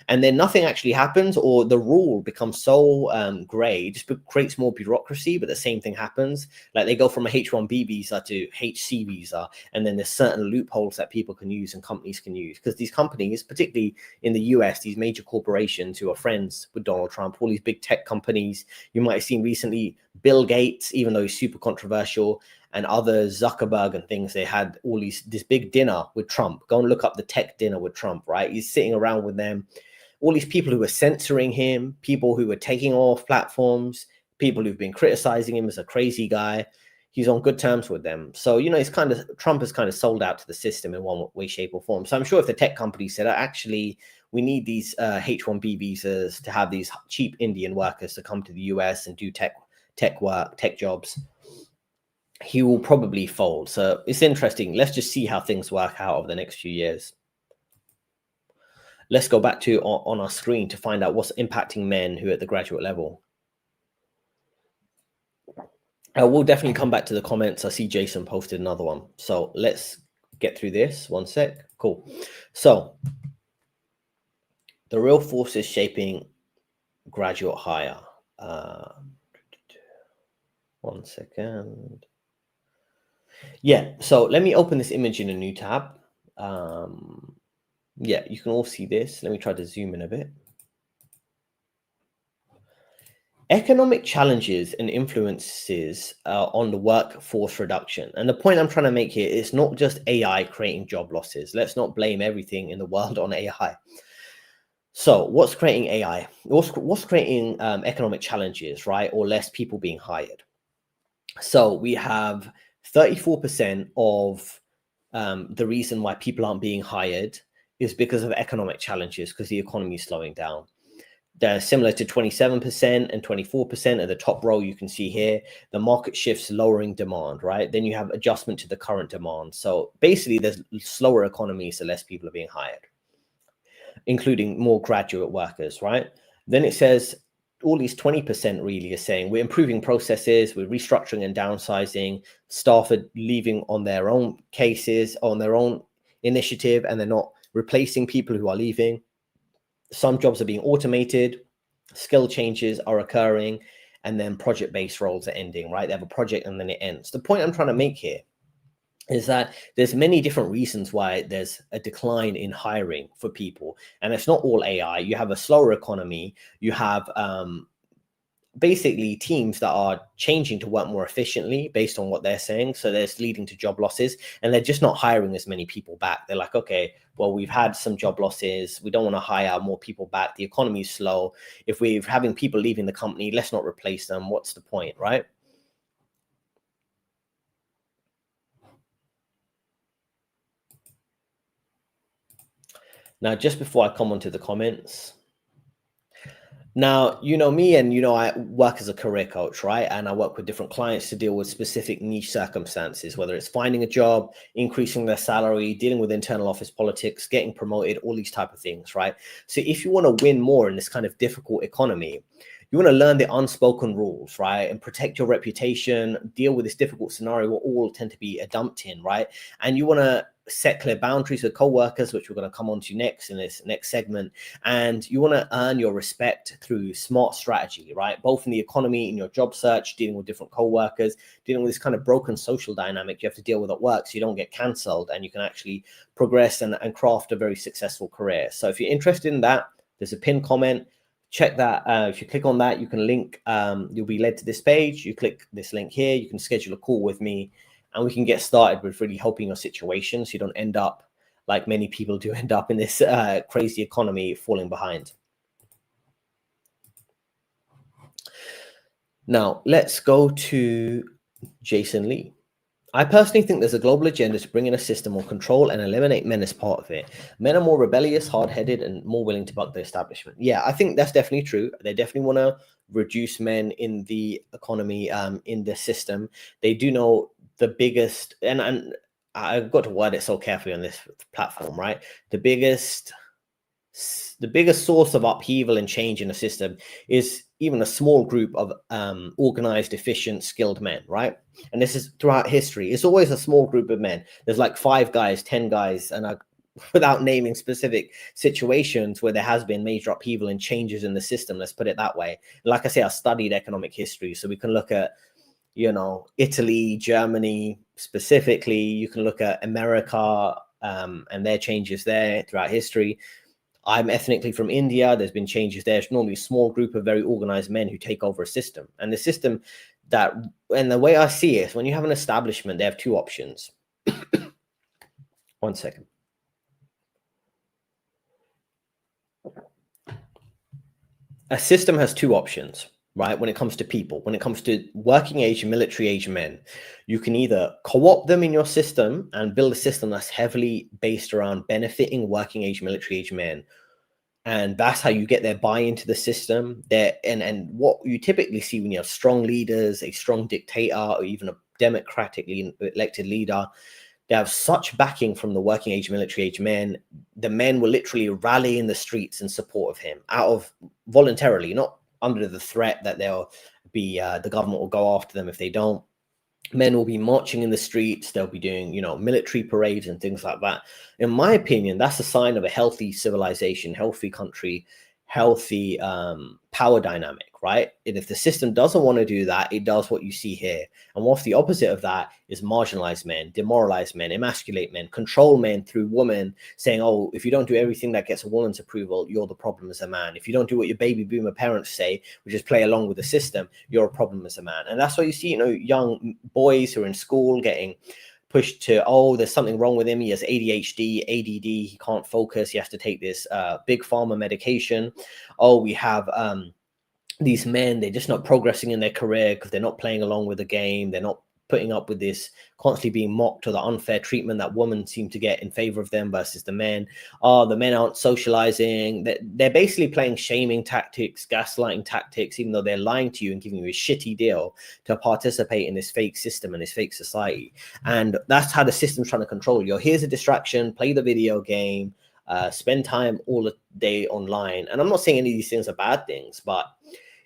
And then nothing actually happens, or the rule becomes so gray, just creates more bureaucracy, but the same thing happens. Like they go from a H1B visa to HC visa, and then there's certain loopholes that people can use and companies can use. Because these companies, particularly in the US, these major corporations who are friends with Donald Trump, all these big tech companies, you might have seen recently, Bill Gates, even though he's super controversial, and others, Zuckerberg and things, they had this big dinner with Trump. Go and look up the tech dinner with Trump, right? He's sitting around with them. All these people who were censoring him, people who were taking off platforms, people who've been criticizing him as a crazy guy, he's on good terms with them. So, Trump has kind of sold out to the system in one way, shape, or form. So I'm sure if the tech company said, actually, we need these H1B visas to have these cheap Indian workers to come to the US and do tech work, tech jobs, he will probably fold. So it's interesting. Let's just see how things work out over the next few years. Let's go back to on our screen to find out what's impacting men who are at the graduate level. We'll definitely come back to the comments. I see Jason posted another one. So let's get through this. One sec. Cool. So the real forces shaping graduate hire. One second. Yeah, so let me open this image in a new tab. Yeah, you can all see this. Let me try to zoom in a bit. Economic challenges and influences on the workforce reduction. And the point I'm trying to make here is not just AI creating job losses. Let's not blame everything in the world on AI. So what's creating AI? What's creating economic challenges, right? Or less people being hired. So we have 34% of the reason why people aren't being hired is because of economic challenges, because the economy is slowing down. They're similar to 27% and 24% at the top row. You can see here, the market shifts lowering demand, right? Then you have adjustment to the current demand. So basically there's slower economy, so less people are being hired, including more graduate workers, right? Then it says all these 20% really is saying we're improving processes, we're restructuring and downsizing, staff are leaving on their own cases, on their own initiative, and they're not replacing people who are leaving. Some jobs are being automated, skill changes are occurring, and then project-based roles are ending, right? They have a project and then it ends. The point I'm trying to make here is that there's many different reasons why there's a decline in hiring for people. And it's not all AI. You have a slower economy. You have basically teams that are changing to work more efficiently based on what they're saying. So that's leading to job losses, and they're just not hiring as many people back. They're like, okay, well, we've had some job losses. We don't want to hire more people back. The economy is slow. If we're having people leaving the company, let's not replace them. What's the point, right? Now, just before I come onto the comments, now, you know me, and I work as a career coach, right? And I work with different clients to deal with specific niche circumstances, whether it's finding a job, increasing their salary, dealing with internal office politics, getting promoted, all these type of things, right? So if you want to win more in this kind of difficult economy, you want to learn the unspoken rules, right? And protect your reputation, deal with this difficult scenario where all tend to be dumped in, right? And you want to set clear boundaries with co-workers, which we're going to come on to next in this next segment. And you want to earn your respect through smart strategy, right? Both in the economy, in your job search, dealing with different co-workers, dealing with this kind of broken social dynamic you have to deal with at work so you don't get cancelled and you can actually progress and craft a very successful career. So if you're interested in that, there's a pinned comment. Check that. If you click on that, you can link, you'll be led to this page. You click this link here, you can schedule a call with me and we can get started with really helping your situation so you don't end up like many people do end up in this crazy economy falling behind. Now, let's go to Jason Lee. I personally think there's a global agenda to bring in a system of control and eliminate men as part of it. Men are more rebellious, hard-headed, and more willing to buck the establishment. Yeah, I think that's definitely true. They definitely want to reduce men in the economy, in the system. They do know the biggest, and I've got to word it so carefully on this platform, right? The biggest source of upheaval and change in a system is even a small group of organized, efficient, skilled men, right? And this is throughout history. It's always a small group of men. There's like 5 guys, 10 guys, and without naming specific situations where there has been major upheaval and changes in the system, let's put it that way. Like I say, I studied economic history, so we can look at, Italy, Germany specifically. You can look at America and their changes there throughout history. I'm ethnically from India. There's been changes there. It's normally a small group of very organized men who take over a system. And the system and the way I see it is when you have an establishment, they have 2 options. One second. A system has 2 options, right? When it comes to people, when it comes to working age and military age men, you can either co-opt them in your system and build a system that's heavily based around benefiting working age, military age men. And that's how you get their buy-in to the system. And what you typically see when you have strong leaders, a strong dictator, or even a democratically elected leader, They have such backing from the working age, military age men. The men will literally rally in the streets in support of him, out of voluntarily, not under the threat that they'll be the government will go after them if they don't. Men will be marching in the streets. They'll be doing, you know, military parades and things like that. In my opinion, that's a sign of a healthy civilization, healthy country, healthy power dynamic, right? And if the system doesn't want to do that, it does what you see here. And what's the opposite of that is marginalize men, demoralize men, emasculate men, control men through women, saying, oh, if you don't do everything that gets a woman's approval, you're the problem as a man. If you don't do what your baby boomer parents say, which is play along with the system, you're a problem as a man. And that's why you see, you know, young boys who are in school getting pushed to, oh, there's something wrong with him. He has ADHD, ADD. He can't focus. He has to take this big pharma medication. Oh, we have these men, they're just not progressing in their career because they're not playing along with the game. They're not putting up with this constantly being mocked or the unfair treatment that women seem to get in favor of them versus the men. Oh, the men aren't socializing. They're basically playing shaming tactics, gaslighting tactics, even though they're lying to you and giving you a shitty deal to participate in this fake system and this fake society. And that's how the system's trying to control you. Here's a distraction, play the video game, spend time all the day online. And I'm not saying any of these things are bad things, but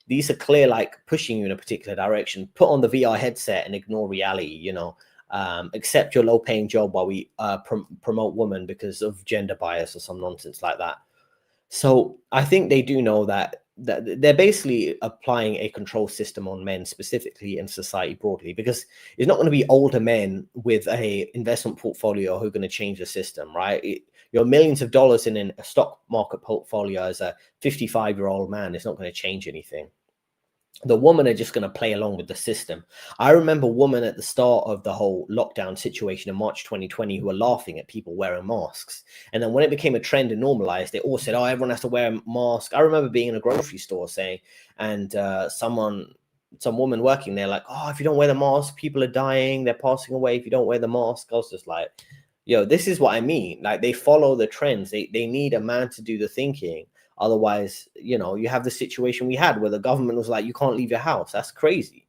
these are clear, like pushing you in a particular direction. Put on the VR headset and ignore reality, you know, accept your low paying job while we promote women because of gender bias or some nonsense like that. So I think they do know that they're basically applying a control system on men specifically and society broadly, because it's not going to be older men with a investment portfolio who are going to change the system, right? Your millions of dollars in a stock market portfolio as a 55-year-old man is not going to change anything. The women are just going to play along with the system. I remember women at the start of the whole lockdown situation in March 2020 who were laughing at people wearing masks. And then when it became a trend and normalized, they all said, oh, everyone has to wear a mask. I remember being in a grocery store saying, and some woman working there like, oh, if you don't wear the mask, people are dying. They're passing away if you don't wear the mask. I was just like, yo, this is what I mean. Like, they follow the trends. They need a man to do the thinking. Otherwise, you know, you have the situation we had where the government was like, you can't leave your house. That's crazy.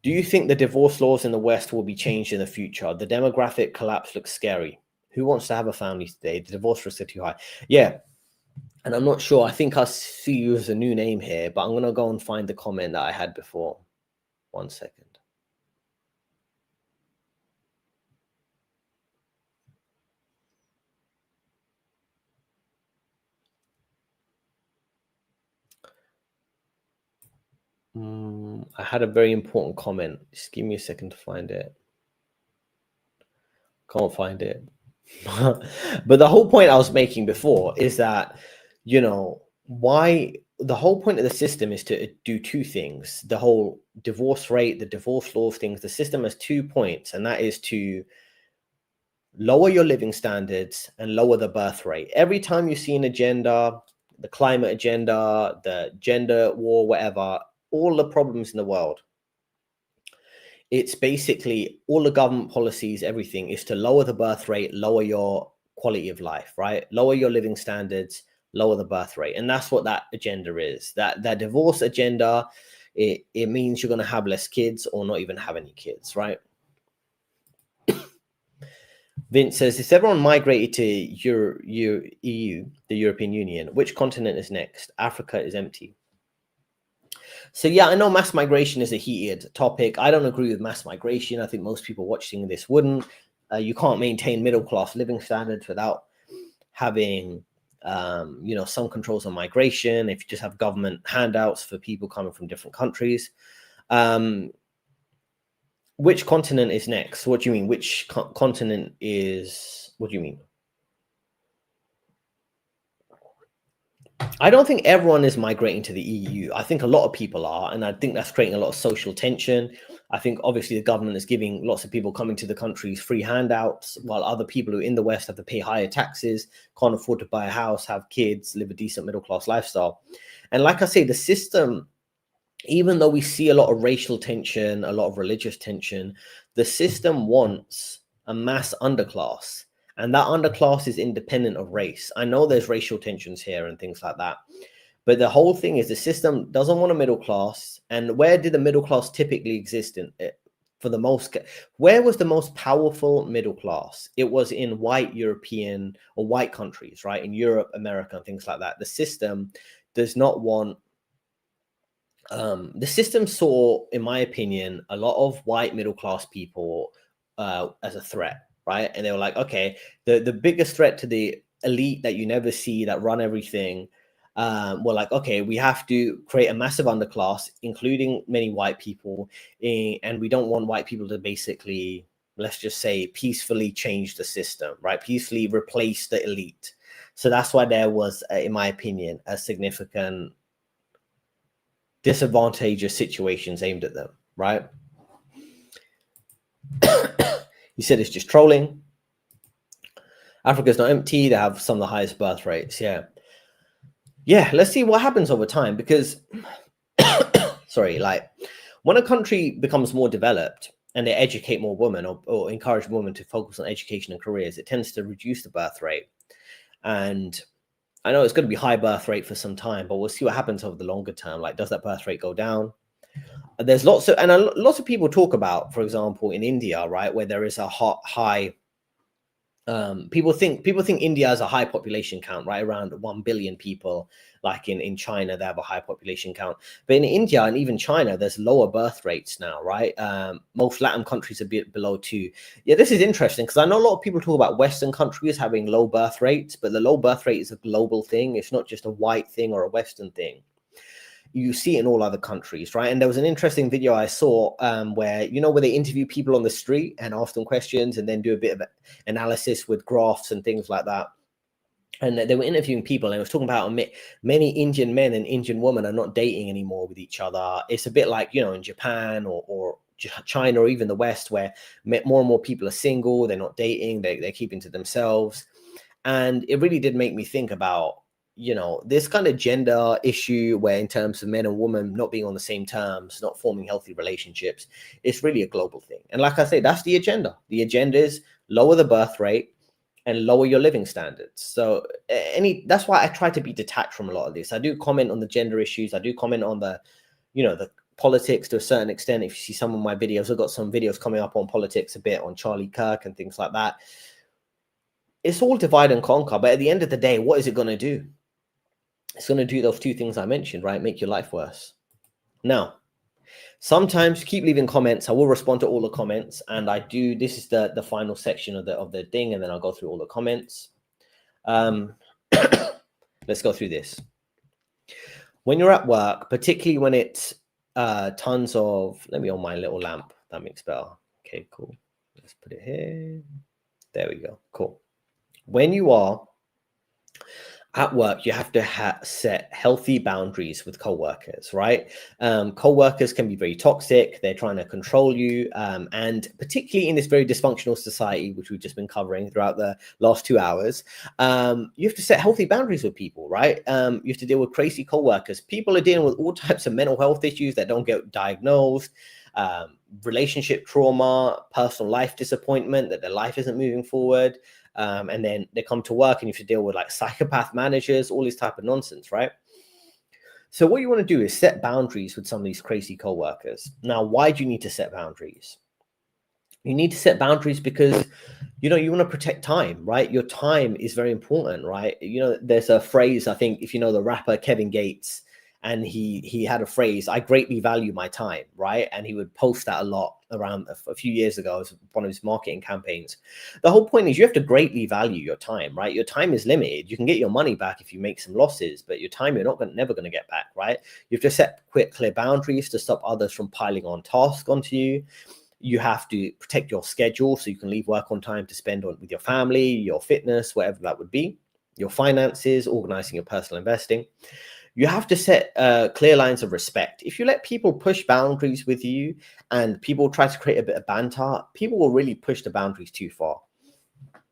Do you think the divorce laws in the West will be changed in the future? The demographic collapse looks scary. Who wants to have a family today? The divorce rates are too high. Yeah. And I'm not sure. I think I see you as a new name here, but I'm going to go and find the comment that I had before. 1 second. I had a very important comment. Just give me a second to find it. Can't find it. But the whole point I was making before is that, you know, why the whole point of the system is to do two things. The whole divorce rate, the divorce law things, the system has 2 points, and that is to lower your living standards and lower the birth rate. Every time you see an agenda, the climate agenda, the gender war, whatever, all the problems in the world, it's basically all the government policies, everything is to lower the birth rate, lower your quality of life, right? Lower your living standards, lower the birth rate. And that's what that agenda is. That divorce agenda, it means you're going to have less kids or not even have any kids, right? Vince says, if everyone migrated to EU, the European Union, which continent is next? Africa is empty. So yeah, I know mass migration is a heated topic. I don't agree with mass migration. I think most people watching this wouldn't. You can't maintain middle-class living standards without having, you know, some controls on migration. If you just have government handouts for people coming from different countries. Which continent is next? What do you mean? Which continent is, what do you mean? I don't think everyone is migrating to the EU. I think a lot of people are, and I think that's creating a lot of social tension. I think obviously the government is giving lots of people coming to the countries free handouts, while other people who are in the West have to pay higher taxes, can't afford to buy a house, have kids, live a decent middle-class lifestyle. And like I say, the system, even though we see a lot of racial tension, a lot of religious tension, the system wants a mass underclass. And that underclass is independent of race. I know there's racial tensions here and things like that. But the whole thing is the system doesn't want a middle class. And where did the middle class typically exist in for the most. Where was the most powerful middle class? It was in white European or white countries, right? In Europe, America, and things like that. The system does not want. The system saw, in my opinion, a lot of white middle class people as a threat, right? And they were like, okay, the biggest threat to the elite that you never see that run everything. We're like, okay, we have to create a massive underclass, including many white people, and we don't want white people to basically, let's just say, peacefully change the system, right? Peacefully replace the elite. So that's why there was, in my opinion, a significant disadvantageous situations aimed at them, right? You said it's just trolling. Africa's not empty. They have some of the highest birth rates. Yeah. Let's see what happens over time, because sorry, like when a country becomes more developed and they educate more women, or encourage women to focus on education and careers, it tends to reduce the birth rate. And I know it's going to be high birth rate for some time, but we'll see what happens over the longer term. Like, does that birth rate go down? There's lots of people talk about, for example, in India, right, where there is a high. People think India has a high population count, right, around 1 billion people. Like in China, they have a high population count, but in India and even China, there's lower birth rates now, right? Most Latin countries are below 2. Yeah, this is interesting, because I know a lot of people talk about Western countries having low birth rates, but the low birth rate is a global thing. It's not just a white thing or a Western thing. You see it in all other countries, right? And there was an interesting video I saw where they interview people on the street and ask them questions and then do a bit of analysis with graphs and things like that. And they were interviewing people, and it was talking about many Indian men and Indian women are not dating anymore with each other. It's a bit like, in Japan or China or even the West, where more and more people are single. They're not dating. They're keeping to themselves. And it really did make me think about, this kind of gender issue, where in terms of men and women not being on the same terms, not forming healthy relationships, it's really a global thing. And like I say, that's the agenda. The agenda is lower the birth rate and lower your living standards. So that's why I try to be detached from a lot of this. I do comment on the gender issues. I do comment on the politics to a certain extent. If you see some of my videos, I've got some videos coming up on politics a bit, on Charlie Kirk and things like that. It's all divide and conquer. But at the end of the day, what is it going to do? It's going to do those two things I mentioned, right? Make your life worse. Now, sometimes keep leaving comments. I will respond to all the comments, and I do. This is the final section of the thing, and then I'll go through all the comments. Let's go through this. When you're at work, particularly when it's tons of, let me on my little lamp. That makes better. Okay, cool. Let's put it here. There we go. Cool. When you are at work, you have to set healthy boundaries with coworkers, right? Coworkers can be very toxic. They're trying to control you. And particularly in this very dysfunctional society, which we've just been covering throughout the last 2 hours, you have to set healthy boundaries with people, right? You have to deal with crazy coworkers. People are dealing with all types of mental health issues that don't get diagnosed, relationship trauma, personal life disappointment, that their life isn't moving forward. And then they come to work and you have to deal with like psychopath managers, all this type of nonsense, right? So what you want to do is set boundaries with some of these crazy coworkers. Now, why do you need to set boundaries? You need to set boundaries because, you want to protect time, right? Your time is very important, right? There's a phrase, I think, if you know the rapper Kevin Gates, and he had a phrase, I greatly value my time, right? And he would post that a lot around a few years ago as one of his marketing campaigns. The whole point is you have to greatly value your time, right? Your time is limited. You can get your money back if you make some losses, but your time you're never going to get back, right? You have to set clear boundaries to stop others from piling on tasks onto you. You have to protect your schedule so you can leave work on time to spend with your family, your fitness, whatever that would be, your finances, organizing your personal investing. You have to set clear lines of respect. If you let people push boundaries with you and people try to create a bit of banter, people will really push the boundaries too far.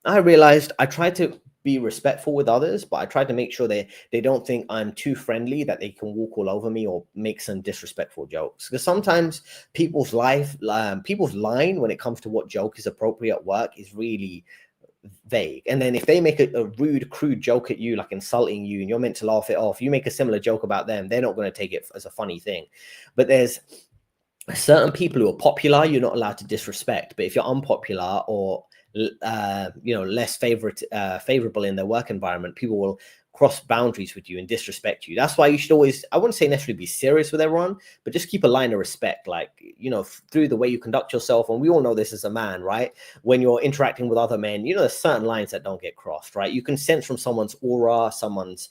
I realized I try to be respectful with others, but I try to make sure they don't think I'm too friendly, that they can walk all over me or make some disrespectful jokes. Because sometimes people's line when it comes to what joke is appropriate at work is really vague. And then if they make a rude, crude joke at you, like insulting you, and you're meant to laugh it off, you make a similar joke about them, they're not going to take it as a funny thing. But there's certain people who are popular, you're not allowed to disrespect. But if you're unpopular or less favorable in their work environment, people will cross boundaries with you and disrespect you. That's why you should always, I wouldn't say necessarily be serious with everyone, but just keep a line of respect, like, through the way you conduct yourself. And we all know this as a man, right? When you're interacting with other men, there's certain lines that don't get crossed, right? You can sense from someone's aura, someone's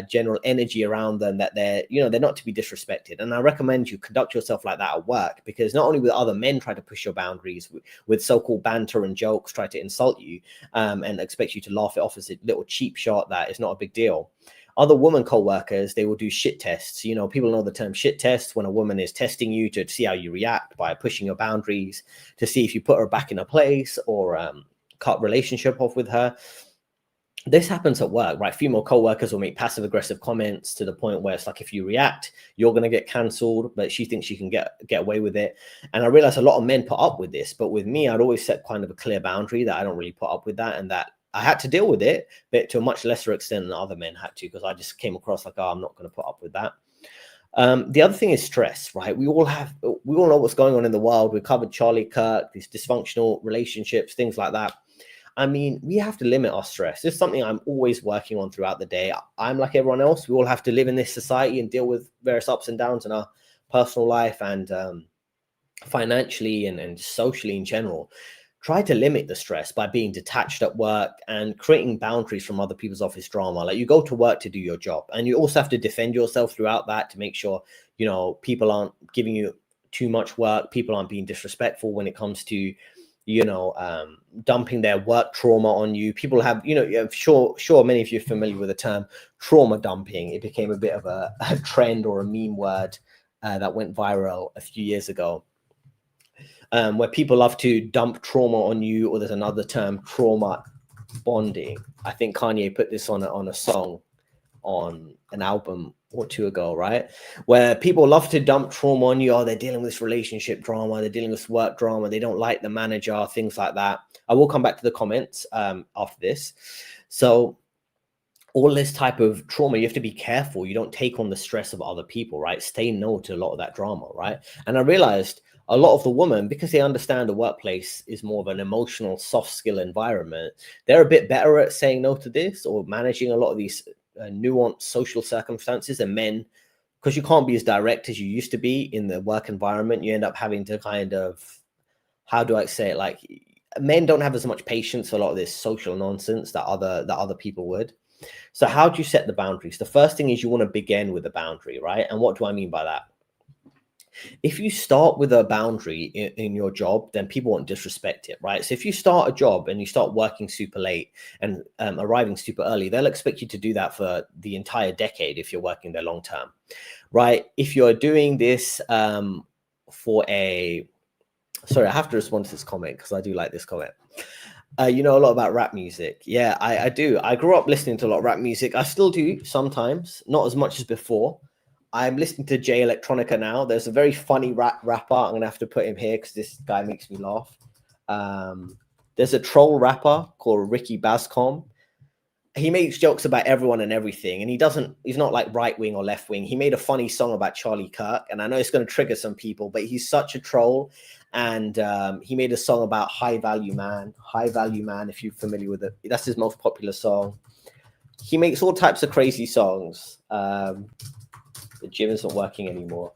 general energy around them that they're not to be disrespected. And I recommend you conduct yourself like that at work, because not only will other men try to push your boundaries with so-called banter and jokes, try to insult you and expect you to laugh it off as a little cheap shot that is not a big deal. Other woman co-workers, they will do shit tests. People know the term shit tests, when a woman is testing you to see how you react by pushing your boundaries, to see if you put her back in a place or cut relationship off with her. This happens at work, right? Female co-workers will make passive aggressive comments to the point where it's like, if you react, you're going to get cancelled, but she thinks she can get away with it. And I realize a lot of men put up with this, but with me, I'd always set kind of a clear boundary that I don't really put up with that, and that I had to deal with it, but to a much lesser extent than other men had to, because I just came across like, oh, I'm not going to put up with that. The other thing is stress, right? We all know what's going on in the world. We covered Charlie Kirk, these dysfunctional relationships, things like that. I mean, we have to limit our stress. It's something I'm always working on throughout the day. I'm like everyone else. We all have to live in this society and deal with various ups and downs in our personal life and financially and socially in general. Try to limit the stress by being detached at work and creating boundaries from other people's office drama. Like, you go to work to do your job, and you also have to defend yourself throughout that to make sure, people aren't giving you too much work. People aren't being disrespectful when it comes to, dumping their work trauma on you. People have, sure, many of you are familiar with the term trauma dumping. It became a bit of a trend or a meme word that went viral a few years ago, where people love to dump trauma on you, or there's another term, trauma bonding. I think Kanye put this on a song on an album or two ago, right? Where people love to dump trauma on you. Oh, they're dealing with this relationship drama, they're dealing with work drama, they don't like the manager, things like that. I will come back to the comments after this. So all this type of trauma, you have to be careful. You don't take on the stress of other people, right? Stay no to a lot of that drama, right? And I realized a lot of the women, because they understand the workplace is more of an emotional, soft skill environment, they're a bit better at saying no to this or managing a lot of these nuanced social circumstances than men, because you can't be as direct as you used to be in the work environment. You end up having to kind of, how do I say it? Like, men don't have as much patience for a lot of this social nonsense that other people would. So how do you set the boundaries? The first thing is you want to begin with a boundary, right? And what do I mean by that? If you start with a boundary in your job, then people won't disrespect it, right? So if you start a job and you start working super late and arriving super early, they'll expect you to do that for the entire decade if you're working there long term, right? If you're doing this sorry, I have to respond to this comment because I do like this comment. You know a lot about rap music. Yeah, I do. I grew up listening to a lot of rap music. I still do sometimes, not as much as before. I'm listening to Jay Electronica now. There's a very funny rapper. I'm gonna have to put him here because this guy makes me laugh. There's a troll rapper called Ricky Bascom. He makes jokes about everyone and everything, and he's not like right wing or left wing. He made a funny song about Charlie Kirk, and I know it's going to trigger some people, but he's such a troll. And he made a song about High Value Man. If you're familiar with it, that's his most popular song. He makes all types of crazy songs. The gym isn't working anymore,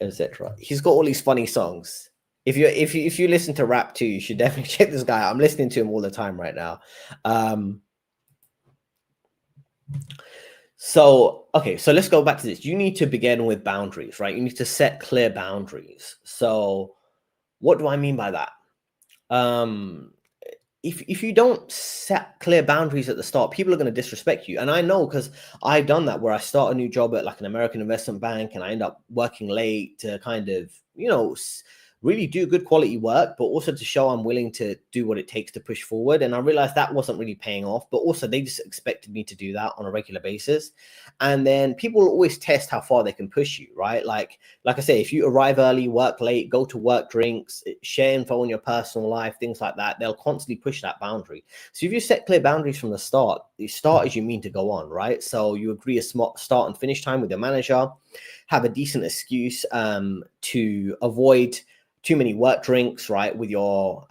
etc. He's got all these funny songs. If you listen to rap too, you should definitely check this guy out. I'm listening to him all the time right now. So let's go back to this. You need to begin with boundaries, right? You need to set clear boundaries. So what do I mean by that? If you don't set clear boundaries at the start, people are going to disrespect you. And I know, because I've done that, where I start a new job at like an American investment bank and I end up working late to kind of, really do good quality work, but also to show I'm willing to do what it takes to push forward. And I realized that wasn't really paying off, but also they just expected me to do that on a regular basis. And then people will always test how far they can push you, right? Like I say, if you arrive early, work late, go to work drinks, share info on your personal life, things like that, they'll constantly push that boundary. So if you set clear boundaries from the start as you mean to go on, right? So you agree a smart start and finish time with your manager, have a decent excuse to avoid too many work drinks, right? With your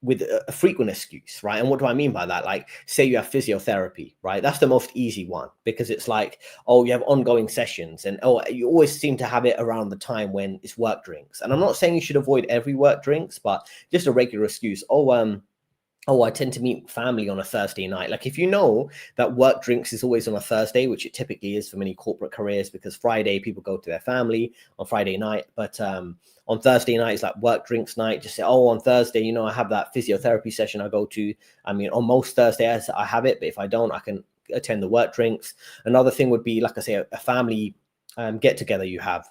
with a frequent excuse, right? And what do I mean by that? Like, say you have physiotherapy, right? That's the most easy one, because it's like, oh, you have ongoing sessions, and oh, you always seem to have it around the time when it's work drinks. And I'm not saying you should avoid every work drinks, but just a regular excuse. Oh, I tend to meet family on a Thursday night. Like, if you know that work drinks is always on a Thursday, which it typically is for many corporate careers, because Friday people go to their family on Friday night. But on Thursday night, it's like work drinks night. Just say, oh, on Thursday, you know, I have that physiotherapy session I go to. I mean, on most Thursdays I have it, but if I don't, I can attend the work drinks. Another thing would be, like I say, a family get together you have.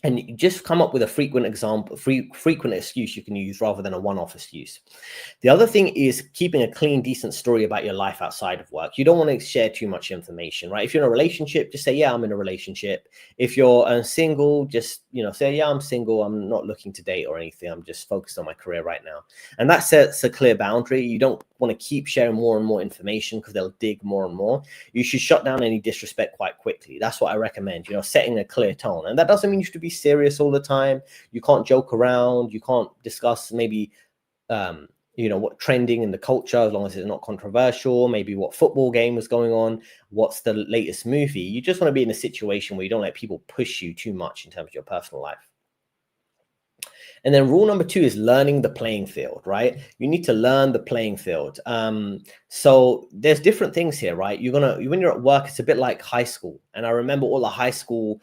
And you just come up with a frequent excuse you can use rather than a one-off excuse. The other thing is keeping a clean, decent story about your life outside of work. You don't want to share too much information, right? If you're in a relationship, just say, yeah, I'm in a relationship. If you're single, just, say, yeah, I'm single. I'm not looking to date or anything. I'm just focused on my career right now. And that sets a clear boundary. You don't want to keep sharing more and more information because they'll dig more and more. You should shut down any disrespect quite quickly. That's what I recommend, setting a clear tone. And that doesn't mean you should be serious all the time. You can't joke around. You can't discuss maybe what trending in the culture, as long as it's not controversial, maybe what football game was going on, what's the latest movie. You just want to be in a situation where you don't let people push you too much in terms of your personal life. And then rule number 2 is learning the playing field, right? You need to learn the playing field. So there's different things here, right? When you're at work, it's a bit like high school. And I remember all the high school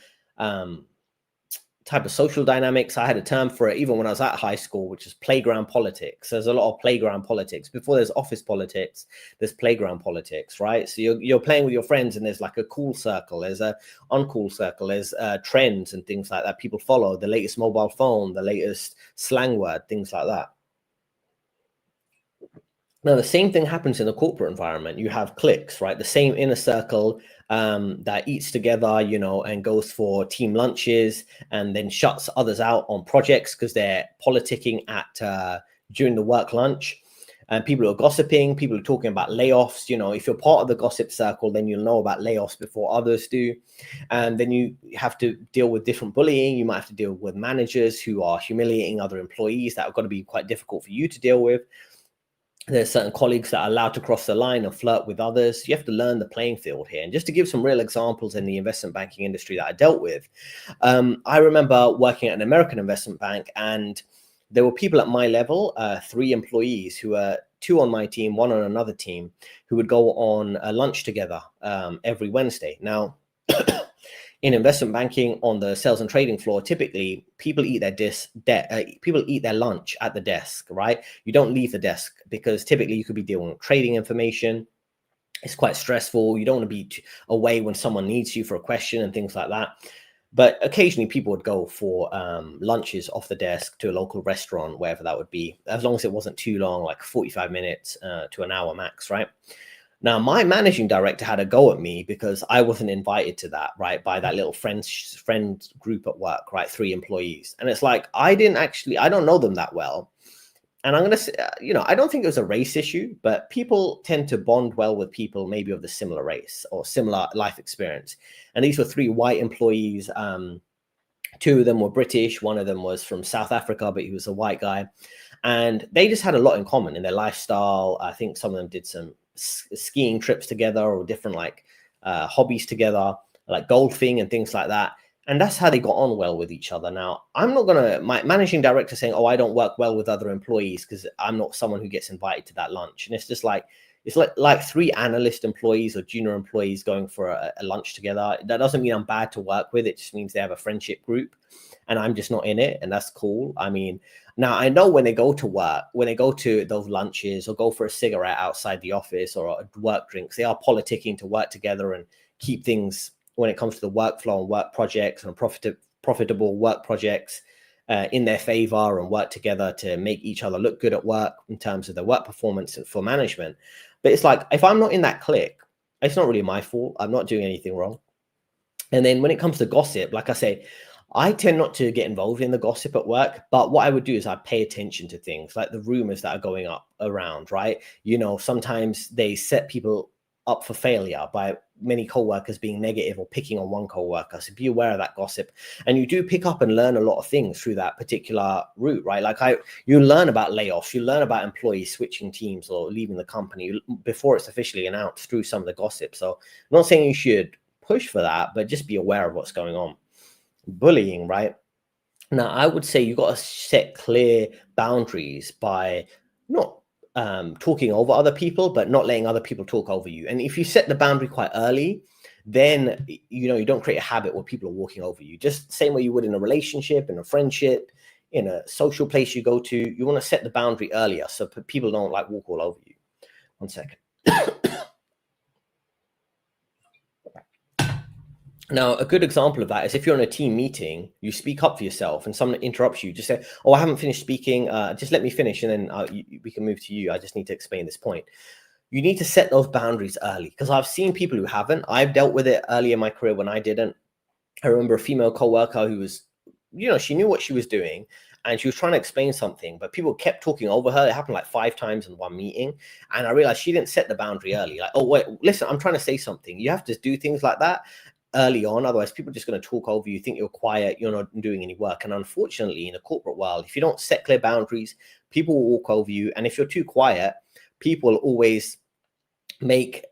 type of social dynamics. I had a term for it even when I was at high school, which is playground politics. There's a lot of playground politics. Before there's office politics, there's playground politics, right? So you're playing with your friends, and there's like a cool circle, there's a uncool circle, there's trends and things like that people follow, the latest mobile phone, the latest slang word, things like that. Now, the same thing happens in the corporate environment. You have cliques, right? The same inner circle that eats together, and goes for team lunches and then shuts others out on projects because they're politicking during the work lunch. And people are gossiping, people are talking about layoffs. If you're part of the gossip circle, then you'll know about layoffs before others do. And then you have to deal with different bullying. You might have to deal with managers who are humiliating other employees. That are going to be quite difficult for you to deal with. There's certain colleagues that are allowed to cross the line and flirt with others. You have to learn the playing field here. And just to give some real examples in the investment banking industry that I dealt with, I remember working at an American investment bank, and there were people at my level, 3 employees who were 2 on my team, 1 on another team, who would go on a lunch together every Wednesday. Now, in investment banking on the sales and trading floor, typically people eat their lunch at the desk, right? You don't leave the desk because typically you could be dealing with trading information. It's quite stressful. You don't want to be away when someone needs you for a question and things like that. But occasionally people would go for lunches off the desk to a local restaurant, wherever that would be, as long as it wasn't too long, like 45 minutes to an hour max, right? Now, my managing director had a go at me because I wasn't invited to that, right, by that little friend group at work, right, 3 employees. And it's like, I don't know them that well. And I'm going to say, I don't think it was a race issue, but people tend to bond well with people maybe of the similar race or similar life experience. And these were 3 white employees. 2 of them were British. 1 of them was from South Africa, but he was a white guy. And they just had a lot in common in their lifestyle. I think some of them did some skiing trips together or different hobbies together, like golfing and things like that. And that's how they got on well with each other. Now, I'm not my managing director saying, oh, I don't work well with other employees because I'm not someone who gets invited to that lunch. And it's just it's like 3 analyst employees or junior employees going for a lunch together. That doesn't mean I'm bad to work with. It just means they have a friendship group and I'm just not in it. And that's cool. I mean, now I know when they go to work, when they go to those lunches or go for a cigarette outside the office or work drinks, they are politicking to work together and keep things, when it comes to the workflow and work projects and profitable work projects, in their favor and work together to make each other look good at work in terms of the work performance and for management. But it's like, if I'm not in that clique, it's not really my fault. I'm not doing anything wrong. And then when it comes to gossip, like I say, I tend not to get involved in the gossip at work, but what I would do is I'd pay attention to things like the rumors that are going up around, right? You know, sometimes they set people up for failure by many coworkers being negative or picking on one coworker. So be aware of that gossip. And you do pick up and learn a lot of things through that particular route, right? Like you learn about layoffs, you learn about employees switching teams or leaving the company before it's officially announced through some of the gossip. So I'm not saying you should push for that, but just be aware of what's going on. Bullying, right? Now, I would say you got to set clear boundaries by not talking over other people, but not letting other people talk over you. And if you set the boundary quite early, then you don't create a habit where people are walking over you. Just the same way you would in a relationship, in a friendship, in a social place you go to. You want to set the boundary earlier so people don't like walk all over you. One second. Now, a good example of that is if you're in a team meeting, you speak up for yourself and someone interrupts you, just say, oh, I haven't finished speaking. Just let me finish and then we can move to you. I just need to explain this point. You need to set those boundaries early because I've seen people who haven't. I've dealt with it early in my career when I didn't. I remember a female coworker who was, she knew what she was doing and she was trying to explain something, but people kept talking over her. It happened like 5 times in one meeting. And I realized she didn't set the boundary early. Like, oh, wait, listen, I'm trying to say something. You have to do things like that early on, otherwise people are just going to talk over you, think you're quiet, you're not doing any work. And unfortunately, in the corporate world, if you don't set clear boundaries, people will walk over you. And if you're too quiet, people always give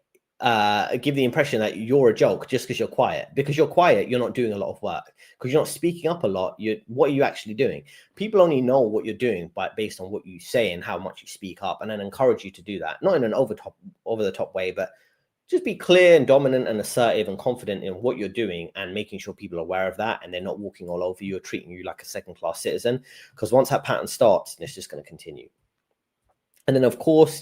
the impression that you're a joke just because you're quiet. Because you're quiet, you're not doing a lot of work. Because you're not speaking up a lot. What are you actually doing? People only know what you're doing based on what you say and how much you speak up, and then encourage you to do that. Not in an over the top way, but just be clear and dominant and assertive and confident in what you're doing and making sure people are aware of that and they're not walking all over you or treating you like a second-class citizen. Because once that pattern starts, it's just going to continue. And then, of course,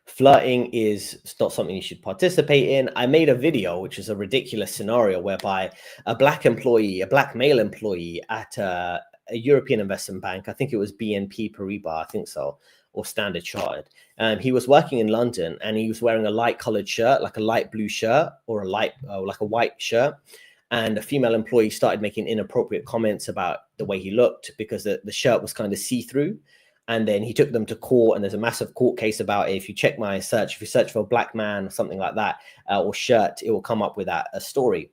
flirting is not something you should participate in. I made a video, which is a ridiculous scenario whereby a black male employee at a European investment bank, I think it was BNP Paribas, I think so, or Standard Chartered. He was working in London and he was wearing a light colored shirt, like a light blue shirt or like a white shirt. And a female employee started making inappropriate comments about the way he looked because the shirt was kind of see-through. And then he took them to court, and there's a massive court case about it. If you check my search, if you search for a black man or something like that, or shirt, it will come up with a story.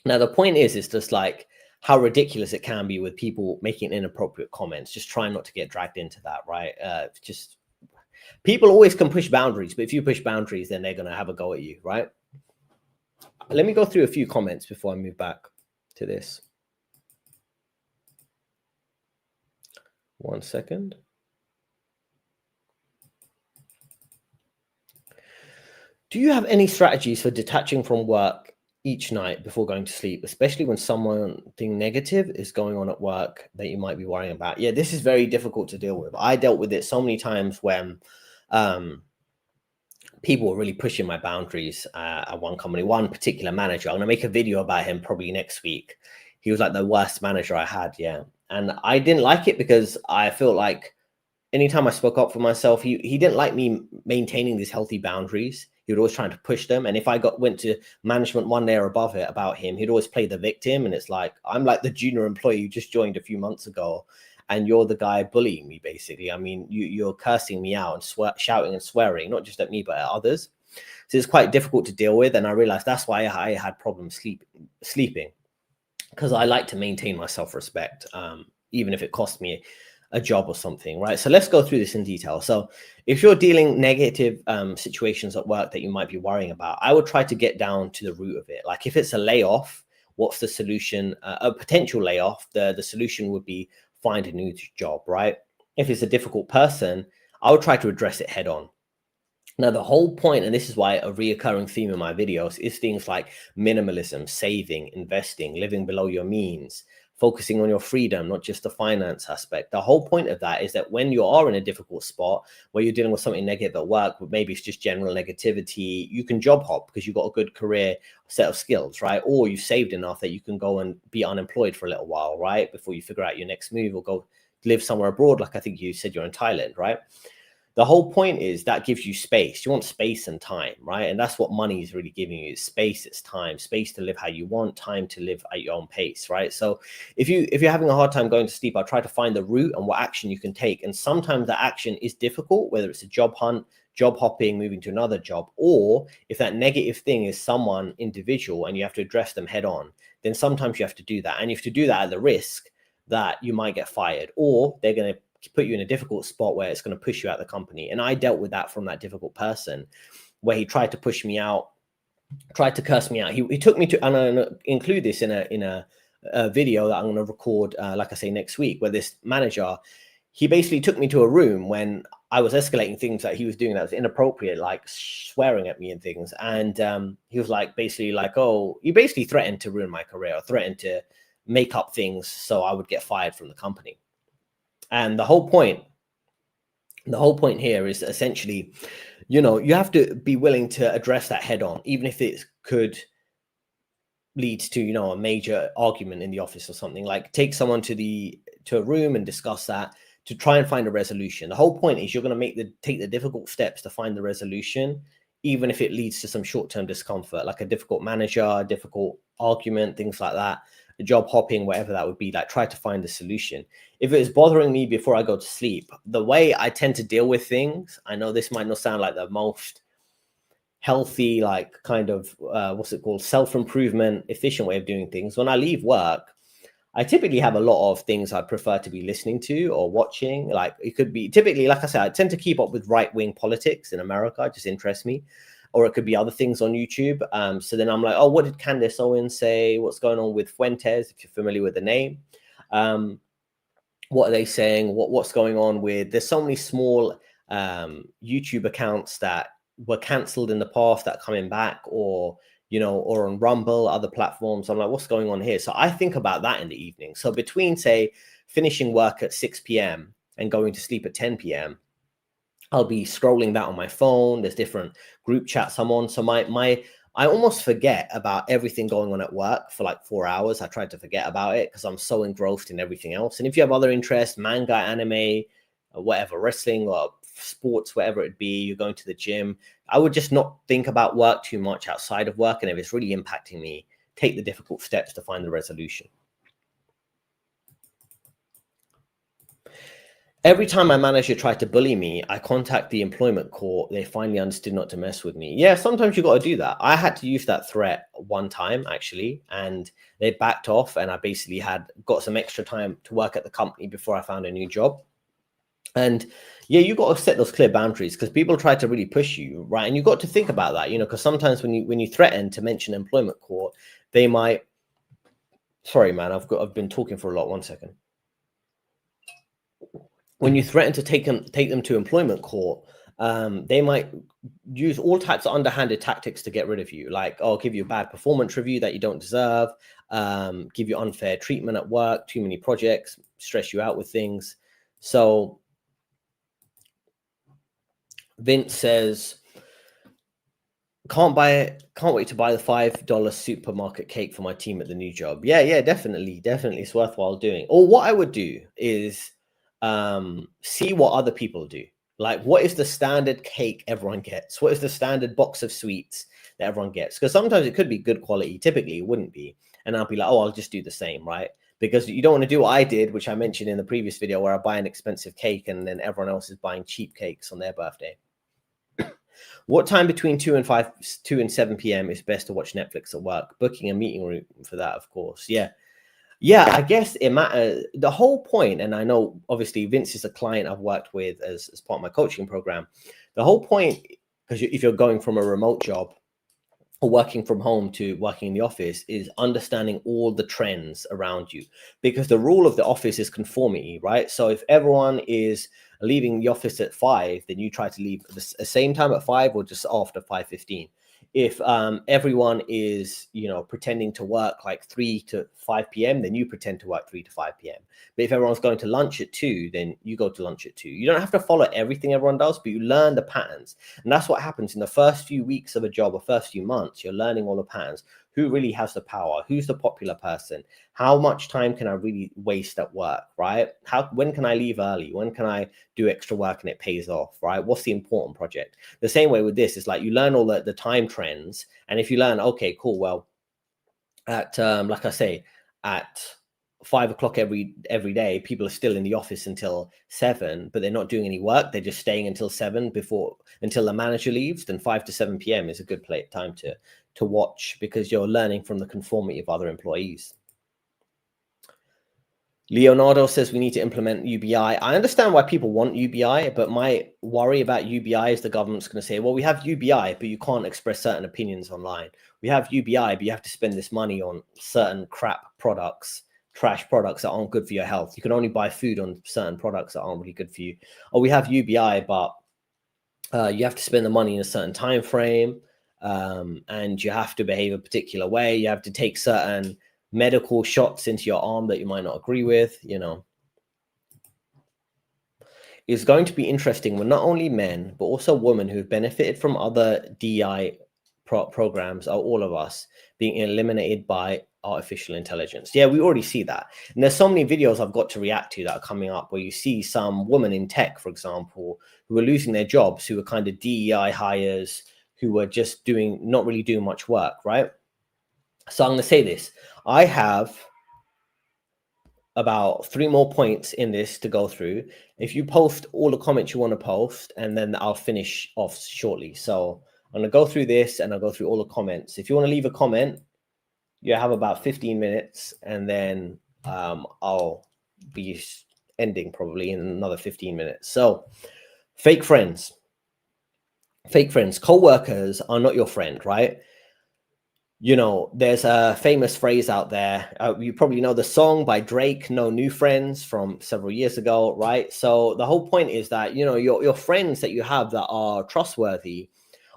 Now, the point is just like how ridiculous it can be with people making inappropriate comments. Just try not to get dragged into that, right? Just people always can push boundaries, but if you push boundaries, then they're going to have a go at you, right? Let me go through a few comments before I move back to this. One second. Do you have any strategies for detaching from work each night before going to sleep, especially when something negative is going on at work that you might be worrying about? Yeah, this is very difficult to deal with. I dealt with it so many times when people were really pushing my boundaries at one company, one particular manager. I'm going to make a video about him probably next week. He was like the worst manager I had, yeah. And I didn't like it because I felt like anytime I spoke up for myself, he didn't like me maintaining these healthy boundaries. He would always try to push them. And if I went to management one layer above it about him, he'd always play the victim. And it's like, I'm like the junior employee who just joined a few months ago, and you're the guy bullying me, basically. I mean, you're cursing me out and shouting and swearing, not just at me, but at others. So it's quite difficult to deal with. And I realized that's why I had problems sleeping, because I like to maintain my self-respect, even if it cost me a job or something, right? So let's go through this in detail. So if you're dealing negative situations at work that you might be worrying about, I would try to get down to the root of it. Like if it's a layoff, what's the solution? A potential layoff, the solution would be find a new job, right? If it's a difficult person, I would try to address it head on. Now, the whole point, and this is why a reoccurring theme in my videos, is things like minimalism, saving, investing, living below your means, focusing on your freedom, not just the finance aspect. The whole point of that is that when you are in a difficult spot where you're dealing with something negative at work, but maybe it's just general negativity, you can job hop because you've got a good career set of skills, right? Or you've saved enough that you can go and be unemployed for a little while, right? Before you figure out your next move or go live somewhere abroad. Like I think you said you're in Thailand, right? The whole point is that gives you space. You want space and time, right? And that's what money is really giving you: is space, it's time, space to live how you want, time to live at your own pace, right? So if you're having a hard time going to sleep, I'll try to find the route and what action you can take. And sometimes the action is difficult, whether it's a job hunt, job hopping, moving to another job, or if that negative thing is someone individual and you have to address them head on, then sometimes you have to do that. And you have to do that at the risk that you might get fired, or they're going to put you in a difficult spot where it's going to push you out of the company. And I dealt with that from that difficult person where he tried to push me out, tried to curse me out. He took me to, and I'm going to include this in a video that I'm going to record, like I say, next week, where this manager, he basically took me to a room when I was escalating things that he was doing that was inappropriate, like swearing at me and things. And he was like, basically like, oh, he basically threatened to ruin my career, or threatened to make up things so I would get fired from the company. And the whole point here is essentially, you know, you have to be willing to address that head on, even if it could lead to, you know, a major argument in the office or something. Like take someone to a room and discuss that to try and find a resolution. The whole point is you're going to take the difficult steps to find the resolution, even if it leads to some short-term discomfort, like a difficult manager, a difficult argument, things like that. Job hopping, whatever that would be. Like try to find a solution. If it is bothering me before I go to sleep, the way I tend to deal with things, I know this might not sound like the most healthy, like kind of what's it called, self-improvement, efficient way of doing things. When I leave work, I typically have a lot of things I prefer to be listening to or watching. Like it could be typically, like I said, I tend to keep up with right-wing politics in America. It just interests me. Or it could be other things on YouTube. So then I'm like, oh, what did Candace Owens say? What's going on with Fuentes, if you're familiar with the name? What are they saying? What's going on with, there's so many small YouTube accounts that were canceled in the past that are coming back, or, you know, or on Rumble, other platforms. I'm like, what's going on here? So I think about that in the evening. So between, say, finishing work at 6 p.m. and going to sleep at 10 p.m., I'll be scrolling that on my phone. There's different group chats I'm on. So I almost forget about everything going on at work for like 4 hours. I try to forget about it because I'm so engrossed in everything else. And if you have other interests, manga, anime, whatever, wrestling or sports, whatever it be, you're going to the gym, I would just not think about work too much outside of work. And if it's really impacting me, take the difficult steps to find the resolution. Every time my manager tried to bully me, I contact the employment court. They finally understood not to mess with me. Yeah, sometimes you got to do that. I had to use that threat one time, actually, and they backed off, and I basically got some extra time to work at the company before I found a new job. And yeah, you got to set those clear boundaries because people try to really push you, right? And you got to think about that, you know, because sometimes when you threaten to mention employment court, they might. Sorry, man, I've been talking for a lot. 1 second. When you threaten to take them to employment court, they might use all types of underhanded tactics to get rid of you. Like, oh, give you a bad performance review that you don't deserve, give you unfair treatment at work, too many projects, stress you out with things. So Vince says, can't wait to buy the $5 supermarket cake for my team at the new job. Yeah, definitely. It's worthwhile doing. Or what I would do is see what other people do. Like, what is the standard cake everyone gets? What is the standard box of sweets that everyone gets? Because sometimes it could be good quality. Typically, it wouldn't be. And I'll be like, oh, I'll just do the same, right? Because you don't want to do what I did, which I mentioned in the previous video, where I buy an expensive cake and then everyone else is buying cheap cakes on their birthday. What time between 2 and 7 p.m. is best to watch Netflix at work? Booking a meeting room for that, of course. Yeah, I guess it matters. The whole point, and I know obviously Vince is a client I've worked with as part of my coaching program. The whole point, because if you're going from a remote job or working from home to working in the office, is understanding all the trends around you, because the rule of the office is conformity, right? So if everyone is leaving the office at 5, then you try to leave the same time at 5 or just after 5:15. If everyone is, pretending to work like 3 to 5 p.m., then you pretend to work 3 to 5 p.m. But if everyone's going to lunch at 2, then you go to lunch at 2. You don't have to follow everything everyone does, but you learn the patterns. And that's what happens in the first few weeks of a job or first few months. You're learning all the patterns. Who really has the power? Who's the popular person? How much time can I really waste at work, right? When can I leave early? When can I do extra work and it pays off, right? What's the important project? The same way with this, it's like you learn all the time trends. And if you learn, okay, cool, well, at like I say, at 5 o'clock every day, people are still in the office until 7, but they're not doing any work. They're just staying until 7 until the manager leaves. Then 5 to 7 p.m. is a good time to watch, because you're learning from the conformity of other employees. Leonardo says we need to implement UBI. I understand why people want UBI, but my worry about UBI is the government's going to say, well, we have UBI, but you can't express certain opinions online. We have UBI, but you have to spend this money on certain crap products, trash products that aren't good for your health. You can only buy food on certain products that aren't really good for you. Or we have UBI, but you have to spend the money in a certain time frame, and you have to behave a particular way. You have to take certain medical shots into your arm that you might not agree with. It's going to be interesting when not only men, but also women who have benefited from other DI programs, are all of us being eliminated by artificial intelligence. Yeah, we already see that. And there's so many videos I've got to react to that are coming up where you see some women in tech, for example, who are losing their jobs, who are kind of DEI hires, who are just not really doing much work, right? So I'm going to say this. I have about 3 more points in this to go through. If you post all the comments you want to post, and then I'll finish off shortly. So I'm going to go through this and I'll go through all the comments. If you want to leave a comment, you have about 15 minutes, and then I'll be ending probably in another 15 minutes. So fake friends. Fake friends. Co-workers are not your friend, right? There's a famous phrase out there. You probably know the song by Drake, No New Friends, from several years ago, right? So the whole point is that, your friends that you have that are trustworthy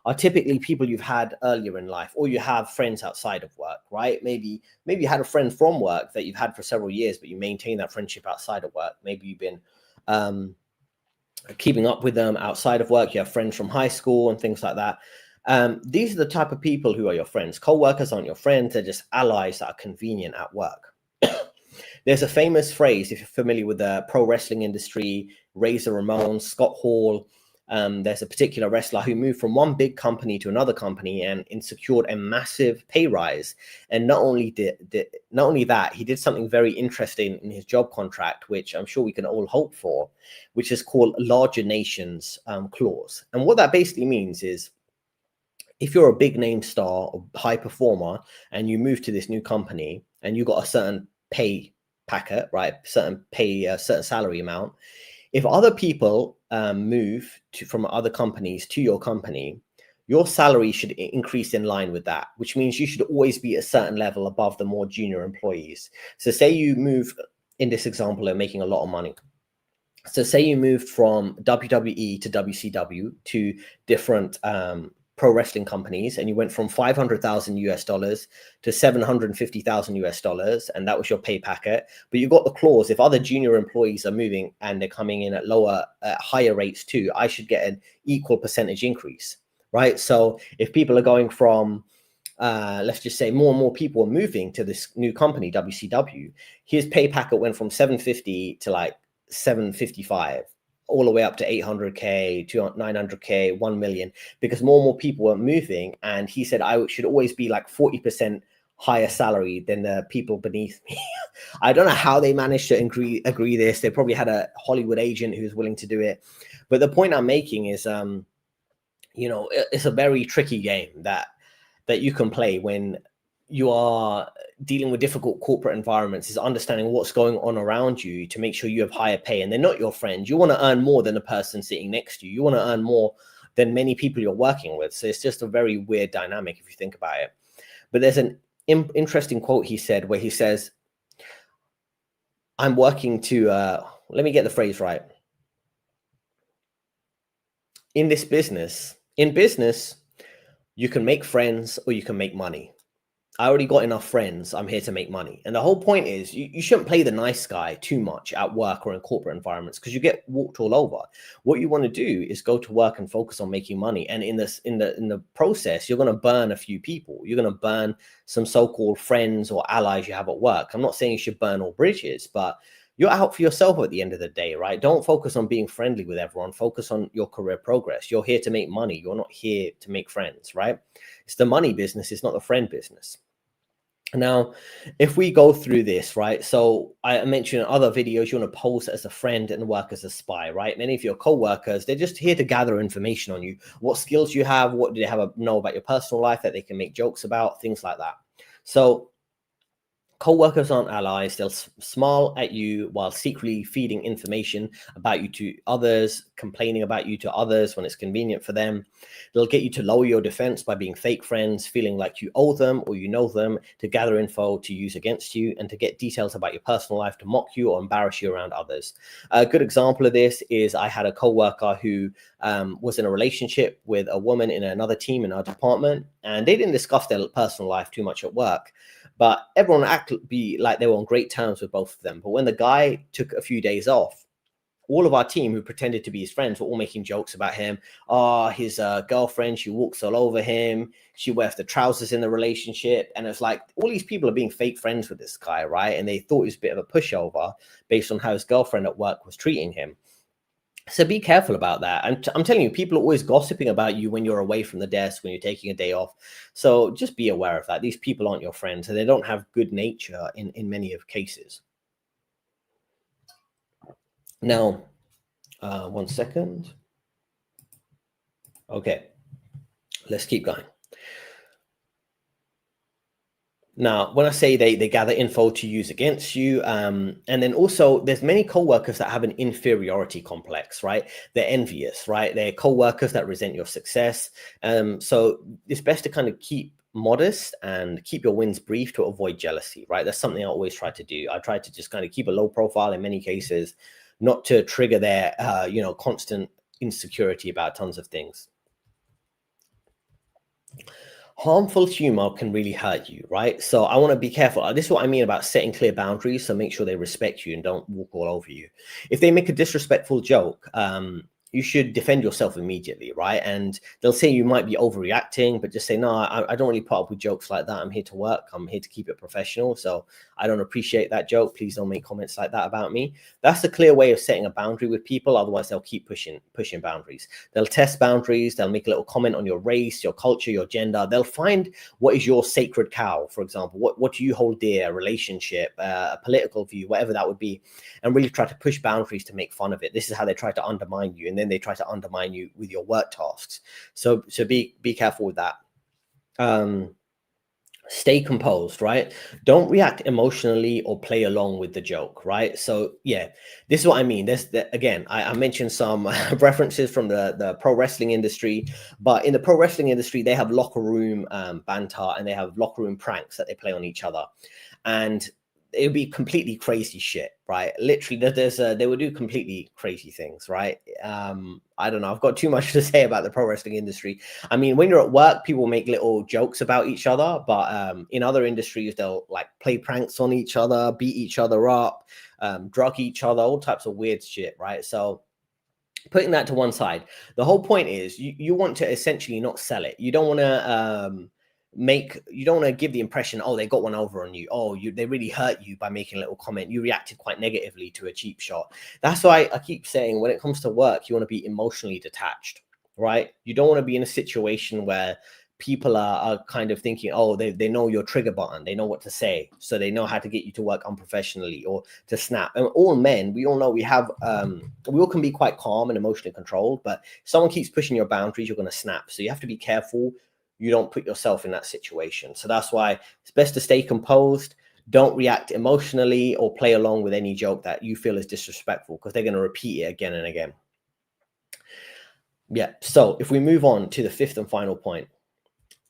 are typically people you've had earlier in life, or you have friends outside of work, right? Maybe you had a friend from work that you've had for several years, but you maintain that friendship outside of work. Maybe you've been keeping up with them outside of work. You have friends from high school and things like that. These are the type of people who are your friends. Co-workers aren't your friends. They're just allies that are convenient at work. There's a famous phrase, if you're familiar with the pro wrestling industry, Razor Ramon, Scott Hall. There's a particular wrestler who moved from one big company to another company and secured a massive pay rise. And not only that, he did something very interesting in his job contract, which I'm sure we can all hope for, which is called larger nations clause. And what that basically means is, if you're a big name star or high performer and you move to this new company and you got a certain pay packet, right? Certain salary amount. If other people move from other companies to your company, your salary should increase in line with that, which means you should always be a certain level above the more junior employees. So say you move, in this example, and making a lot of money. So say you moved from WWE to WCW to different pro wrestling companies, and you went from $500,000 to $750,000, and that was your pay packet. But you got the clause, if other junior employees are moving and they're coming in at higher rates too, I should get an equal percentage increase, right? So if people are going from let's just say more and more people are moving to this new company, WCW, his pay packet went from 750 to like 755, all the way up to 800K, to 900K, 1 million, because more and more people were moving. And he said, I should always be like 40% higher salary than the people beneath me. I don't know how they managed to agree this. They probably had a Hollywood agent who was willing to do it. But the point I'm making is, it's a very tricky game that you can play when you are dealing with difficult corporate environments, is understanding what's going on around you to make sure you have higher pay. And they're not your friends. You want to earn more than the person sitting next to you. You want to earn more than many people you're working with. So it's just a very weird dynamic if you think about it. But there's an interesting quote he said, where he says, I'm working to, let me get the phrase right. In business, You can make friends or you can make money. I already got enough friends. I'm here to make money. And the whole point is you shouldn't play the nice guy too much at work or in corporate environments because you get walked all over. What you want to do is go to work and focus on making money. And in the process, you're going to burn a few people. You're going to burn some so-called friends or allies you have at work. I'm not saying you should burn all bridges, but you're out for yourself at the end of the day, right? Don't focus on being friendly with everyone. Focus on your career progress. You're here to make money. You're not here to make friends, right? It's the money business. It's not the friend business. Now, if we go through this, right? So I mentioned in other videos, you want to pose as a friend and work as a spy, right? Many of your co-workers, they're just here to gather information on you, what skills you have, what do they know about your personal life that they can make jokes about, things like that. So co-workers aren't allies. They'll smile at you while secretly feeding information about you to others, complaining about you to others when it's convenient for them. They'll get you to lower your defense by being fake friends, feeling like you owe them or you know them, to gather info to use against you, and to get details about your personal life to mock you or embarrass you around others. A good example of this is I had a co-worker who was in a relationship with a woman in another team in our department, and they didn't discuss their personal life too much at work. But everyone acted like they were on great terms with both of them. But when the guy took a few days off, all of our team who pretended to be his friends were all making jokes about him. Oh, his girlfriend, she walks all over him. She wears the trousers in the relationship. And it's like all these people are being fake friends with this guy, right? And they thought he was a bit of a pushover based on how his girlfriend at work was treating him. So be careful about that. I'm telling you, people are always gossiping about you when you're away from the desk, when you're taking a day off. So just be aware of that. These people aren't your friends, and they don't have good nature in many of cases. Now, 1 second. Okay, let's keep going. Now, when I say they gather info to use against you, and then also there's many co-workers that have an inferiority complex, right? They're envious, right? They're co-workers that resent your success. So it's best to kind of keep modest and keep your wins brief to avoid jealousy, right? That's something I always try to do. I try to just kind of keep a low profile in many cases, not to trigger their, constant insecurity about tons of things. Harmful humor can really hurt you, right? So I want to be careful. This is what I mean about setting clear boundaries. So make sure they respect you and don't walk all over you. If they make a disrespectful joke, you should defend yourself immediately, right? And they'll say you might be overreacting, but just say, no, I don't really put up with jokes like that. I'm here to work. I'm here to keep it professional. So I don't appreciate that joke. Please don't make comments like that about me. That's a clear way of setting a boundary with people. Otherwise, they'll keep pushing boundaries. They'll test boundaries. They'll make a little comment on your race, your culture, your gender. They'll find what is your sacred cow, for example. What do you hold dear? A relationship, a political view, whatever that would be, and really try to push boundaries to make fun of it. This is how they try to undermine you, and then they try to undermine you with your work tasks. So be careful with that. Stay composed, right? Don't react emotionally or play along with the joke, right? So yeah, this is what I mean. Again, I mentioned some references from the pro wrestling industry, but in the pro wrestling industry, they have locker room banter and they have locker room pranks that they play on each other. And it would be completely crazy shit, right? Literally, they would do completely crazy things, right? I don't know. I've got too much to say about the pro wrestling industry. I mean, when you're at work, people make little jokes about each other, but in other industries, they'll like play pranks on each other, beat each other up, drug each other, all types of weird shit, right? So putting that to one side, the whole point is you want to essentially not sell it. You don't want to you don't want to give the impression, oh, they got one over on you, oh, they really hurt you by making a little comment, you reacted quite negatively to a cheap shot. That's why I keep saying, when it comes to work, you want to be emotionally detached, right? You don't want to be in a situation where people are kind of thinking, oh, they know your trigger button, they know what to say, so they know how to get you to work unprofessionally or to snap. And all men, we all know we have we all can be quite calm and emotionally controlled, but if someone keeps pushing your boundaries, you're going to snap. So you have to be careful you don't put yourself in that situation. So that's why it's best to stay composed. Don't react emotionally or play along with any joke that you feel is disrespectful, because they're going to repeat it again and again. Yeah. So if we move on to the fifth and final point,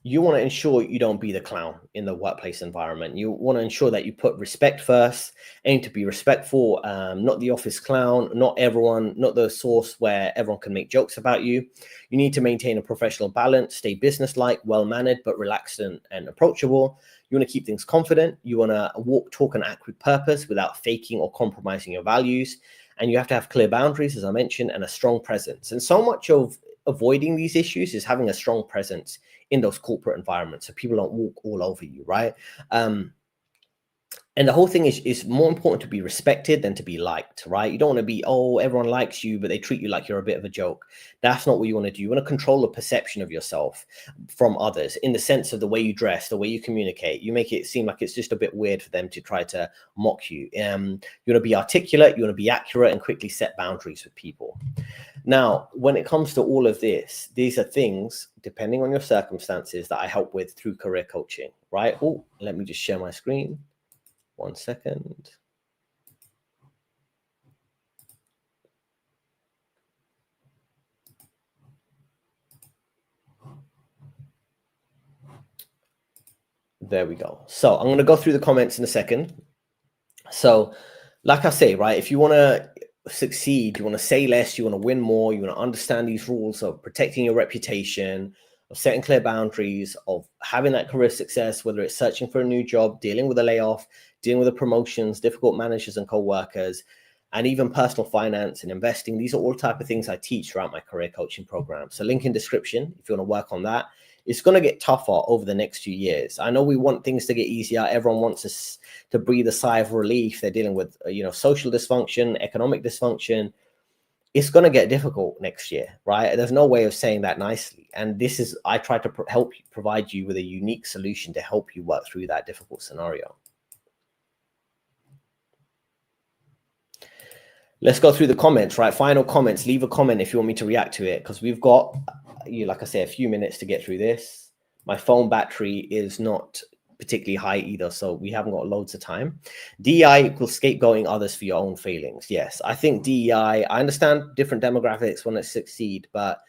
you want to ensure you don't be the clown in the workplace environment. You want to ensure that you put respect first, aim to be respectful, not the office clown, not the source where everyone can make jokes about you. You need to maintain a professional balance, stay businesslike, well-mannered, but relaxed and approachable. You want to keep things confident. You want to walk, talk, and act with purpose without faking or compromising your values. And you have to have clear boundaries, as I mentioned, and a strong presence. And so much of avoiding these issues is having a strong presence in those corporate environments so people don't walk all over you, right? And the whole thing is more important to be respected than to be liked, right? You don't want to be, oh, everyone likes you, but they treat you like you're a bit of a joke. That's not what you want to do. You want to control the perception of yourself from others in the sense of the way you dress, the way you communicate. You make it seem like it's just a bit weird for them to try to mock you. You want to be articulate, you want to be accurate, and quickly set boundaries with people. Now, when it comes to all of this, these are things, depending on your circumstances, that I help with through career coaching, right? Oh, let me just share my screen. 1 second. There we go. So I'm going to go through the comments in a second. So like I say, right, if you want to succeed, you want to say less, you want to win more, you want to understand these rules of protecting your reputation, of setting clear boundaries, of having that career success, whether it's searching for a new job, dealing with a layoff, dealing with the promotions, difficult managers and co-workers, and even personal finance and investing. These are all type of things I teach throughout my career coaching program. So link in description if you want to work on that. It's going to get tougher over the next few years. I know we want things to get easier. Everyone wants us to breathe a sigh of relief. They're dealing with, social dysfunction, economic dysfunction. It's going to get difficult next year, right? There's no way of saying that nicely. And this is, I try to help you, provide you with a unique solution to help you work through that difficult scenario. Let's go through the comments, right? Final comments. Leave a comment if you want me to react to it, because we've got, like I say, a few minutes to get through this. My phone battery is not particularly high either, so we haven't got loads of time. DEI equals scapegoating others for your own failings. Yes, I think DEI, I understand different demographics want to succeed, but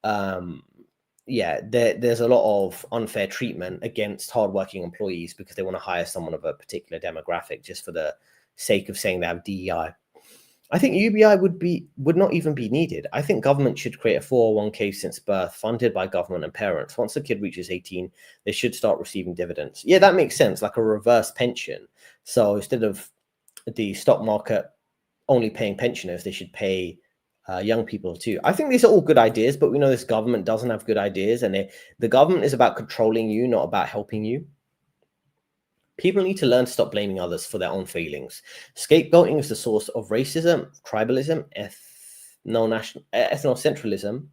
yeah, there's a lot of unfair treatment against hardworking employees because they want to hire someone of a particular demographic just for the sake of saying they have DEI. I think UBI would not even be needed. I think government should create a 401k since birth, funded by government and parents. Once the kid reaches 18, they should start receiving dividends. Yeah, that makes sense, like a reverse pension. So instead of the stock market only paying pensioners, they should pay young people too. I think these are all good ideas, but we know this government doesn't have good ideas, and the government is about controlling you, not about helping you. People need to learn to stop blaming others for their own failings. Scapegoating is the source of racism, tribalism, ethnocentrism,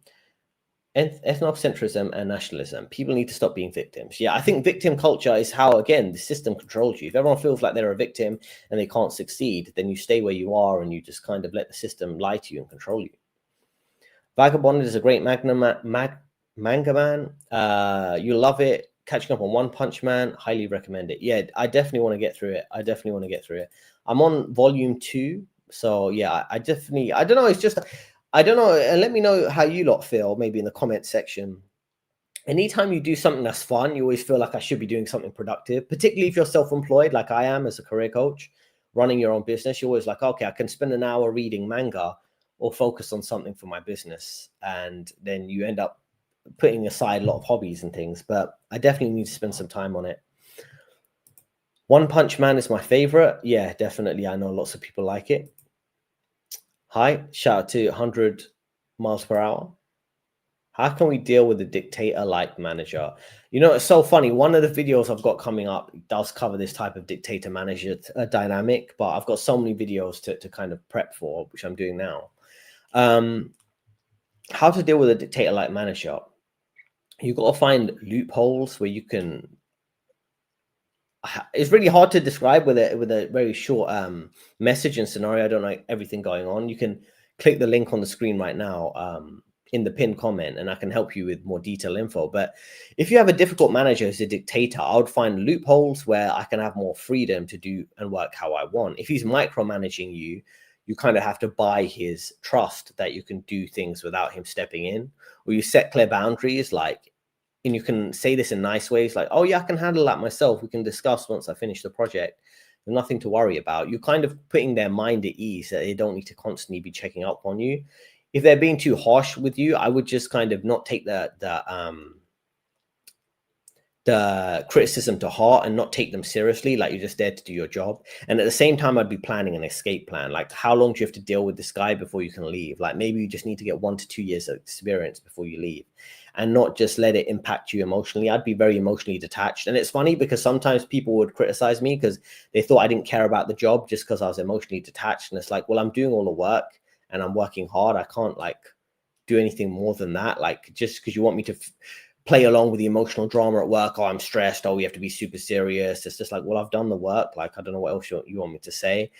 and nationalism. People need to stop being victims. Yeah, I think victim culture is how, again, the system controls you. If everyone feels like they're a victim and they can't succeed, then you stay where you are and you just kind of let the system lie to you and control you. Vagabonded is a great manga man. You'll love it. Catching up on One Punch Man, highly recommend it. Yeah, I definitely want to get through it. I'm on volume 2, so yeah, I don't know. It's just, I don't know. And let me know how you lot feel, maybe in the comment section. Anytime you do something that's fun, you always feel like I should be doing something productive, particularly if you're self-employed, like I am as a career coach, running your own business. You're always like, okay, I can spend an hour reading manga or focus on something for my business. And then you end up putting aside a lot of hobbies and things, but I definitely need to spend some time on it. One Punch Man is my favorite. Yeah, definitely. I know lots of people like it. Hi, shout out to 100 miles per hour. How can we deal with a dictator-like manager? It's so funny. One of the videos I've got coming up does cover this type of dictator-manager dynamic, but I've got so many videos to kind of prep for, which I'm doing now. How to deal with a dictator-like manager? You've got to find loopholes where you can. It's really hard to describe with a very short message and scenario. I don't like everything going on. You can click the link on the screen right now in the pinned comment, and I can help you with more detailed info. But if you have a difficult manager who's a dictator, I would find loopholes where I can have more freedom to do and work how I want. If he's micromanaging you, you kind of have to buy his trust that you can do things without him stepping in, or you set clear boundaries, like and you can say this in nice ways, like, oh yeah, I can handle that myself. We can discuss once I finish the project. There's nothing to worry about. You're kind of putting their mind at ease that they don't need to constantly be checking up on you. If they're being too harsh with you, I would just kind of not take the criticism to heart and not take them seriously, like you're just there to do your job. And at the same time, I'd be planning an escape plan. Like, how long do you have to deal with this guy before you can leave? Like, maybe you just need to get 1 to 2 years of experience before you leave, and not just let it impact you emotionally. I'd be very emotionally detached. And it's funny because sometimes people would criticize me because they thought I didn't care about the job just because I was emotionally detached. And it's like, well, I'm doing all the work and I'm working hard. I can't like do anything more than that. Like, just because you want me to play along with the emotional drama at work, oh, I'm stressed, oh, we have to be super serious. It's just like, well, I've done the work. Like, I don't know what else you want me to say.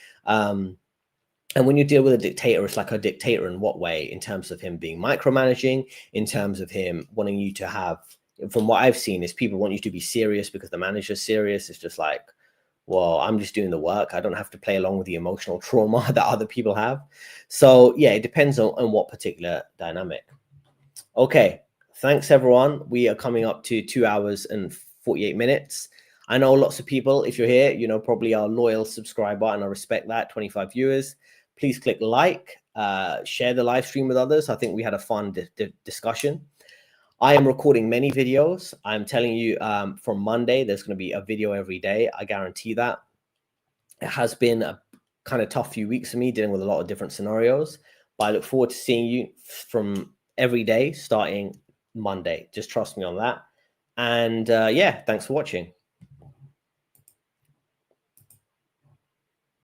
And when you deal with a dictator, it's like a dictator in what way? In terms of him being micromanaging, in terms of him wanting you to have, from what I've seen, is people want you to be serious because the manager's serious. It's just like, well, I'm just doing the work. I don't have to play along with the emotional trauma that other people have. So yeah, it depends on what particular dynamic. Okay. Thanks, everyone. We are coming up to 2 hours and 48 minutes. I know lots of people, if you're here, you know, probably our loyal subscriber, and I respect that, 25 viewers. Please click like, share the live stream with others. I think we had a fun discussion. I am recording many videos. I'm telling you, from Monday, there's going to be a video every day. I guarantee that. It has been a kind of tough few weeks for me dealing with a lot of different scenarios, but I look forward to seeing you from every day starting Monday. Just trust me on that. And yeah, thanks for watching.